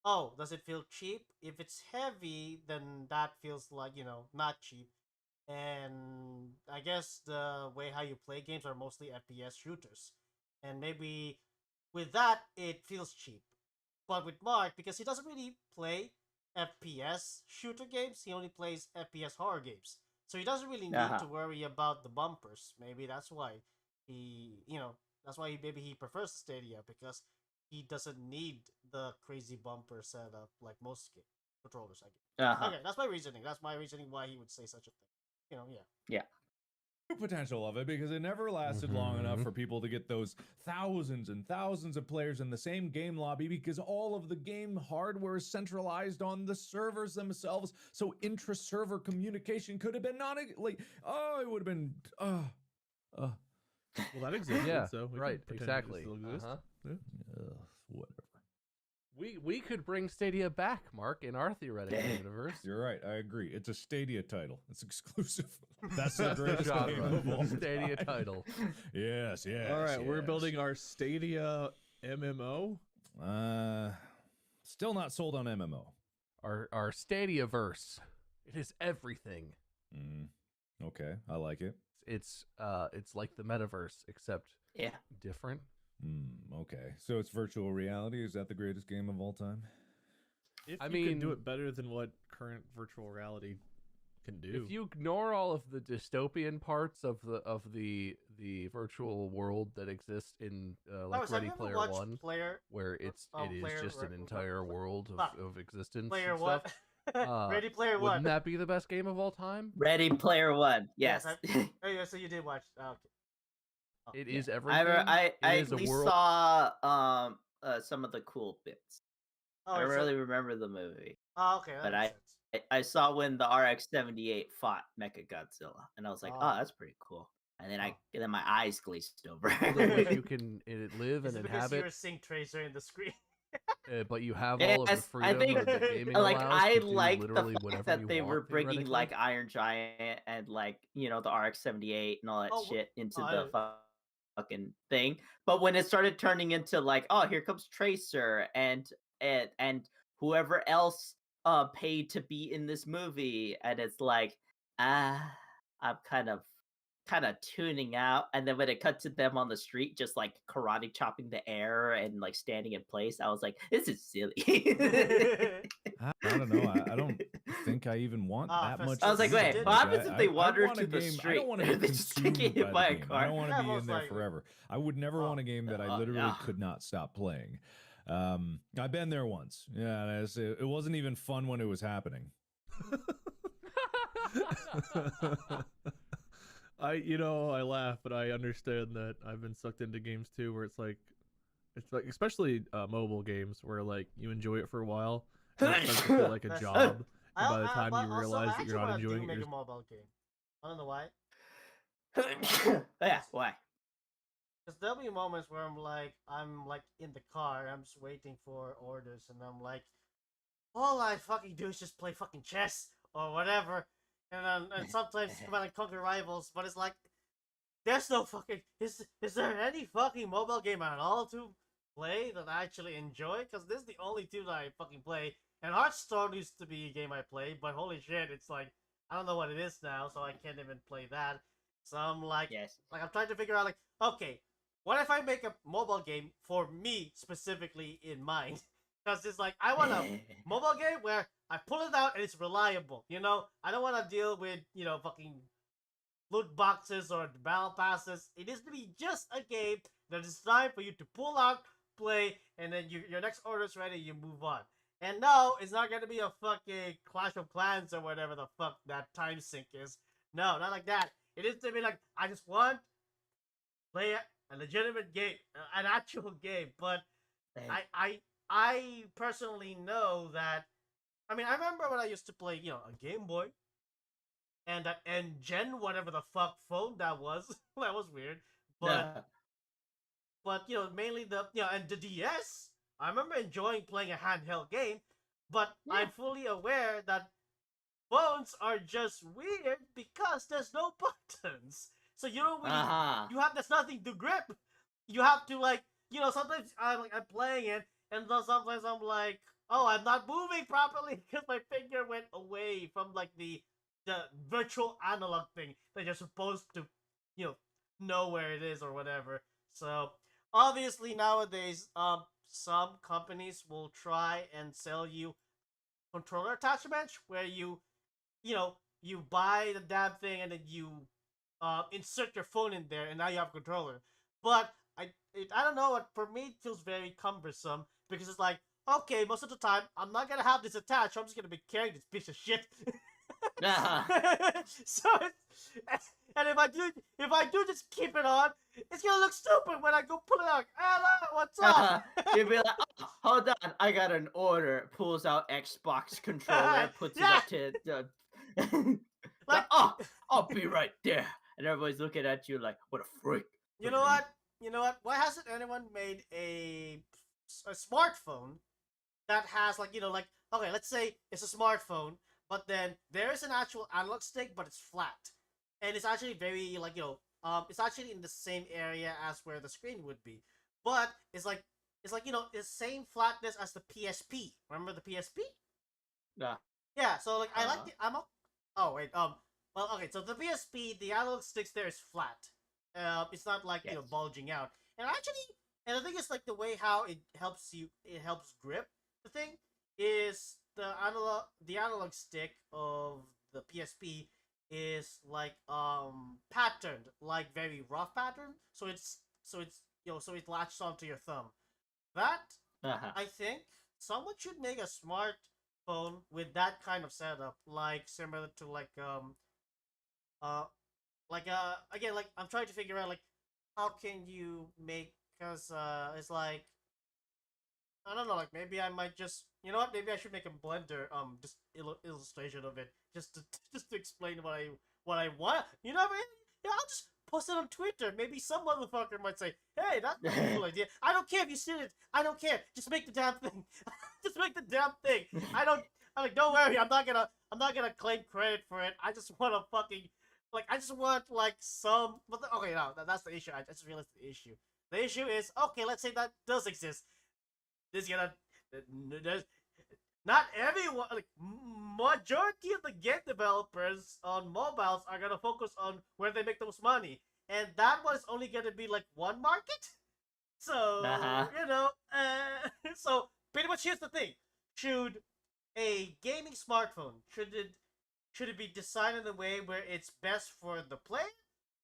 "Oh, does it feel cheap?" If it's heavy, then that feels like not cheap. And I guess the way how you play games are mostly FPS shooters, and maybe with that it feels cheap. But with Mark, because he doesn't really play FPS shooter games, he only plays FPS horror games. So he doesn't really need to worry about the bumpers. Maybe that's why maybe he prefers Stadia, because he doesn't need the crazy bumper setup like most controllers, I guess. Okay, that's my reasoning. That's my reasoning why he would say such a thing. Yeah. Potential of it, because it never lasted long enough for people to get those thousands and thousands of players in the same game lobby, because all of the game hardware is centralized on the servers themselves, so intra-server communication could have been it would have been well, that exists. Yeah, so we right, can pretend exactly. it still exists. whatever. We could bring Stadia back, Mark, in our theoretical universe. You're right. I agree. It's a Stadia title. It's exclusive. That's the greatest genre. game of all Stadia time. title. Yes, yes. All right, we're yes. building our Stadia MMO. Still not sold on MMO. Our Stadia verse. It is everything. Okay, I like it. It's like the metaverse, except different. Okay, so it's virtual reality. Is that the greatest game of all time? If I you mean, can do it better than what current virtual reality can do. If you ignore all of the dystopian parts of the virtual world that exists in like Ready Player One, where it is just an entire world of existence. Player and One. stuff, Ready Player One. Wouldn't that be the best game of all time? Ready Player One. Yes. Oh yeah, so you did watch. Okay. It is everything. I It at is a least world- saw some of the cool bits. Oh, I don't is it- really remember the movie. Oh, okay. That But makes sense. I saw when the RX-78 fought Mechagodzilla, and I was like, Oh. oh, that's pretty cool. And then my eyes glazed over. Although you can live Is and it because you inhabit, were seeing Tracer in the screen? but you have all of the Yes, freedom I think that gaming like allows I to do like literally the whatever fact you that they want, were bringing theoretically. like Iron Giant and like the RX-78 and all that Oh, shit into oh, the fucking thing. But when it started turning into like, oh, here comes Tracer and whoever else paid to be in this movie, and it's like, I'm kind of tuning out. And then when it cut to them on the street just like karate chopping the air and like standing in place, I was like, this is silly. I don't know. I don't think I even want that much. I was like, wait, what happens if they wander want to a the game- street? I don't want to They be just consumed get hit by by the a game. car. I don't want to Yeah, be most in there likely. forever. I would never want a game that I literally could not stop playing. I've been there once. Yeah, it wasn't even fun when it was happening. I laugh, but I understand that I've been sucked into games too, where it's like, especially mobile games, where like you enjoy it for a while, and it starts to feel like a That's- job. And by the but time you also, realize I that you're actually not wanna enjoying it, make you're a mobile game. I don't know why. Yeah, why? Because there'll be moments where I'm like in the car, I'm just waiting for orders, and I'm like, all I fucking do is just play fucking chess or whatever, and sometimes Command and Conquer Rivals, but it's like, there's no fucking is there any fucking mobile game at all to play that I actually enjoy? Because this is the only two that I fucking play. And Hearthstone used to be a game I played, but holy shit, it's like I don't know what it is now, so I can't even play that. So I'm like, I'm trying to figure out like, okay, what if I make a mobile game for me specifically in mind? Because it's like I want a mobile game where I pull it out and it's reliable. I don't want to deal with fucking loot boxes or battle passes. It needs to be just a game that is designed for you to pull out, play, and then your next order is ready, you move on. And no, it's not gonna be a fucking Clash of Clans or whatever the fuck that time sync is. No, not like that. It is to be like, I just want to play a legitimate game, an actual game. But I personally know that. I mean, I remember when I used to play, a Game Boy, and that N-Gen, whatever the fuck phone that was. That was weird. But mainly and the DS. I remember enjoying playing a handheld game, but I'm fully aware that phones are just weird because there's no buttons. So you don't really, there's nothing to grip. You have to sometimes I'm playing it, and then sometimes I'm like, oh, I'm not moving properly because my finger went away from the virtual analog thing that you're supposed to, know where it is or whatever. So obviously nowadays, some companies will try and sell you controller attachments where you buy the damn thing and then you insert your phone in there and now you have a controller. But I don't know, for me it feels very cumbersome because it's like, okay, most of the time I'm not gonna have this attached, so I'm just gonna be carrying this piece of shit. So and if I do just keep it on, it's gonna look stupid when I go pull it out. Hello, what's up? You'd be like, oh, hold on, I got an order. Pulls out Xbox controller, puts it up to the like, oh, I'll be right there. And everybody's looking at you like, what a freak. You know what? Why hasn't anyone made a smartphone that has like like okay, let's say it's a smartphone, but then there is an actual analog stick, but it's flat, and it's actually very like it's actually in the same area as where the screen would be, but it's like it's same flatness as the PSP. Remember the PSP? Yeah. Yeah. So like I like the oh wait well okay, so the PSP, the analog sticks there is flat. It's not like bulging out, and I think it's like the way how it helps grip the thing is the analog stick of the PSP is like patterned like very rough pattern, so it's so it latches onto your thumb. That I think someone should make a smartphone with that kind of setup, like similar to again, like I'm trying to figure out like how can you make, because it's like I don't know, like maybe I might just maybe I should make a Blender just illustration of it just to explain what I want. You know what I mean? Yeah, I'll just post it on Twitter. Maybe some motherfucker might say, "Hey, that's a cool idea." I don't care if you see it. I don't care. Just make the damn thing. Just make the damn thing. Don't worry. I'm not gonna claim credit for it. I just want to fucking I just want some. But okay, no, that's the issue. I just realized the issue. The issue is okay. Let's say that does exist. There's not everyone. Majority of the game developers on mobiles are gonna focus on where they make the most money, and that one is only gonna be one market. So so pretty much here's the thing: should a gaming smartphone should it be designed in a way where it's best for the player,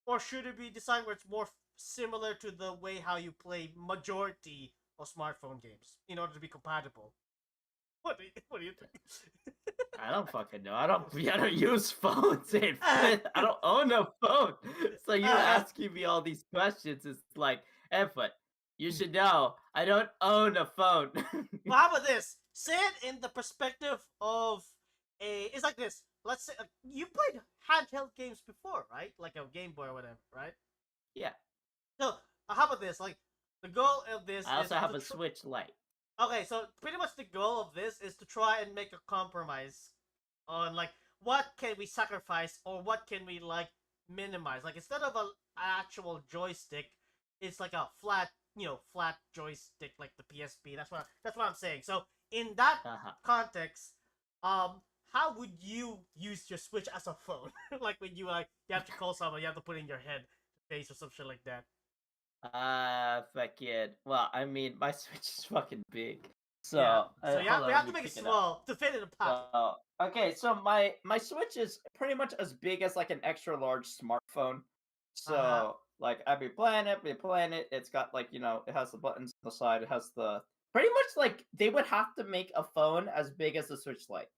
or should it be designed where it's more similar to the way how you play majority of smartphone games in order to be compatible? What do you think? I don't fucking know. I don't use phones. I don't own a phone. So you asking me all these questions is like, but you should know I don't own a phone. Well, how about this? Say it in the perspective of it's like this. Let's say you played handheld games before, right? Like a Game Boy or whatever, right? Yeah. So how about this? Like the goal of this. I also have a Switch Lite. Okay, so pretty much the goal of this is to try and make a compromise on what can we sacrifice or what can we minimize. Like instead of an actual joystick, it's like a flat joystick like the PSP. That's what I'm saying. So in that context, how would you use your Switch as a phone? Like when you you have to call someone, you have to put in your head face or some shit like that. Fucking. Well, I mean, my Switch is fucking big, so we have to make it small to fit in a pocket. Okay, so my Switch is pretty much as big as an extra large smartphone. So I've been playing it. It's got it has the buttons on the side. It has the pretty much they would have to make a phone as big as the Switch Lite,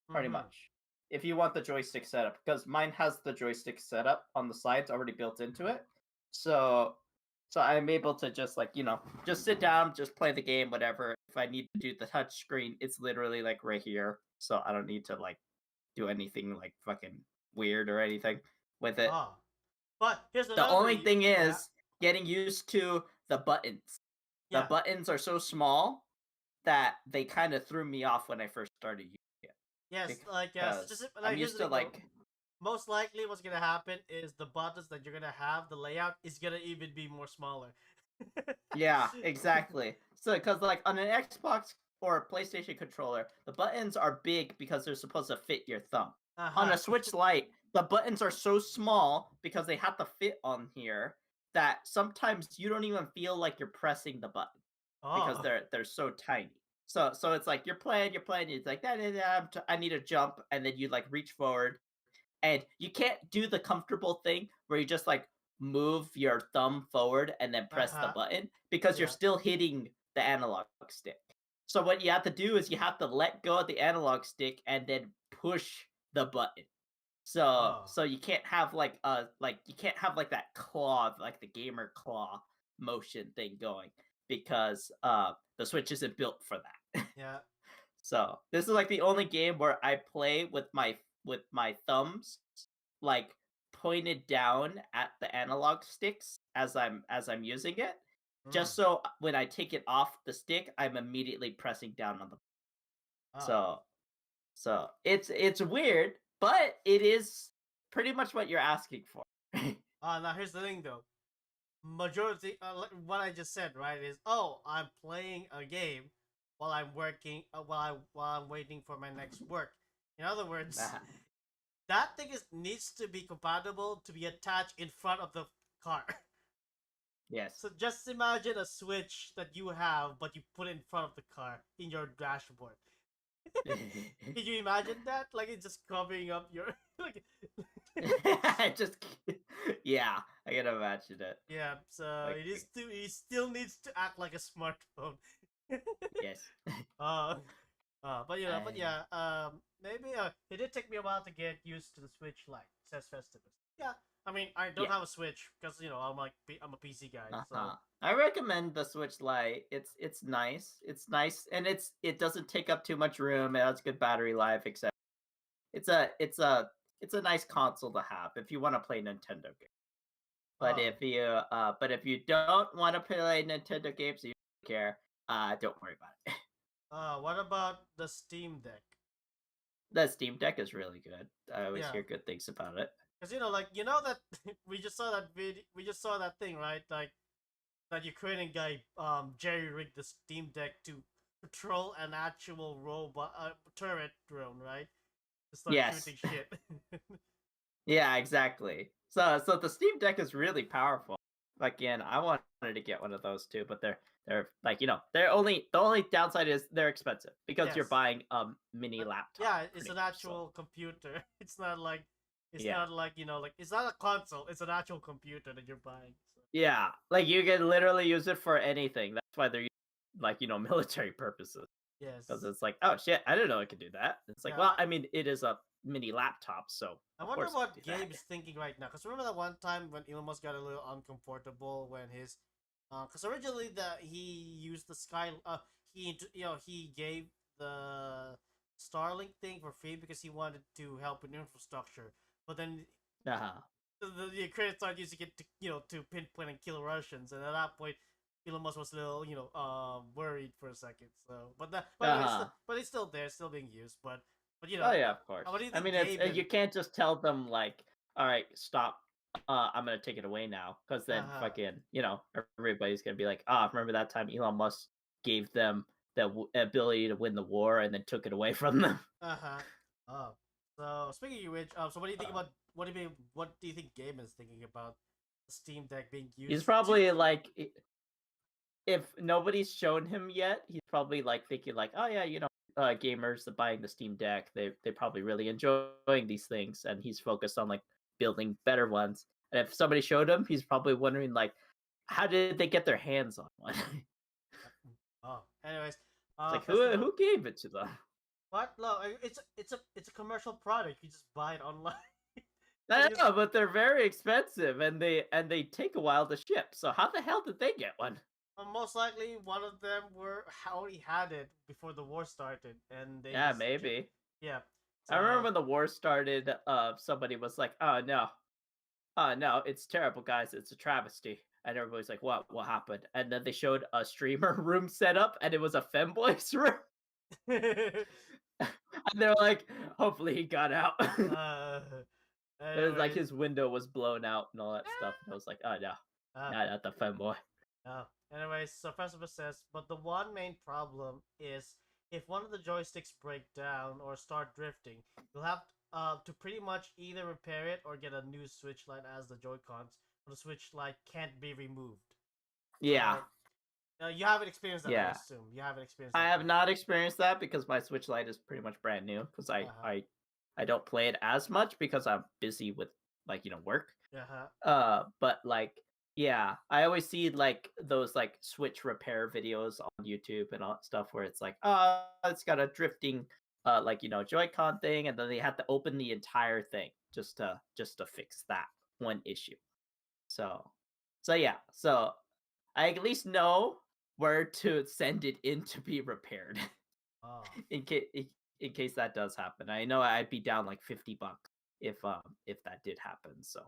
pretty much, if you want the joystick setup, because mine has the joystick setup on the sides already built into it. So I'm able to just just sit down, just play the game, whatever. If I need to do the touch screen, it's literally right here. So I don't need to do anything fucking weird or anything with it. But here's the only thing is getting used to the buttons. The buttons are so small that they kind of threw me off when I first started using it. Yes, I'm used to most likely what's gonna happen is the buttons that you're gonna have, the layout is gonna even be more smaller. Yeah, exactly. So, because on an Xbox or a PlayStation controller, the buttons are big because they're supposed to fit your thumb. On a Switch Lite, the buttons are so small because they have to fit on here that sometimes you don't even feel like you're pressing the button because they're so tiny. So it's you're playing, it's I need to jump, and then you reach forward. And you can't do the comfortable thing where you just move your thumb forward and then press the button, because you're still hitting the analog stick. So what you have to do is you have to let go of the analog stick and then push the button. So you can't have that claw, the gamer claw motion thing going, because the Switch isn't built for that. Yeah. So this is the only game where I play with my thumbs pointed down at the analog sticks as I'm using it, just so when I take it off the stick, I'm immediately pressing down on the So it's weird, but it is pretty much what you're asking for. Now here's the thing though. Majority, what I just said, right, is I'm playing a game while I'm working, while I'm waiting for my next work. In other words, that thing needs to be compatible to be attached in front of the car. Yes. So just imagine a switch that you have, but you put it in front of the car in your dashboard. Can you imagine that? Like it's just covering up your like. Yeah, I can imagine it. Yeah, so it still needs to act like a smartphone. Yes. But maybe it did take me a while to get used to the Switch Lite. Says Festivus. Yeah, I mean I don't have a Switch because I'm a PC guy. So I recommend the Switch Lite. It's nice. It's nice, and it doesn't take up too much room. It has good battery life, etc. It's a nice console to have if you want to play Nintendo games. But if you don't want to play Nintendo games, you don't care. Don't worry about it. What about the Steam Deck? The Steam Deck is really good. I always hear good things about it. Because that we just saw that video. We just saw that thing, right? Like that Ukrainian guy jerry rigged the Steam Deck to patrol an actual robot turret drone, right? To start shooting shit. Yeah, exactly. So the Steam Deck is really powerful. Again, I wanted to get one of those too, but they're like the only downside is they're expensive because you're buying mini laptop. Yeah, it's an actual computer. It's not like it's not a console. It's an actual computer that you're buying. So. Yeah, like you can literally use it for anything. That's why they're military purposes. Yes. Because it's like, oh shit, I didn't know it could do that. It's like, well, I mean, it is a mini laptop, so. I wonder what Gabe's thinking right now. Because remember that one time when Elon Musk got a little uncomfortable when his, because originally he used the he gave the Starlink thing for free because he wanted to help with infrastructure, but then the Ukrainians started using it to pinpoint and kill Russians, and at that point Elon Musk was a little worried for a second. So, but it's still there, still being used. But oh yeah, of course. I mean, you can't just tell them like, all right, stop. I'm gonna take it away now, because then fucking everybody's gonna be like, remember that time Elon Musk gave them the ability to win the war and then took it away from them. So speaking of which, so what do you think about what do you think Gabe is thinking about the Steam Deck being used? He's probably like, if nobody's shown him yet, he's probably like thinking like, oh yeah, gamers buying the Steam Deck, they're probably really enjoying these things, and he's focused on like building better ones. And if somebody showed him, he's probably wondering like, how did they get their hands on one? Anyways, like who gave it to them? What? No, it's a commercial product. You just buy it online. I know, but they're very expensive, and they take a while to ship. So how the hell did they get one? Most likely, one of them already had it before the war started, and they maybe. Yeah. So, I remember when the war started. Somebody was like, "Oh no, it's terrible, guys. It's a travesty." And everybody's like, "What? What happened?" And then they showed a streamer room set up, and it was a femboy's room. And they're like, "Hopefully he got out." It was like his window was blown out and all that stuff. And I was like, "Oh no, not the femboy." Anyways, so Festivus says, but the one main problem is if one of the joysticks break down or start drifting, you'll have to pretty much either repair it or get a new Switch Lite as the Joy-Cons, or the Switch Lite can't be removed. Yeah. You haven't experienced that, I assume. You haven't experienced that. I have not experienced that because my Switch Lite is pretty much brand new, because I don't play it as much because I'm busy with work. But like, yeah, I always see like those like Switch repair videos on YouTube and all that stuff where it's like, it's got a drifting Joy-Con thing, and then they have to open the entire thing just to fix that one issue. So yeah, so I at least know where to send it in to be repaired. In case that does happen. I know I'd be down like $50 if that did happen. So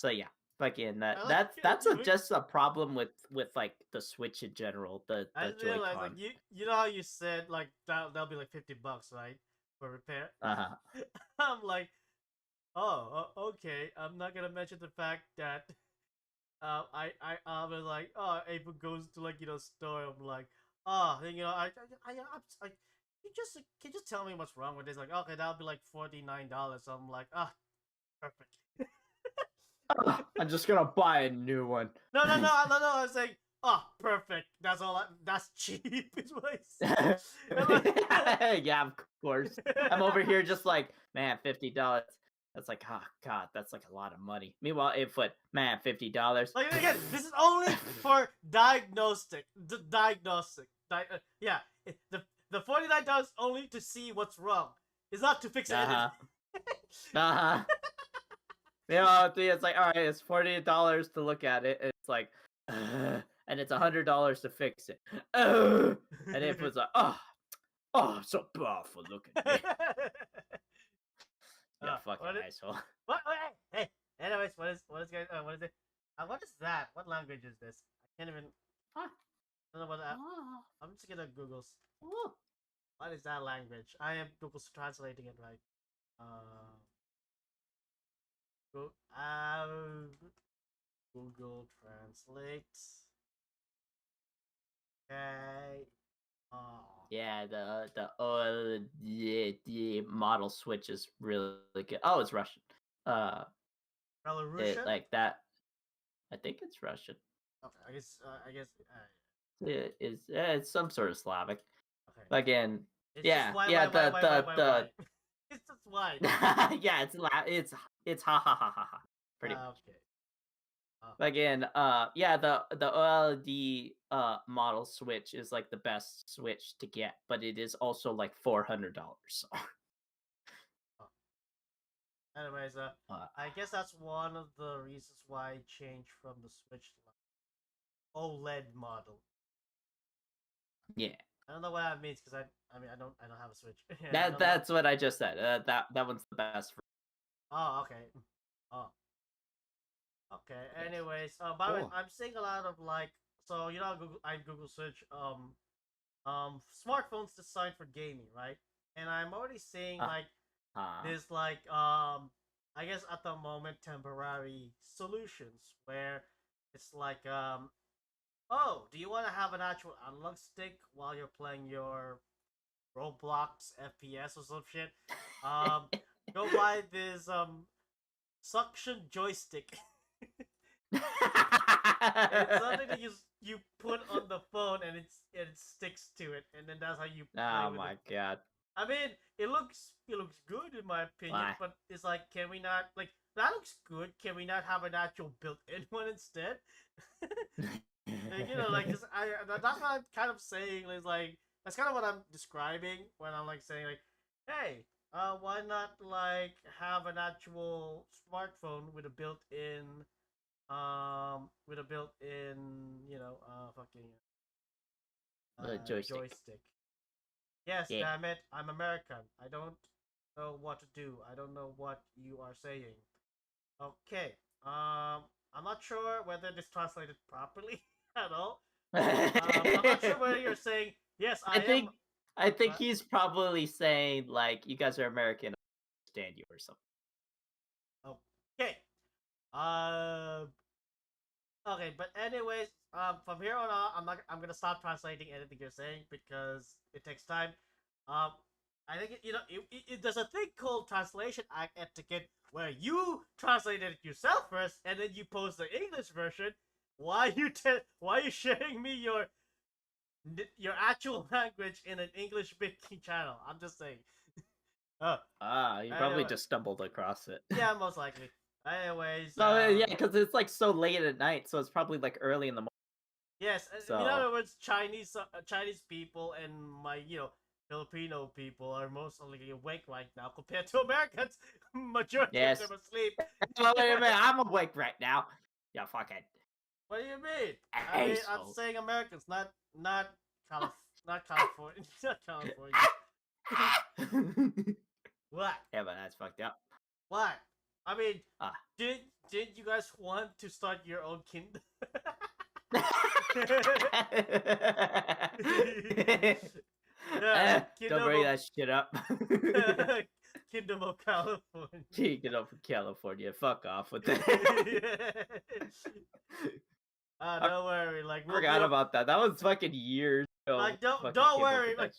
yeah. Fucking like that's just a problem with like the Switch in general. The I just realized like you know how you said like that'll be like $50, right, for repair. I'm like, okay. I'm not gonna mention the fact that I was like, April goes to like store. I'm like, you know I'm like, can you just tell me what's wrong with this? Like, okay, that'll be like $49. So I'm like, perfect. I'm just gonna buy a new one. No. I was saying, perfect. That's all. That's cheap. Is what I said. Yeah, of course. I'm over here just like, man, $50. That's like, oh god, that's like a lot of money. Meanwhile, 8foot, man, $50. Like again, this is only for diagnostic. Yeah, the $49 only to see what's wrong. It's not to fix anything. You know, it's like, all right, it's $48 to look at it. It's like, and it's $100 to fix it. And it was like, I'm so powerful. Look at me. Yeah, fucking asshole. What? Hey. Anyways, what is it? What is that? What language is this? I can't even. I don't know what that. I'm just gonna Google. What is that language? I am Google's translating it right. Google Translate. Okay. Yeah, the model switch is really good. Oh, it's Russian. Belarusian? Like that. I think it's Russian. Okay, I guess. It's some sort of Slavic. Okay. Again, It's yeah, why. It's just why. Yeah, it's ha ha ha ha ha. Pretty much. Okay. Again, yeah, the OLED model switch is like the best switch to get, but it is also like $400. So. Anyways, I guess that's one of the reasons why I changed from the Switch to like OLED model. Yeah. I don't know what that means because I don't have a Switch. That's what I just said. That one's the best. Oh, okay. Oh. Okay. Anyways, by the way, I'm seeing a lot of like, so you know, I Google search smartphones designed for gaming, right? And I'm already seeing like this like I guess at the moment temporary solutions where it's like oh, do you want to have an actual analog stick while you're playing your Roblox FPS or some shit? Go buy this suction joystick. It's something that you put on the phone and it sticks to it, and then that's how you play Oh with my it. god. I mean, it looks good in my opinion, but it's like, can we not like that looks good? Can we not have an actual built-in one instead? Like, you know, like that's what I'm kind of saying. Is like that's kind of what I'm describing when I'm like saying like, hey, why not like have an actual smartphone with a built-in you know fucking joystick. Yes, damn it, I'm American. I don't know what to do. I don't know what you are saying. Okay. I'm not sure whether this translated properly at all. I'm not sure whether you're saying yes. I think he's probably saying like you guys are American, I understand you or something. Okay. Okay, but anyways, from here on out, I'm gonna stop translating anything you're saying because it takes time. I think there's a thing called translation etiquette where you translated it yourself first and then you post the English version. Why are you sharing me your actual language in an English speaking channel? I'm just saying. You probably just stumbled across it. Yeah, most likely. Anyways. Yeah, because it's like so late at night, so it's probably like early in the morning. Yes, so... in other words, Chinese people and my Filipino people are mostly awake right now compared to Americans. Majority of them asleep. Wait a minute, I'm awake right now. Yeah, fuck it. What do you mean? I mean, I'm saying Americans, not California. Not California. What? Yeah, but that's fucked up. What? I mean, did you guys want to start your own kingdom? Don't bring that shit up. Kingdom of California. Kingdom of California. Fuck off with that. Don't worry. Like, forgot about that. That was fucking years ago. Like, don't worry. Like,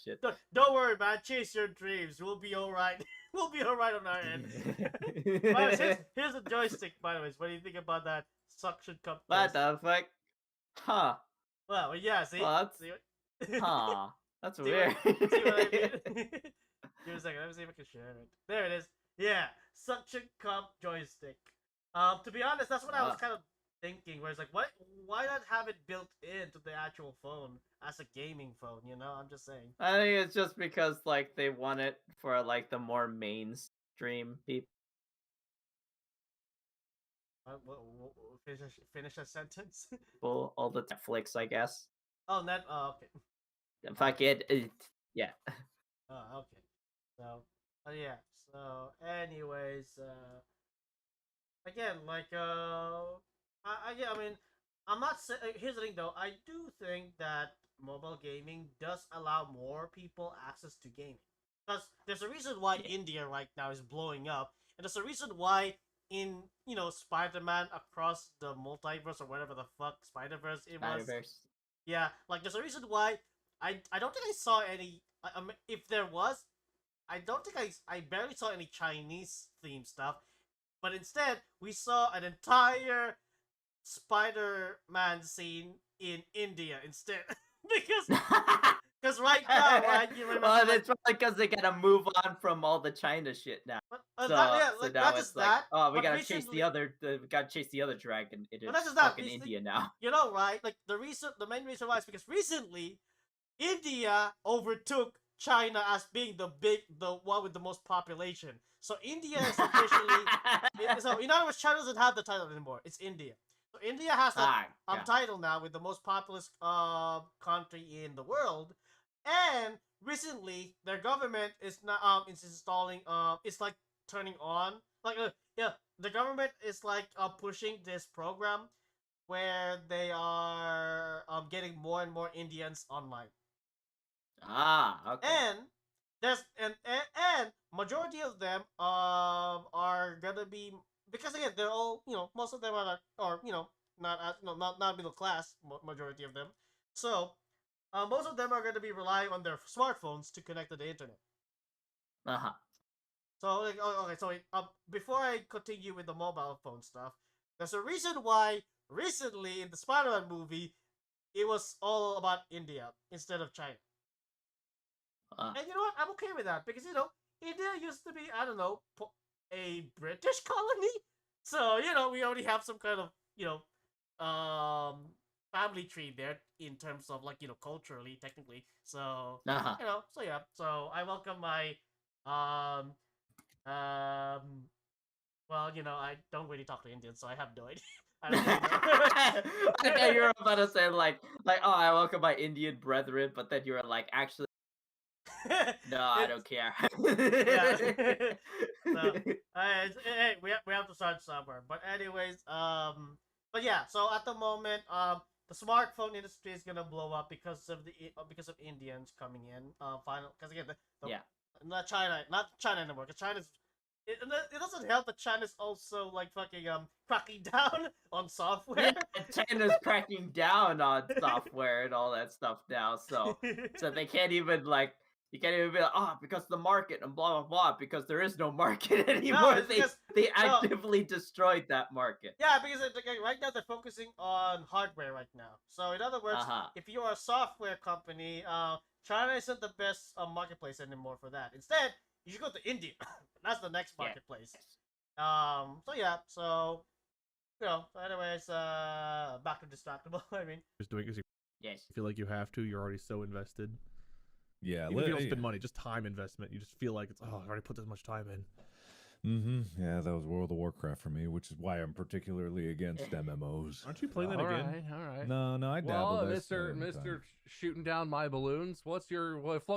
don't worry, man. Chase your dreams. We'll be all right. We'll be all right on our end. Here's the joystick, by the way. What do you think about that suction cup? What the fuck? Huh. Well, yeah. See. Well, huh. That's weird. See what I mean? Give me a second. Let me see if I can share it. There it is. Yeah, suction cup joystick. To be honest, that's what I was kind of thinking. Where it's like, why not have it built into the actual phone as a gaming phone? You know, I'm just saying. I think it's just because like they want it for like the more mainstream people. Finish a sentence. Well, all the Netflix, I guess. Oh, okay. Fuck it. Yeah. Oh, okay. So, yeah. So, anyways, again, like, I mean, I'm not saying. Here's the thing, though. I do think that mobile gaming does allow more people access to gaming. Because there's a reason why India right now is blowing up, and there's a reason why in Spider-Man Across the Multiverse or whatever the fuck Spider-Verse it was. Yeah, like there's a reason why I don't think I saw any. If there was, I don't think I barely saw any Chinese themed stuff, but instead we saw an entire Spider-Man scene in India instead. because right now, right, you remember? Well, it's probably because they gotta move on from all the China shit now. So now it's like, oh, we gotta chase the other dragon. It is fucking India now. You know, right? Like the main reason why is because recently, India overtook China as being the one with the most population. So India is officially. So in other words, China doesn't have the title anymore. It's India. So India has that title now with the most populous country in the world, and recently their government is now is installing it's like turning on the government is like pushing this program where they are getting more and more Indians online. Okay. And there's and majority of them are gonna be, because again they're all most of them are not middle class, majority of them. So most of them are going to be relying on their smartphones to connect to the internet. So like, okay, so before I continue with the mobile phone stuff, there's a reason why recently in the Spider-Man movie it was all about India instead of China. And you know what? I'm okay with that because India used to be, I don't know, a British colony. So we already have some kind of family tree there in terms of like culturally, technically. So so yeah. So I welcome my well, I don't really talk to Indians, so I have no idea. I don't really know. I thought you were about to say like oh, I welcome my Indian brethren, but then you were like, actually, no, I don't care. Yeah. So, hey, we have to start somewhere. But anyways, but yeah. So at the moment, the smartphone industry is gonna blow up because of Indians coming in. Because again, not China anymore. Because China's it doesn't help that China's also like fucking cracking down on software. Yeah, China's cracking down on software and all that stuff now. So they can't even like. You can't even be like, because the market and blah, blah, blah, because there is no market anymore. No, they actively destroyed that market. Yeah, because right now they're focusing on hardware right now. So in other words, if you're a software company, China isn't the best marketplace anymore for that. Instead, you should go to India. That's the next marketplace. So yeah, so, anyways, back to Distractable, I mean. Just doing it because you feel like you have to. You're already so invested. Yeah, even if you don't spend money, just time investment. You just feel like I already put this much time in. Yeah, that was World of Warcraft for me, which is why I'm particularly against MMOs. Aren't you playing that again? All right. No, I dabbled. Well, Mr. Shooting down my balloons. Float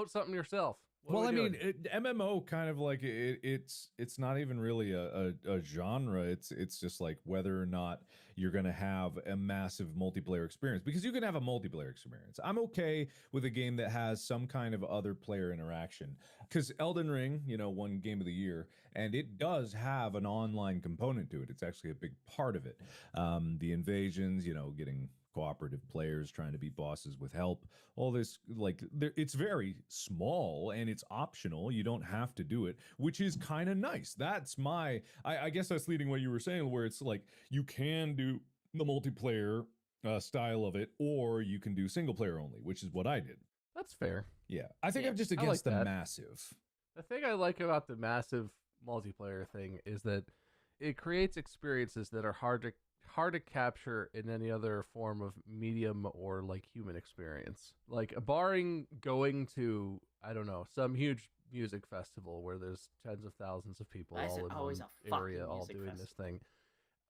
something yourself. Well, I mean, MMO kind of like it's not even really a genre. It's just like whether or not you're gonna have a massive multiplayer experience, because you can have a multiplayer experience. I'm okay with a game that has some kind of other player interaction, because Elden Ring, won Game of the Year, and it does have an online component to it. It's actually a big part of it. The invasions, getting cooperative players, trying to beat bosses with help, all this, like, it's very small and it's optional. You don't have to do it, which is kind of nice. That's I guess that's leading what you were saying, where it's like you can do the multiplayer style of it, or you can do single player only, which is what I did. That's fair. Yeah, I think I'm just against the massive. The thing I like about the massive multiplayer thing is that it creates experiences that are hard to capture in any other form of medium or like human experience. Like, barring going to, I don't know, some huge music festival where there's tens of thousands of people all in one area all doing this thing.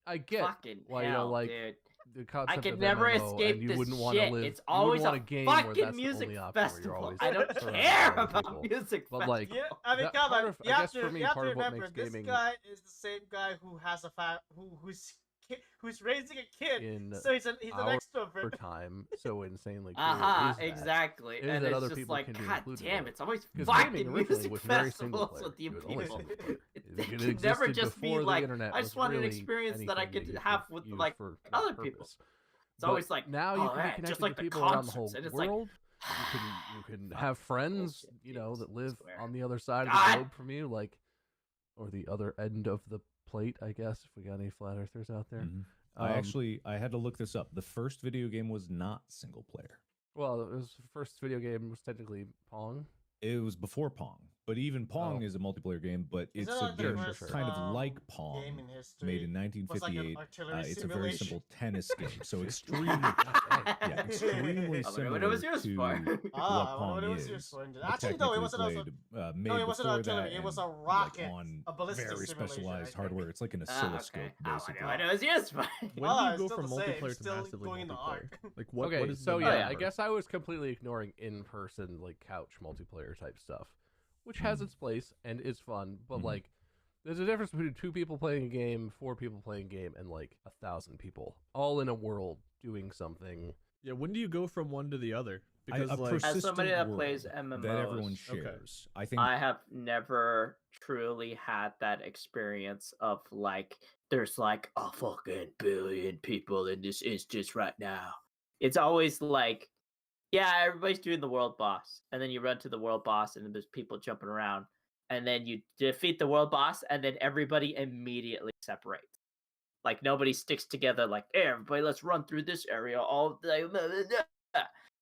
I get why you don't like the concept I could of never MMO, escape and you this wouldn't shit. want to live. It's always a a game where fucking that's music the only option, where you're festival. always I don't surrounded care by about people. music But like, Yeah, I mean, that come part on. of- You I have guess to, for me, you have to part of what remember, makes this gaming guy is the same guy who has who's raising a kid. in So he's an our extrovert. time so insanely cool. Aha, is that, exactly. is And that it's other just people like, can be God included damn, in it. it's always 'Cause fucking gaming originally music was very single festivals player. with you It was only people. single player. It It can never existed just be before the like, internet I was just want an really experience that I anything could you have could with use like for that other people. purpose. It's always But like, now you oh can be man, connected just like to the people around the whole concerts, and it's like, world. You can have friends, that live on the other side of God. the globe from you, like, or the other end of the plate, I guess, if we got any flat earthers out there. I had to look this up. The first video game was not single player. Well, it was the first video game was technically Pong. It was before Pong, but even Pong is a multiplayer game, but Is it's that a like the game first, kind of like Pong, game in history? made in Was like an 1958. artillery It's a very simulation? simple tennis game, so extremely similar what it was used to for. what Pong what it was is. used for. but Actually, no, it technically wasn't. made No, it wasn't before artillery. that It was and, a rocket, on a ballistic very simulation, specialized I think. hardware. It's like an oscilloscope, basically. What it was used for. When do you it's go still from the same. multiplayer to Still massively going in the multiplayer? arc. Like what? Okay, what is so the I number? guess I was completely ignoring in-person, like, couch multiplayer type stuff, which has its place and is fun, but like, there's a difference between 2 people playing a game, 4 people playing a game, and like 1,000 people all in a world doing something. Yeah, when do you go from one to the other? Because like, as somebody that world plays MMOs, that everyone shares, I think I have never truly had that experience of like, there's like a fucking billion people in this instance right now. It's always like, yeah, everybody's doing the world boss, and then you run to the world boss, and then there's people jumping around, and then you defeat the world boss, and then everybody immediately separates. Like, nobody sticks together like, hey, everybody, let's run through this area all day.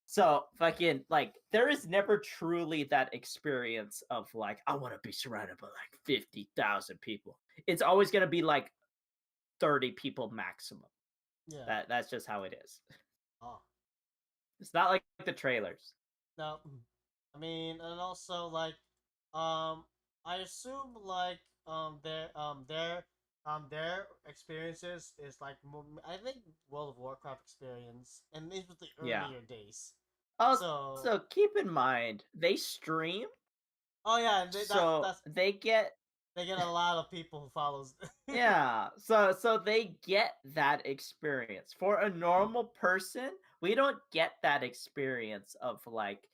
So, fucking, like, there is never truly that experience of, like, I want to be surrounded by, like, 50,000 people. It's always going to be, like, 30 people maximum. Yeah. That's just how it is. Oh. It's not like the trailers. No, I mean, and also like, I assume like their experiences is like I think World of Warcraft experience, and these were the earlier days. Oh, so keep in mind they stream. Oh yeah, they get a lot of people who follows. Yeah, so they get that experience. For a normal person, we don't get that experience of like,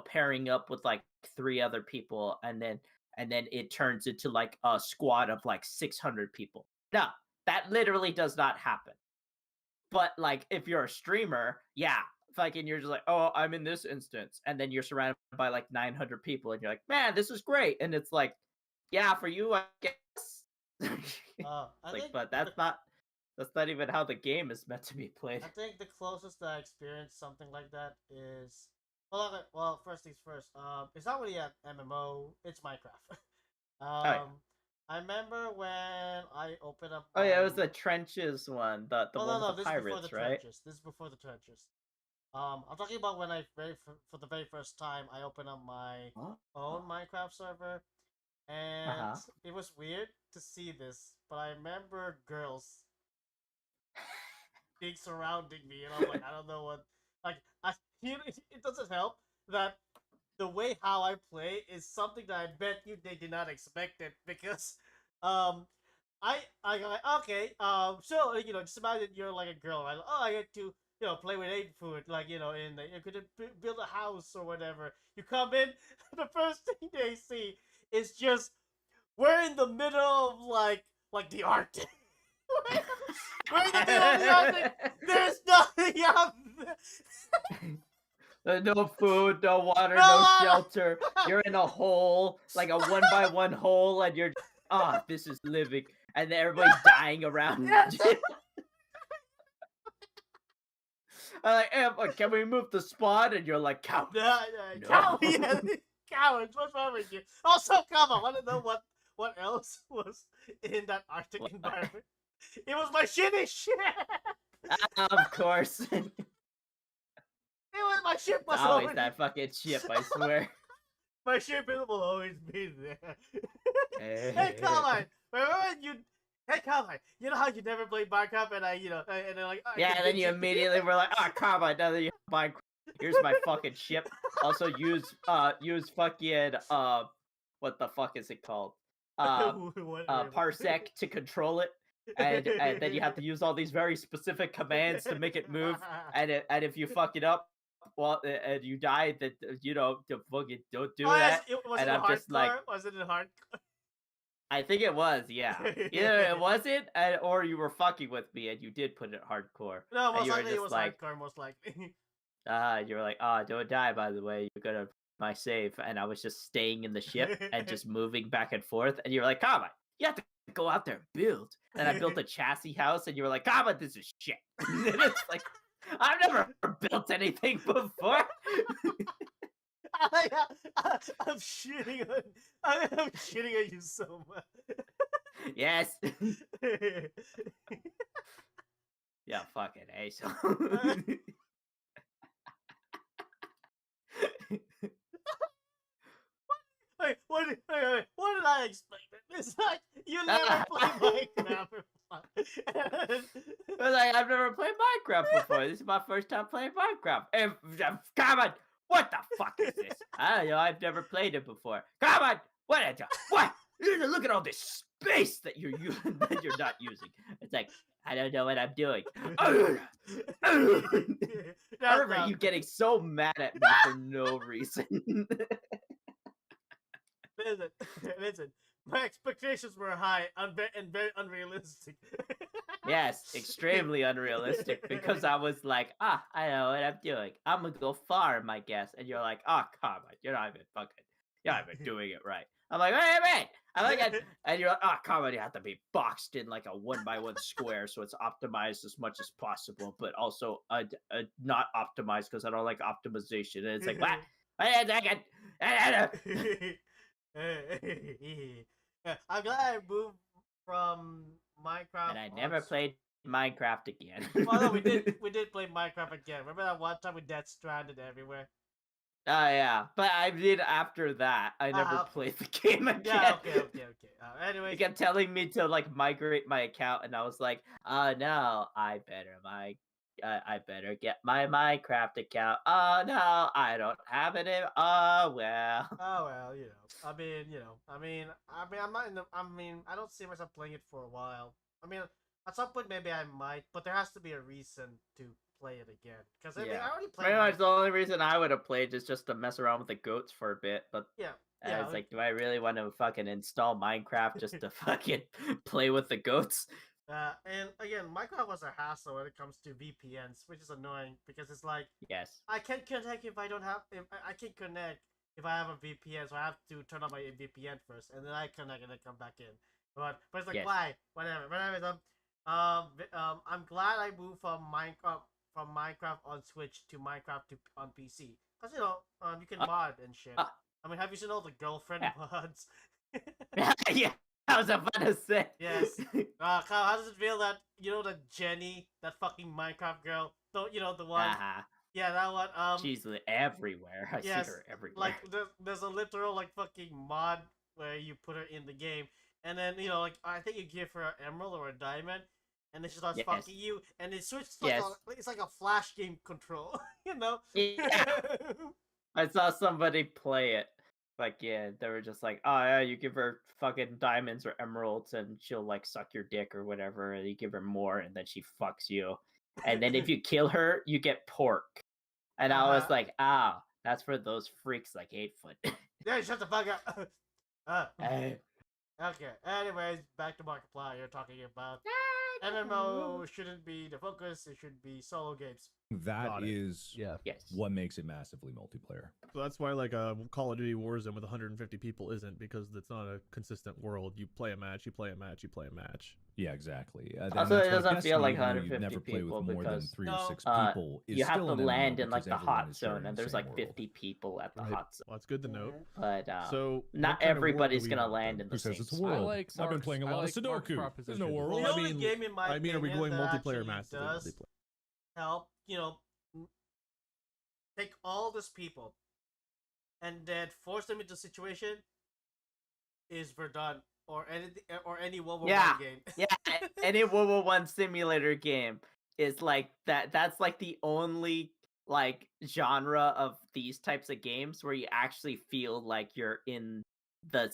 pairing up with like 3 other people and then it turns into like a squad of like 600 people. No, that literally does not happen. But like, if you're a streamer, yeah, fucking, you're just like, oh, I'm in this instance, and then you're surrounded by like 900 people, and you're like, man, this is great, and it's like, yeah, for you, I guess. But that's not even how the game is meant to be played. I think the closest that I experienced something like that is well, first things first. It's not really an MMO. It's Minecraft. I remember when I opened up. Oh yeah, it was the trenches one, the one with the this pirates, is before the right? trenches. This is before the trenches. I'm talking about when for the very first time I opened up my own Minecraft server, and it was weird to see this, but I remember girls being surrounding me, and I'm like, I don't know what. Like, it doesn't help that the way how I play is something that I bet you they did not expect it because I go like, okay, so just imagine you're like a girl, right? Oh, I get to play with 8foot, like in you could build a house or whatever. You come in, the first thing they see is just we're in the middle of like the Arctic. We're in the middle of the Arctic. There's nothing out there. There's no food, no water, no shelter. You're in a hole, like a 1x1 hole, and you're this is living, and then everybody's dying around. Yes. I'm like, hey, can we move the spot? And you're like, coward. No. Cowards. What's wrong with you? Also, come on. Want to know what else was in that Arctic environment? It was my shitty shit. Of course. It was my ship was always that fucking ship, I swear. My ship will always be there. Hey, Carmine, remember when you? Hey, Carmine, you know how you never played Minecraft, and and then like. Oh, yeah, and then you immediately were like, oh, Carmine, now that you have Minecraft, here's my fucking ship. Also, use fucking what the fuck is it called? Parsec to control it. And then you have to use all these very specific commands to make it move. And if you fuck it up, well, and you die, that fucking don't do that. And I'm just like, was it in hardcore? I think it was, yeah. Either it wasn't, or you were fucking with me and you did put it hardcore. No, most likely it was hardcore. Most likely. You were like, oh, don't die. By the way, you're gonna my save, and I was just staying in the ship and just moving back and forth. And you were like, come on, you have to go out there and build. And I built a chassis house, and you were like, come on, this is shit. And it's like, I've never built anything before. I'm shitting on you so much. Yes. Yeah, fucking asshole. Wait, what did I expect? It's like you never played Minecraft before. I was like, I've never played Minecraft before. This is my first time playing Minecraft. And come on, what the fuck is this? I don't know. I've never played it before. Come on, what? Look at all this space that you're not using. It's like, I don't know what I'm doing. I remember you getting so mad at me for no reason. Listen. My expectations were high and very unrealistic. Yes, extremely unrealistic, because I was like, I know what I'm doing. I'm gonna go farm, I guess. And you're like, come on, you're not even doing it right. I'm like, wait. And you're like, come on, you have to be boxed in like a 1x1 square, so it's optimized as much as possible, but also not optimized because I don't like optimization. And it's like, what? Wait a second. I'm glad I moved from Minecraft. And I never played Minecraft again. Well, no, we did play Minecraft again. Remember that one time we Death Stranded everywhere? Oh, yeah. But I did after that. I never played the game again. Yeah, okay. Anyway. He kept telling me to, like, migrate my account, and I was like, oh, no, I better get my Minecraft account. Oh, no, I don't have it. Oh, well. I don't see myself playing it for a while. I mean, at some point maybe I might, but there has to be a reason to play it again. Because I already played. Pretty much the only reason I would have played is just to mess around with the goats for a bit. But it's like, do I really want to fucking install Minecraft just to fucking play with the goats? And again, Minecraft was a hassle when it comes to VPNs, which is annoying because it's like, I can't connect if I can't connect if I have a VPN, so I have to turn on my VPN first, and then I connect and then come back in. But it's like, why? Whatever. I'm glad I moved from Minecraft on Switch to Minecraft on PC, because you can mod and shit. I mean, have you seen all the girlfriend mods? Yeah. I was about to say. Yes. Kyle, how does it feel that, that Jenny, that fucking Minecraft girl, the one? Yeah, that one. She's everywhere. I see her everywhere. Like, there's a literal, like, fucking mod where you put her in the game, and then, like, I think you give her an emerald or a diamond, and then she starts fucking you, and it switches, like, it's like a Flash game control, Yeah. I saw somebody play it. Like, yeah, they were just like, oh yeah, you give her fucking diamonds or emeralds and she'll like suck your dick or whatever, and you give her more and then she fucks you. And then if you kill her, you get pork. And I was like, that's for those freaks like 8foot. Yeah, shut the fuck up. Okay, anyways, back to Markiplier. You're talking about MMO shouldn't be the focus, it should be solo games. That is what makes it massively multiplayer. So that's why like a Call of Duty Warzone with 150 people isn't, because it's not a consistent world. You play a match, you play a match, you play a match. Yeah, exactly. Also, it doesn't feel like 150 never play people with more than because 3 or 6 people. you have to still an land MMO in like because the everyone hot is sharing zone, the and there's same like world. 50 people at the hot zone. Well, that's good to note. But so not what kind of world everybody's do we gonna want, land then? in the Who same says it's a spot. world? I've been playing a lot of Sudoku. There's no world. The only game in my I mean, are we opinion going that multiplayer actually massively does multiplayer? help, take all these people and then force them into a situation is Verdun or any World War Yeah, I game. yeah, any World War I simulator game is like that. That's like the only like genre of these types of games where you actually feel like you're in the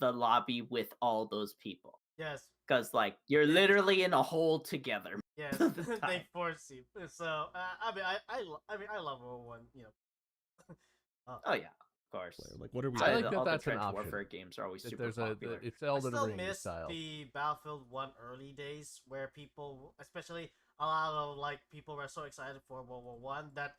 lobby with all those people. Yes. Because like you're literally in a hole together. Yes, they force you. So I love World War I. Oh yeah, of course. Like, what are we? I like all that's the an trench option. warfare games are always If super there's popular. it's I Elden still Ring miss style. the Battlefield 1 early days where people, especially a lot of like people were so excited for World War I that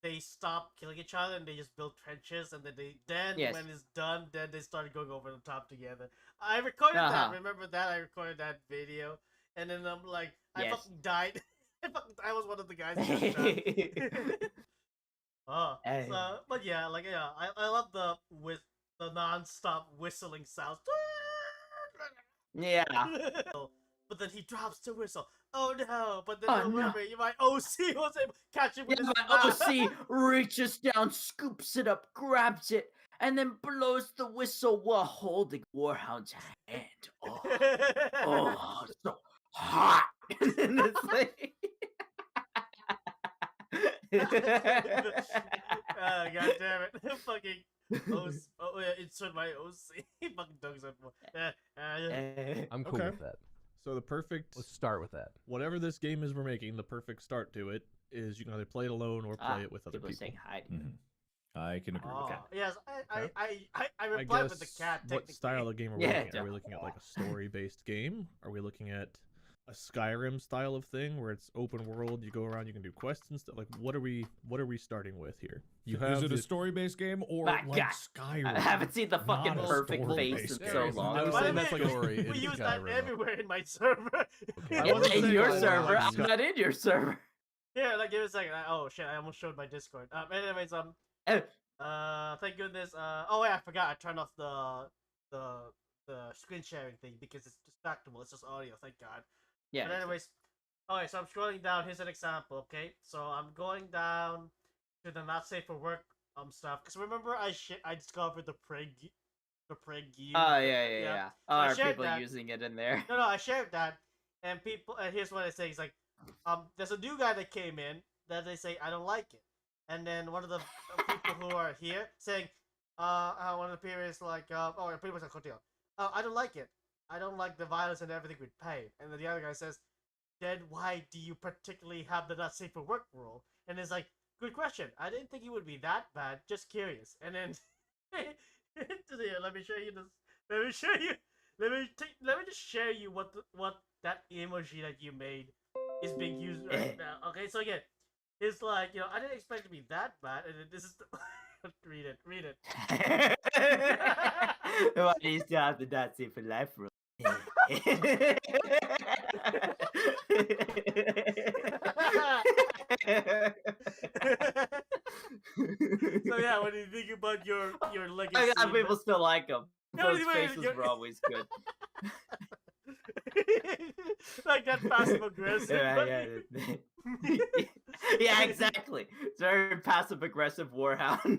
they stopped killing each other and they just built trenches, and then Yes. when it's done, then they started going over the top together. I recorded that. Remember that? I recorded that video, and then I'm like, I Yes. fucking died. I was one of the guys who got shot. But yeah, like I love the non-stop whistling sounds. Yeah. But then he drops the whistle. Oh no! But then Oh, no. remember, my OC was able to catch him with his My mouth. OC reaches down, scoops it up, grabs it, and then blows the whistle while holding Warhound's hand. Oh, so hot! And it's like... God damn it! Fucking OC. Oh yeah, insert my OC. Fucking dogs on. I'm cool Okay. with that. So the perfect. Let's start with that. Whatever this game is we're making, the perfect start to it is you can either play it alone or play it with other people. Saying hi. I can agree with that. Yes, Okay. I I replied with the guess cat. what style of game are we Yeah, looking at? Are we looking at like a story-based game? Are we looking at a Skyrim style of thing where it's open world, you go around, you can do quests and stuff? Like, what are we starting with here? You have Is it a the- story-based game or My like God. Skyrim? I haven't seen the fucking Not a perfect story-based face in game. so There's long. no I was But I saying mean, that's like a story in we use that Skyrim. everywhere in my server. I wasn't In saying your like server, I'm Sky- not in your server. Yeah, like give me a second. Oh shit, I almost showed my Discord. Anyways, thank goodness. Oh yeah, I forgot. I turned off the screen sharing thing because it's distractible. It's just audio. Thank God. Yeah. But anyways, okay. So I'm scrolling down. Here's an example. Okay, so I'm going down to the not safe for work stuff. Because remember, I discovered the Prague gear. Oh yeah. So I Are shared people that. using it in there? No, I shared that, and people. And here's what I say: it's like, there's a new guy that came in that they say I don't like it, and then one of the people who are here saying, one of the peers is like, pretty much like continue. I don't like it. I don't like the violence and everything with pay. And then the other guy says, then why do you particularly have the not safe for work rule? And it's like, good question. I didn't think it would be that bad. Just curious. And then let me show you this. Let me show you. Let me just share you what that emoji that you made is being used right now. Okay, so again, it's like, I didn't expect it to be that bad, and then this is the read it. Why do you still have the not safe for life rule? So yeah, when you think about your legacy, People still like them. No, Those wait, faces you're- were always good. like that passive aggressive. Yeah, exactly. It's very passive aggressive Warhound.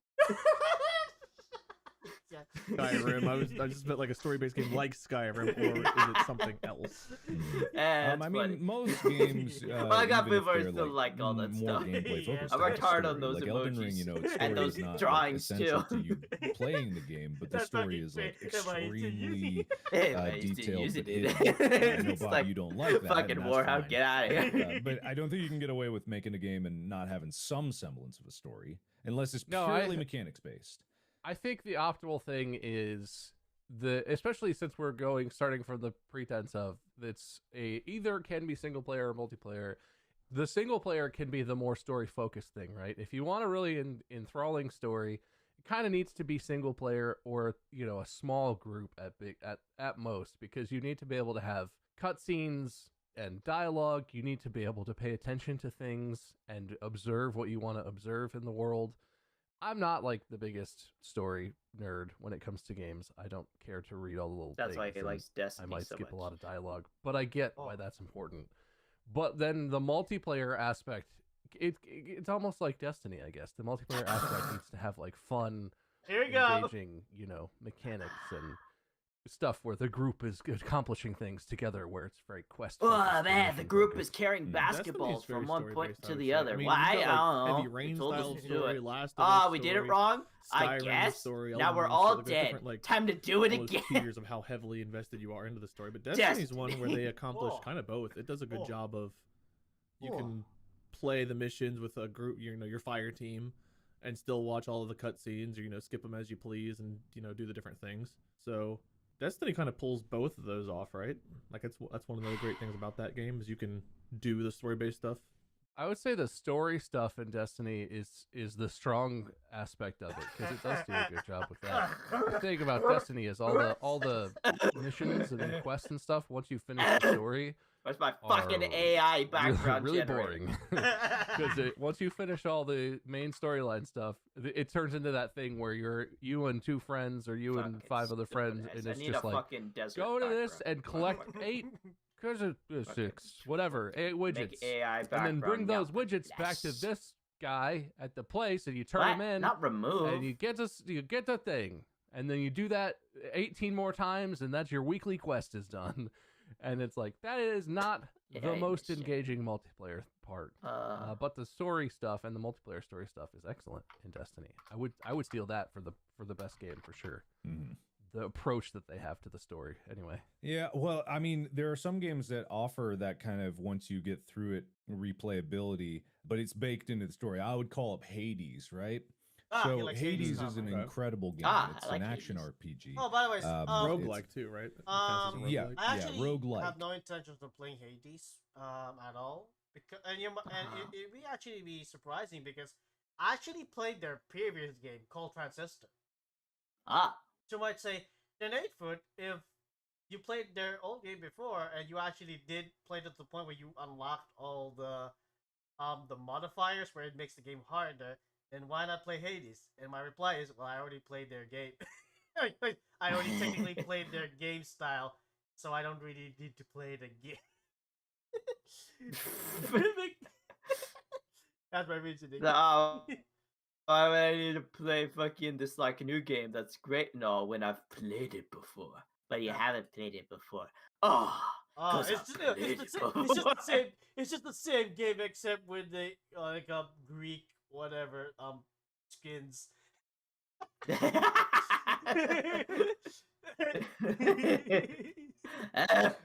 Yeah, Skyrim. I just meant like a story-based game like Skyrim, or is it something else? I mean, most games. Well, I got even if people who they're, still like all that more stuff. gameplay focused. I worked have hard on story. those Like Elden Ring, emojis you know, its and story those is not drawings essential too. to you playing the game, but the That's story fucking is like fake. Am I extremely Use detailed. it. But hidden. I know, It's Bob, like you don't like that. fucking and that's Warhouse, fine. get out of here. But I don't think you can get away with making a game and not having some semblance of a story, unless it's No, purely mechanics based. I think the optimal thing is especially since we're starting from the pretense of either can be single player or multiplayer. The single player can be the more story focused thing, right? If you want a really enthralling story, it kind of needs to be single player or, you know, a small group at most, because you need to be able to have cutscenes and dialogue. You need to be able to pay attention to things and observe what you want to observe in the world. I'm not like the biggest story nerd when it comes to games. I don't care to read all the little That's things. why he likes Destiny I might so skip much. a lot of dialogue, but I get why that's important. But then the multiplayer aspect, it's almost like Destiny, I guess. The multiplayer aspect needs to have like fun, Here we go. engaging, you know, mechanics and stuff where the group is accomplishing things together, where it's very quest. Oh man, the group is carrying basketballs from one point to the other. Why? I don't know. Heavy Rain Told us style to do story, it. Last of Us We did it story, wrong. I Skyrim guess. story, Now Elden we're Ring all story. There's dead. different, like, Time to do it almost again. tiers of how heavily invested you are into the story, but Destiny's one where they accomplish kind of both. It does a good job of you can play the missions with a group, you know, your fire team, and still watch all of the cutscenes, or, you know, skip them as you please, and, you know, do the different things. So Destiny kind of pulls both of those off, right? Like that's one of the great things about that game is you can do the story-based stuff. I would say the story stuff in Destiny is the strong aspect of it, because it does do a good job with that. The thing about Destiny is all the missions and quests and stuff. Once you finish the story, where's my fucking AI background really generator? boring. Because once you finish all the main storyline stuff, it turns into that thing where you and two friends, or you and five other friends, and it's just like go to this and collect 8. Because it's 6, whatever, 8 widgets, AI and then bring those widgets back to this guy at the place, and you turn them in. Not remove. And you get the thing, and then you do that 18 more times, and that's your weekly quest is done. And it's like that is not the most engaging multiplayer part, but the story stuff and the multiplayer story stuff is excellent in Destiny. I would steal that for the best game for sure. Mm-hmm. The approach that they have to the story, anyway. Yeah, well, I mean, there are some games that offer that kind of once you get through it replayability, but it's baked into the story. I would call up Hades, right? So Hades is an incredible game. It's an action RPG. Oh, by the way, roguelike too, right? Yeah, I actually roguelike. have no intentions of playing Hades at all. Because it would actually be surprising because I actually played their previous game called Transistor. You might say, then 8foot, if you played their old game before and you actually did play to the point where you unlocked all the modifiers where it makes the game harder, then why not play Hades? And my reply is, well, I already played their game. I already technically played their game style, so I don't really need to play it again. That's my reasoning. Why would I need to play fucking this like new game that's great? No, when I've played it before, but you haven't played it before. It's just the same game except with the like Greek whatever skins.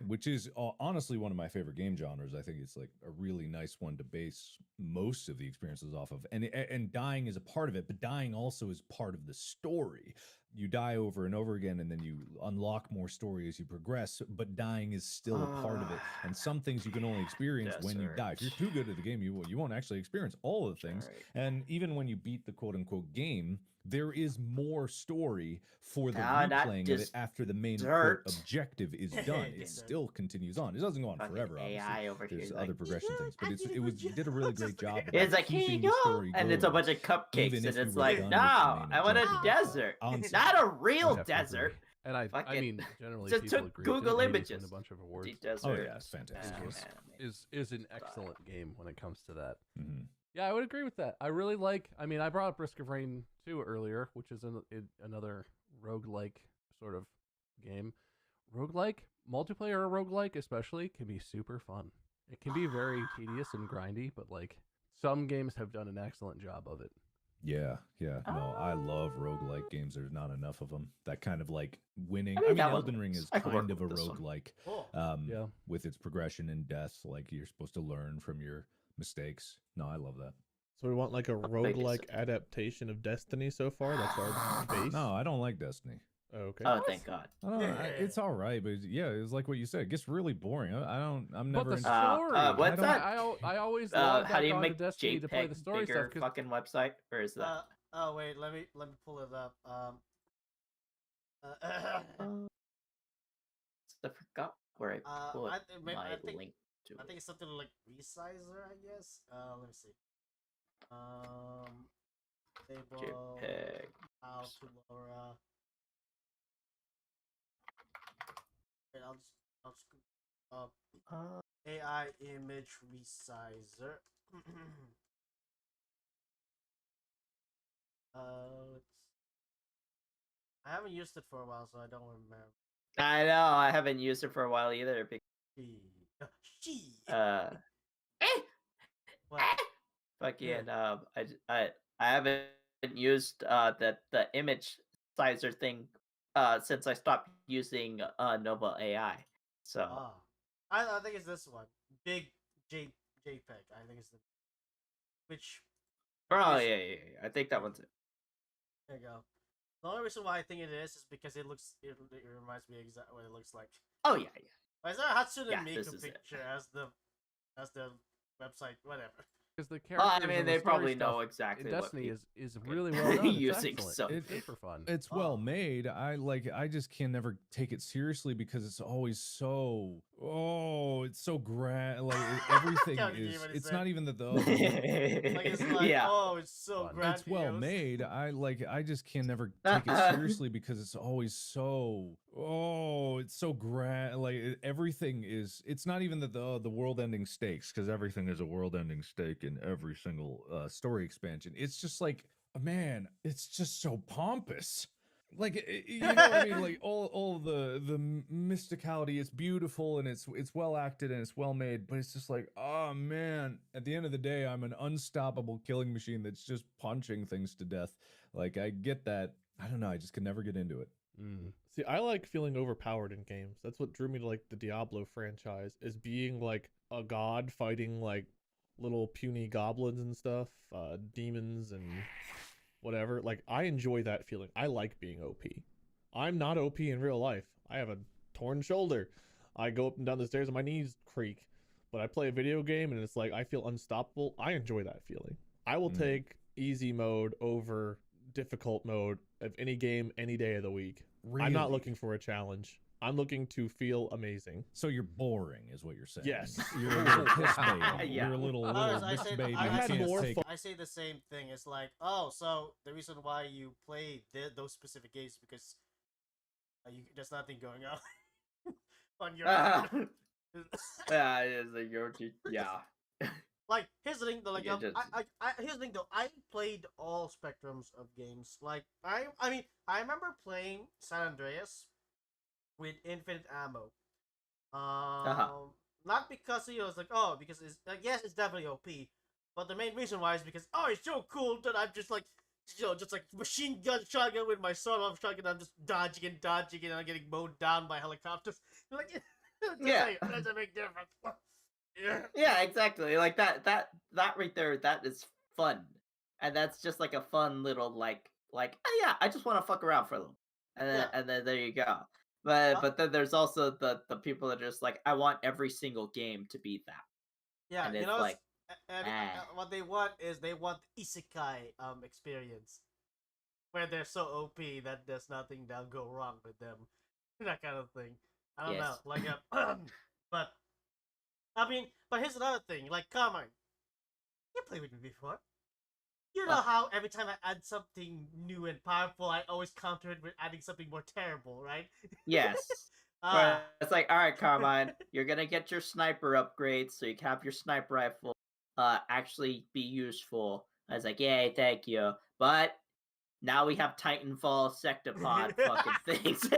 Which is honestly one of my favorite game genres. I think it's like a really nice one to base most of the experiences off of. And dying is a part of it, but dying also is part of the story. You die over and over again, and then you unlock more story as you progress, but dying is still a part of it. And some things you can only experience when you die. If you're too good at the game, you won't actually experience all of the things. And even when you beat the quote-unquote game, there is more story for the replaying of it after the main objective is done. It still continues on. It doesn't go on forever, obviously. There's other progression things, but it did a really great job. It's like, here you go, and it's a bunch of cupcakes, and it's like, no, I want a desert, not a real desert. And I mean, generally just people took agree. Google Images. A bunch of awards. Oh yeah, it's fantastic. Is an excellent game when it comes to that. Mm-hmm. Yeah, I would agree with that. I really like. I mean, I brought up Risk of Rain 2 earlier, which is another roguelike sort of game. Roguelike, multiplayer roguelike especially, can be super fun. It can be very tedious and grindy, but like some games have done an excellent job of it. Yeah. No, I love roguelike games. There's not enough of them. That kind of like winning. I I mean, mean, that one Elden Ring is I could work kind of a with this one. roguelike. Cool. Yeah. With its progression and death, like you're supposed to learn from your mistakes. No, I love that. So we want like a roguelike adaptation of Destiny so far. That's our base. No, I don't like Destiny. Okay. Oh, thank God. I don't know, it's all right, but yeah, it's like what you said. It gets really boring. I'm never. But the into- story. What's that? I always love how do you back make onto Destiny to play the JPEG story bigger stuff. fucking website? Or is that? Oh wait, let me pull it up. I forgot where I put I think link to I think it's something like resizer, I guess. Let me see. Table. JPEG. How to Laura. Wait, I'll just up AI image resizer. I haven't used it for a while, so I don't remember. I know, I haven't used it for a while either. Fucking I haven't used the image sizer thing since I stopped using Nova AI. So I think it's this one. Big JPEG. I think it's the which. Oh yeah. I think that one's it. There you go. The only reason why I think it is because it reminds me exactly what it looks like. Oh yeah. Why is there a Hatsune Yeah, Miku this is picture as the website? Whatever. Because the Well, characters I mean, and the they story probably stuff know exactly in what Destiny people is really well done. It's using excellent. some. It's super fun. It's well made. I just can never take it seriously because it's always so it's so grand. Like everything is. It's not even that the like it's like it's so grand. It's well made. I just can never take it seriously because it's always so it's so grand. Like everything is. It's not even that the world-ending stakes, because everything is a world-ending stake in every single story expansion. It's just like, man, it's just so pompous. Like, you know what I mean? Like all the mysticality, it's beautiful and it's well acted and it's well made, but it's just like, oh man, at the end of the day, I'm an unstoppable killing machine that's just punching things to death. Like, I get that. I don't know, I just can never get into it. See, I like feeling overpowered in games. That's what drew me to like the Diablo franchise, is being like a god fighting like little puny goblins and stuff, demons and whatever. Like, I enjoy that feeling. I like being OP. I'm not OP in real life. I have a torn shoulder. I go up and down the stairs and my knees creak. But I play a video game and it's like I feel unstoppable. I enjoy that feeling. I will take easy mode over difficult mode of any game any day of the week. I'm not looking for a challenge. I'm looking to feel amazing. So you're boring, is what you're saying. Yes. You're a little piss baby. You're a little I piss baby. I say the same thing. It's like, so the reason why you play those specific games is because there's nothing going on on your own. Like, here's the thing though. Like, here's the thing though. I played all spectrums of games. Like, I mean, I remember playing San Andreas with infinite ammo. Not because it's like, because it's like, yes, it's definitely OP, but the main reason why is because it's so cool that I'm just like, just like machine gun shotgun with my sawed-off shotgun. I'm just dodging and I'm getting mowed down by helicopters. Like, that's a big difference. Yeah, exactly. Like that right there, that is fun. And that's just like a fun little like I just want to fuck around for a little. And then there you go. But then there's also the people that are just like, I want every single game to be that. Yeah, and it's like what they want is they want isekai experience. Where they're so OP that there's nothing that'll go wrong with them. That kind of thing. I don't know. Like but I mean, but here's another thing. Like, come on, you played with me before. You know how every time I add something new and powerful, I always counter it with adding something more terrible, right? Yes. It's like, all right, Carmine, you're gonna get your sniper upgrade so you can have your sniper rifle actually be useful. I was like, yay, thank you. But now we have Titanfall Sectopod fucking things.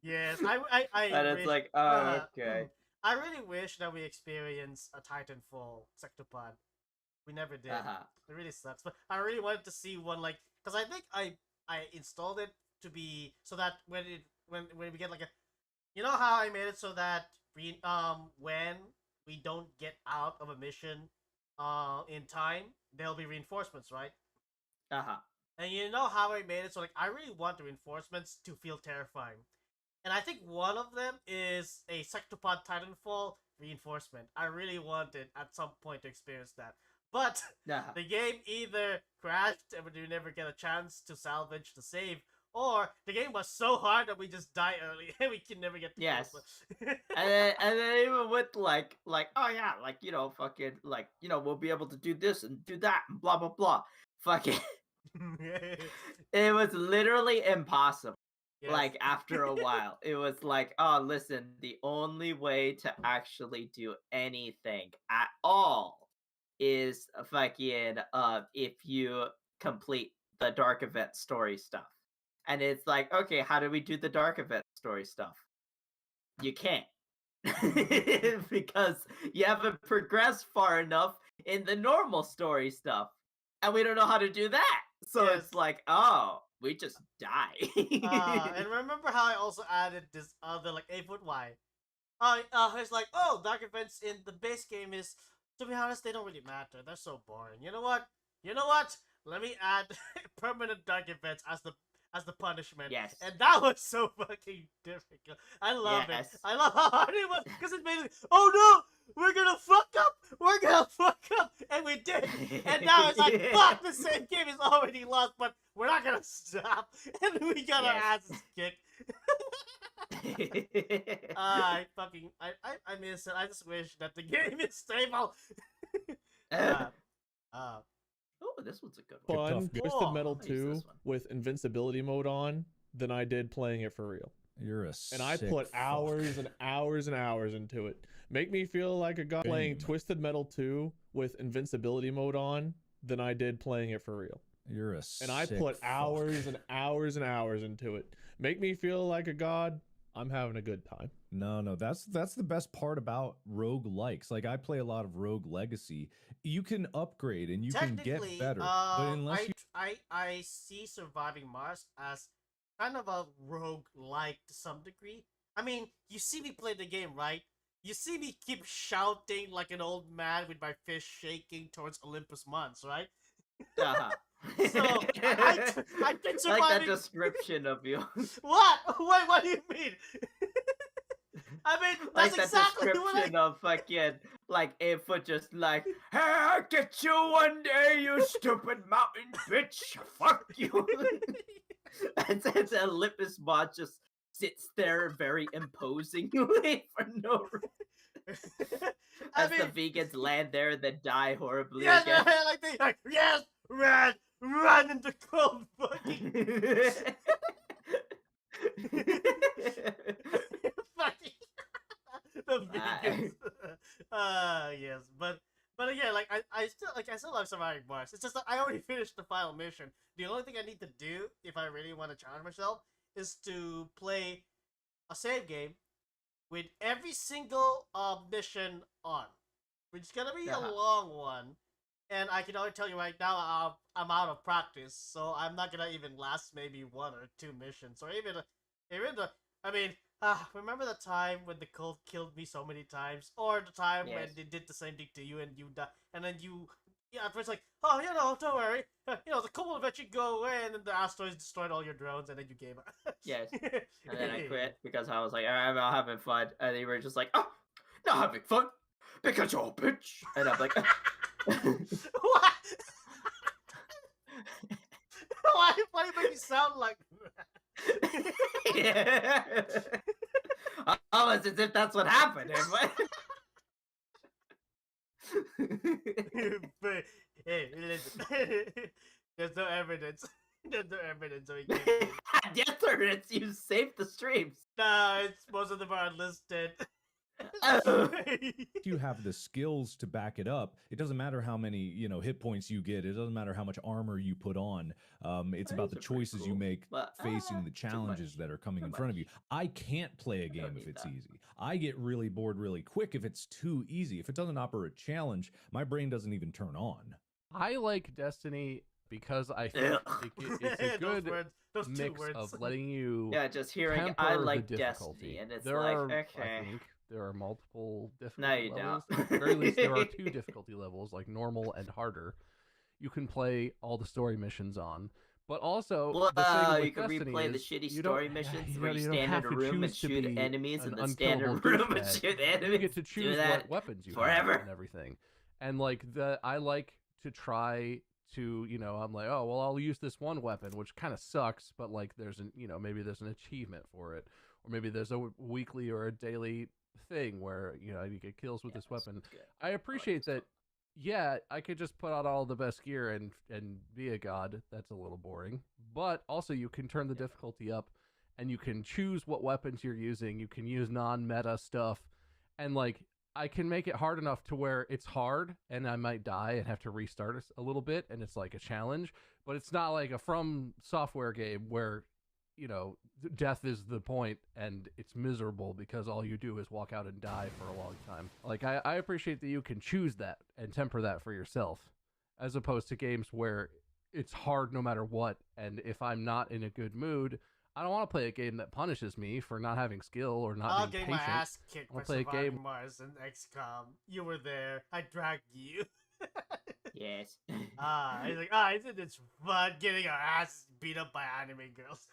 Yes, I And it's wish, like, okay. I really wish that we experience a Titanfall Sectopod. We never did. It really sucks. But I really wanted to see one, like, because I think I installed it to be so that when we get like a, you know how I made it so that when we don't get out of a mission in time, there'll be reinforcements, right? And you know how I made it so, like, I really want the reinforcements to feel terrifying. And I think one of them is a Sectopod Titanfall reinforcement. I really wanted at some point to experience that. But the game either crashed and we never get a chance to salvage the save, or the game was so hard that we just die early and we can never get the and then even with like oh yeah, like, you know, fucking, like, you know, we'll be able to do this and do that and blah blah blah. Fucking it was literally impossible. Yes. Like, after a while, it was like, oh, listen, the only way to actually do anything at all is fucking if you complete the dark event story stuff. And it's like, okay, how do we do the dark event story stuff? You can't. Because you haven't progressed far enough in the normal story stuff. And we don't know how to do that. So it's like, oh, we just die. And remember how I also added this other, like, 8-foot wide? It's like, oh, dark events in the base game is, to be honest, they don't really matter. They're so boring. You know what? Let me add permanent dark events as the punishment. Yes. And that was so fucking difficult. I love it. I love how hard it was, because it's basically, oh no, we're gonna fuck up, and we did. And now it's like, fuck, the same game is already lost, but we're not gonna stop, and we got our asses kicked. I miss it. I just wish that the game is stable. Oh, this one's a good Fun one. Twisted Metal 2 with invincibility mode on than I did playing it for real. You're a And I put hours and hours and hours into it. Make me feel like a guy playing Twisted Metal 2 with invincibility mode on than I did playing it for real. You're a And I put hours and hours and hours into it. Make me feel like a god. I'm having a good time. No, that's the best part about roguelikes. Like, I play a lot of Rogue Legacy. You can upgrade and you can get better, but unless I see Surviving Mars as kind of a rogue-like to some degree. I mean, you see me play the game, right? You see me keep shouting like an old man with my fist shaking towards Olympus Mons, right? So I think Surviving... I like that description of you. What? Wait, what do you mean? I mean, that's like exactly that what description of fucking, like, 8-foot just like, hey, I'll get you one day, you stupid mountain bitch. Fuck you. And Olympus Mod just sits there very imposingly for no reason. As the vegans land there and then die horribly again. Yes, run into cold fucking. The vegans. Yes, but again, like I still love Surviving Mars. It's just that I already finished the final mission. The only thing I need to do if I really want to challenge myself is to play a save game with every single mission on, which is gonna be a long one. And I can already tell you right now, I'm out of practice, so I'm not gonna even last maybe 1 or 2 missions, or even the. I mean, remember the time when the cult killed me so many times, or the time when they did the same thing to you and you died, and then you, at first like, oh, you know, don't worry, you know, the cult will eventually go away, and then the asteroids destroyed all your drones, and then you gave up. Yes. And then I quit because I was like, I'm not having fun, and they were just like, oh, not having fun because you're a bitch, and I'm like. What? Why do you make me sound like that? Almost as if that's what happened. Hey, listen. There's no evidence. There's no evidence. So we can't yes, there is. You saved the streams. No, it's most of them are unlisted. You have the skills to back it up. It doesn't matter how many hit points you get. It doesn't matter how much armor you put on. It's about the choices you make facing the challenges that are coming in front of you. I can't play a game if it's easy. I get really bored really quick if it's too easy. If it doesn't offer a challenge, my brain doesn't even turn on. I like Destiny because I think it's a good mix of letting you just hearing temper I like the difficulty. Destiny, and it's there like, are, okay. I think there are multiple difficulty No, you levels. don't. At the very least, there are 2 difficulty levels, like normal and harder. You can play all the story missions on. But also, the thing with you can Destiny replay the is shitty you story don't- missions you where don't- you you don't stand in have a to room and choose to shoot be enemies in an the standard unkillable room and douchebag. shoot enemies. You get to choose that what weapons you forever. have and everything. And like I like to try to, I'm like, oh well, I'll use this one weapon, which kind of sucks, but like there's maybe there's an achievement for it, or maybe there's a weekly or a daily thing where you get kills with this weapon. I appreciate that. Yeah, I could just put out all the best gear and be a god. That's a little boring. But also you can turn the difficulty up and you can choose what weapons you're using. You can use non-meta stuff. And like I can make it hard enough to where it's hard and I might die and have to restart a little bit and it's like a challenge, but it's not like a From Software game where death is the point and it's miserable because all you do is walk out and die for a long time. Like I appreciate that you can choose that and temper that for yourself, as opposed to games where it's hard no matter what, and if I'm not in a good mood, I don't want to play a game that punishes me for not having skill or not being patient. I'll get my ass kicked I'll by play a surviving game. Mars and XCOM. You were there. I dragged you. Yes. Isn't it fun getting our ass beat up by anime girls?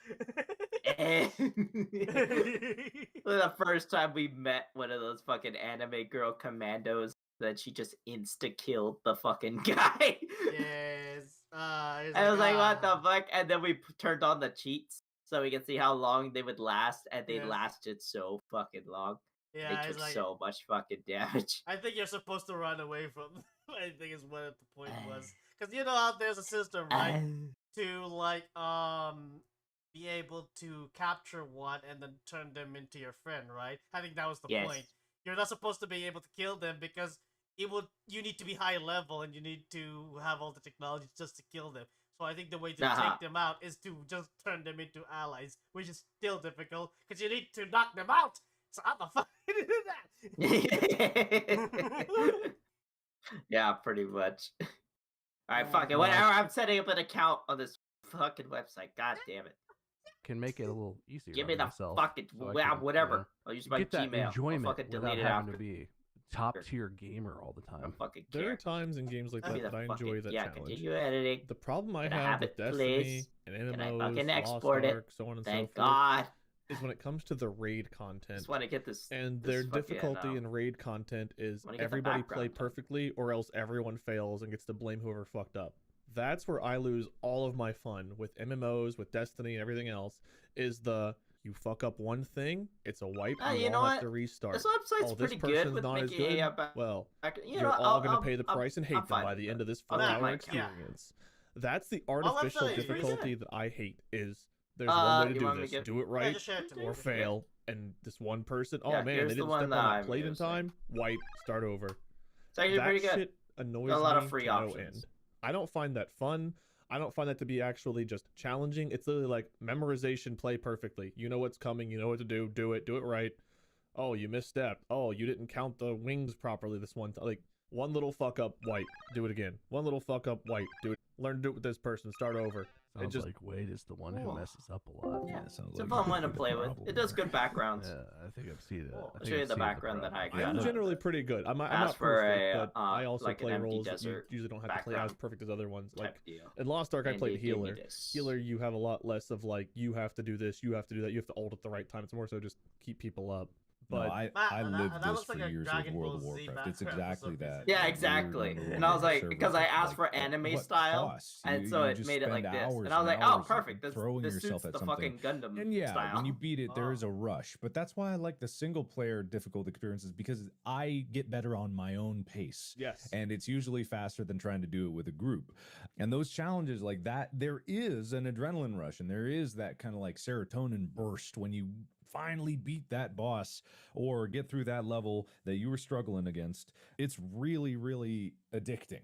The first time we met one of those fucking anime girl commandos, that she just insta-killed the fucking guy. Yes. I was like, what the fuck? And then we turned on the cheats so we can see how long they would last, and they lasted so fucking long. Yeah, they took so much fucking damage. I think you're supposed to run away from them. I think is what the point was. Because how there's a system, right? To like be able to capture one and then turn them into your friend, right? I think that was the point. You're not supposed to be able to kill them because you need to be high level and you need to have all the technology just to kill them. So I think the way to take them out is to just turn them into allies, which is still difficult because you need to knock them out. So how the fuck did you do that? Yeah, pretty much. Alright, fuck it. Whatever. I'm setting up an account on this fucking website. God damn it. Can make it a little easier. Give me the myself, fucking whatever. I'll use my get that Gmail. enjoyment I'll fucking delete it having after. to be top tier gamer all the time. There are times in games like that I enjoy that challenge. Continue editing. The problem I Can I have have with it, Destiny please? and Can I MMOs, fucking Lost export it? Ark, so on and Thank so forth, God. is when it comes to the raid content. Just want to get this. And this their fucking, difficulty in raid content is wanna get the everybody play background done. perfectly or else everyone fails and gets to blame whoever fucked up. That's where I lose all of my fun with MMOs, with Destiny and everything else, is you fuck up one thing, it's a wipe, you you know all have what? to restart. This website's this pretty good person's with not as making good. a Well, you you're know, all I'll- going to pay the I'm- price and hate I'm them fine by with the that. end of this I'll make 4-hour my- experience. That's the website artificial is pretty difficulty good. that I hate, is there's one way to you do want me this. to get- Do it Yeah, right just share it to me. or fail. And this one person, oh Yeah, man, here's they the didn't one step that on I'm that plate in using. time, wipe, start over. It's actually That pretty good. shit annoys Got a lot me of free to no options. end. I don't find that fun. I don't find that to be actually just challenging. It's literally like memorization, play perfectly. You know what's coming, you know what to do it right. Oh, you misstepped. Oh, you didn't count the wings properly this one time. Like, one little fuck up, wipe, do it again. One little fuck up, wipe, do it. Learn to do it with this person, start over. Sounds like Wade is the one who messes up a lot. Yeah, sounds it's a fun one to play with. It does good backgrounds. Yeah, I think I've seen it. I'll show you the background that I got. I'm generally pretty good. I'm not As for perfect, a, but I also like an play empty roles that you desert usually don't have to play as background perfect as other ones. Like type deal. in Lost Ark, I And played they gave me healer. this. Healer, you have a lot less of like you have to do this, you have to do that, you have to ult at the right time. It's more so just keep people up. But No, I lived this for years with World of Warcraft. It's exactly that. Yeah, exactly. And I was like, because I asked for anime style, and so it just made it like spend this. hours And I was like, and oh, hours perfect. This throwing suits yourself the at something. fucking Gundam And yeah, style. when you beat it, there is a rush. But that's why I like the single player difficult experiences, because I get better on my own pace. Yes. And it's usually faster than trying to do it with a group. And those challenges like that, there is an adrenaline rush and there is that kind of like serotonin burst when you finally beat that boss or get through that level that you were struggling against, it's really, really addicting.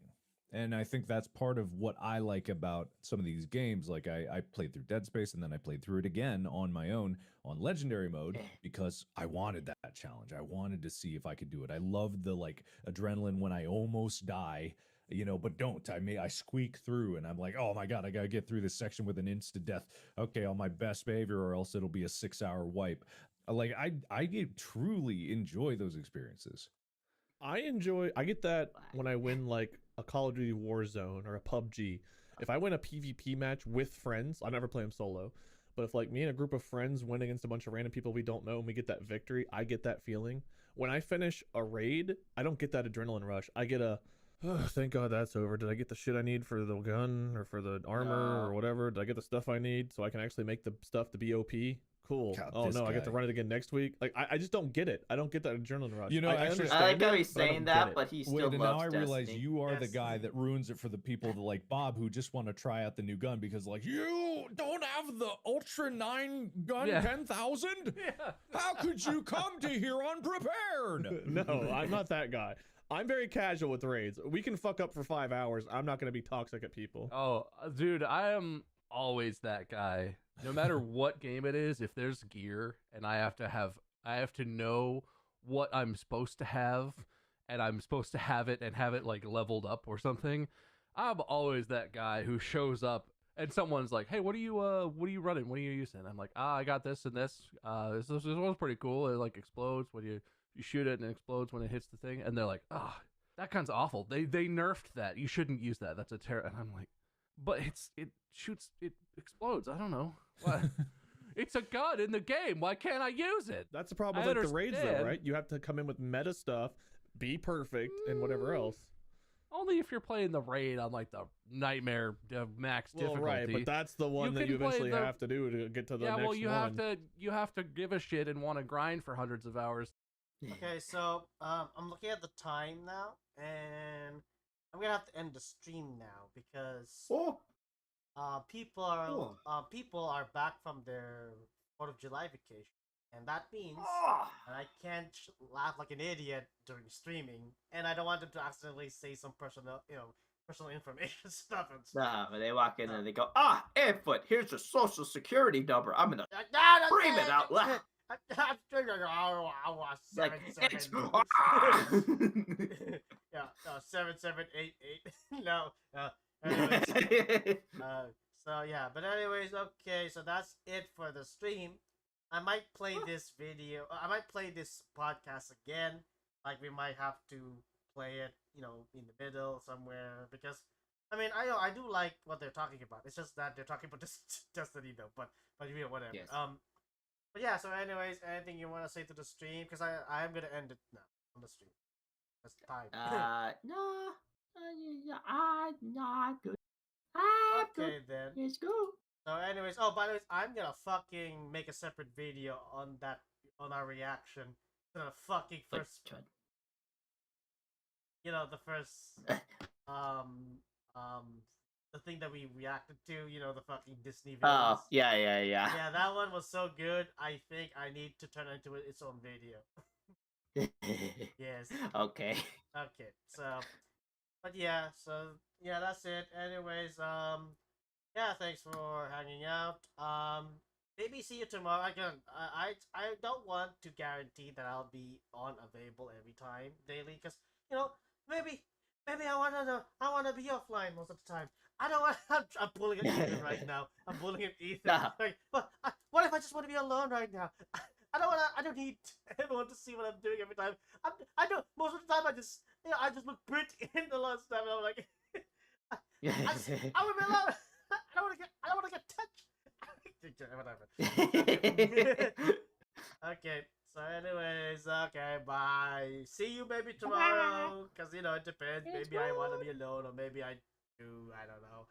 And I think that's part of what I like about some of these games. Like I played through Dead Space and then I played through it again on my own on Legendary mode because I wanted that challenge. I wanted to see if I could do it. I love the like adrenaline when I almost die, you know, but don't. I squeak through and I'm like, oh my God, I gotta get through this section with an instant death. Okay, on my best behavior or else it'll be a 6-hour wipe. Like I truly enjoy those experiences. I get that when I win like a Call of Duty Warzone or a PUBG. If I win a PvP match with friends, I never play them solo, but if like me and a group of friends win against a bunch of random people we don't know and we get that victory, I get that feeling. When I finish a raid, I don't get that adrenaline rush. I get a, oh, thank God that's over. Did I get the shit I need for the gun or for the armor or whatever? Did I get the stuff I need so I can actually make the stuff to be OP? Cool. God, oh no, guy. I get to run it again next week. Like I just don't get it. I don't get that adrenaline rush. You know, I actually, I like how understand he's it, but I saying don't that, get but it. he still Wait, and loves now I realize Destiny. you are the guy that ruins it for the people that like Bob who just want to try out the new gun because like you don't have the Ultra 9 gun 10,000? Yeah. How could you come to here unprepared? No, I'm not that guy. I'm very casual with raids. We can fuck up for 5 hours. I'm not going to be toxic at people. Oh, dude, I am always that guy. No matter what game it is, if there's gear and I have to know what I'm supposed to have, and I'm supposed to have it and have it like leveled up or something, I'm always that guy who shows up and someone's like, "Hey, what are you running? What are you using?" I'm like, "I got this and this. This one's pretty cool. It like explodes when you shoot it and it explodes when it hits the thing." And they're like, that gun's awful. They nerfed that. You shouldn't use that. That's a terror." And I'm like, "But it explodes. I don't know. What? It's a gun in the game. Why can't I use it?" That's the problem with like the raids though, right? You have to come in with meta stuff, be perfect, and whatever else. Only if you're playing the raid on like the nightmare max difficulty. Right, but that's the one that you eventually have to do to get to the next one. Yeah, well, you have to give a shit and want to grind for hundreds of hours. Okay, so I'm looking at the time now, and I'm gonna have to end the stream now because people are back from their 4th of July vacation, and that means that I can't laugh like an idiot during streaming, and I don't want them to accidentally say some personal information stuff. And stuff. Nah, but they walk in and they go, 8foot, here's your social security number. I'm gonna scream it out loud. Like, it's 7788. No. Anyways, so yeah, but anyways, okay, so that's it for the stream. I might play this video. I might play this podcast again. Like we might have to play it, in the middle somewhere because, I mean, I do like what they're talking about. It's just that they're talking about this Destiny though, but whatever. Yes. But yeah. So anyways, anything you want to say to the stream? Because I'm gonna end it now on the stream. That's time. No. Not good. Okay then. Let's go. So anyways, by the way, I'm gonna fucking make a separate video on our reaction to the fucking first, the first, the thing that we reacted to, the fucking Disney villains. Oh, yeah. Yeah, that one was so good, I think I need to turn it into its own video. Yes. Okay. Okay, so, but yeah, that's it. Anyways, yeah, thanks for hanging out. Maybe see you tomorrow. Again, I don't want to guarantee that I'll be available every time daily, because maybe I wanna be offline most of the time. I don't want. I'm pulling at Ethan right now. I'm pulling at Ethan. Nah. Like, but what if I just want to be alone right now? I don't need everyone to see what I'm doing every time. I don't. Most of the time, I just look pretty in the last time. And I'm like, I would be alone. I don't want to get touched. Whatever. Okay. So, anyways, okay. Bye. See you maybe tomorrow. Cause it depends. Maybe I want to be alone, or maybe I do. I don't know.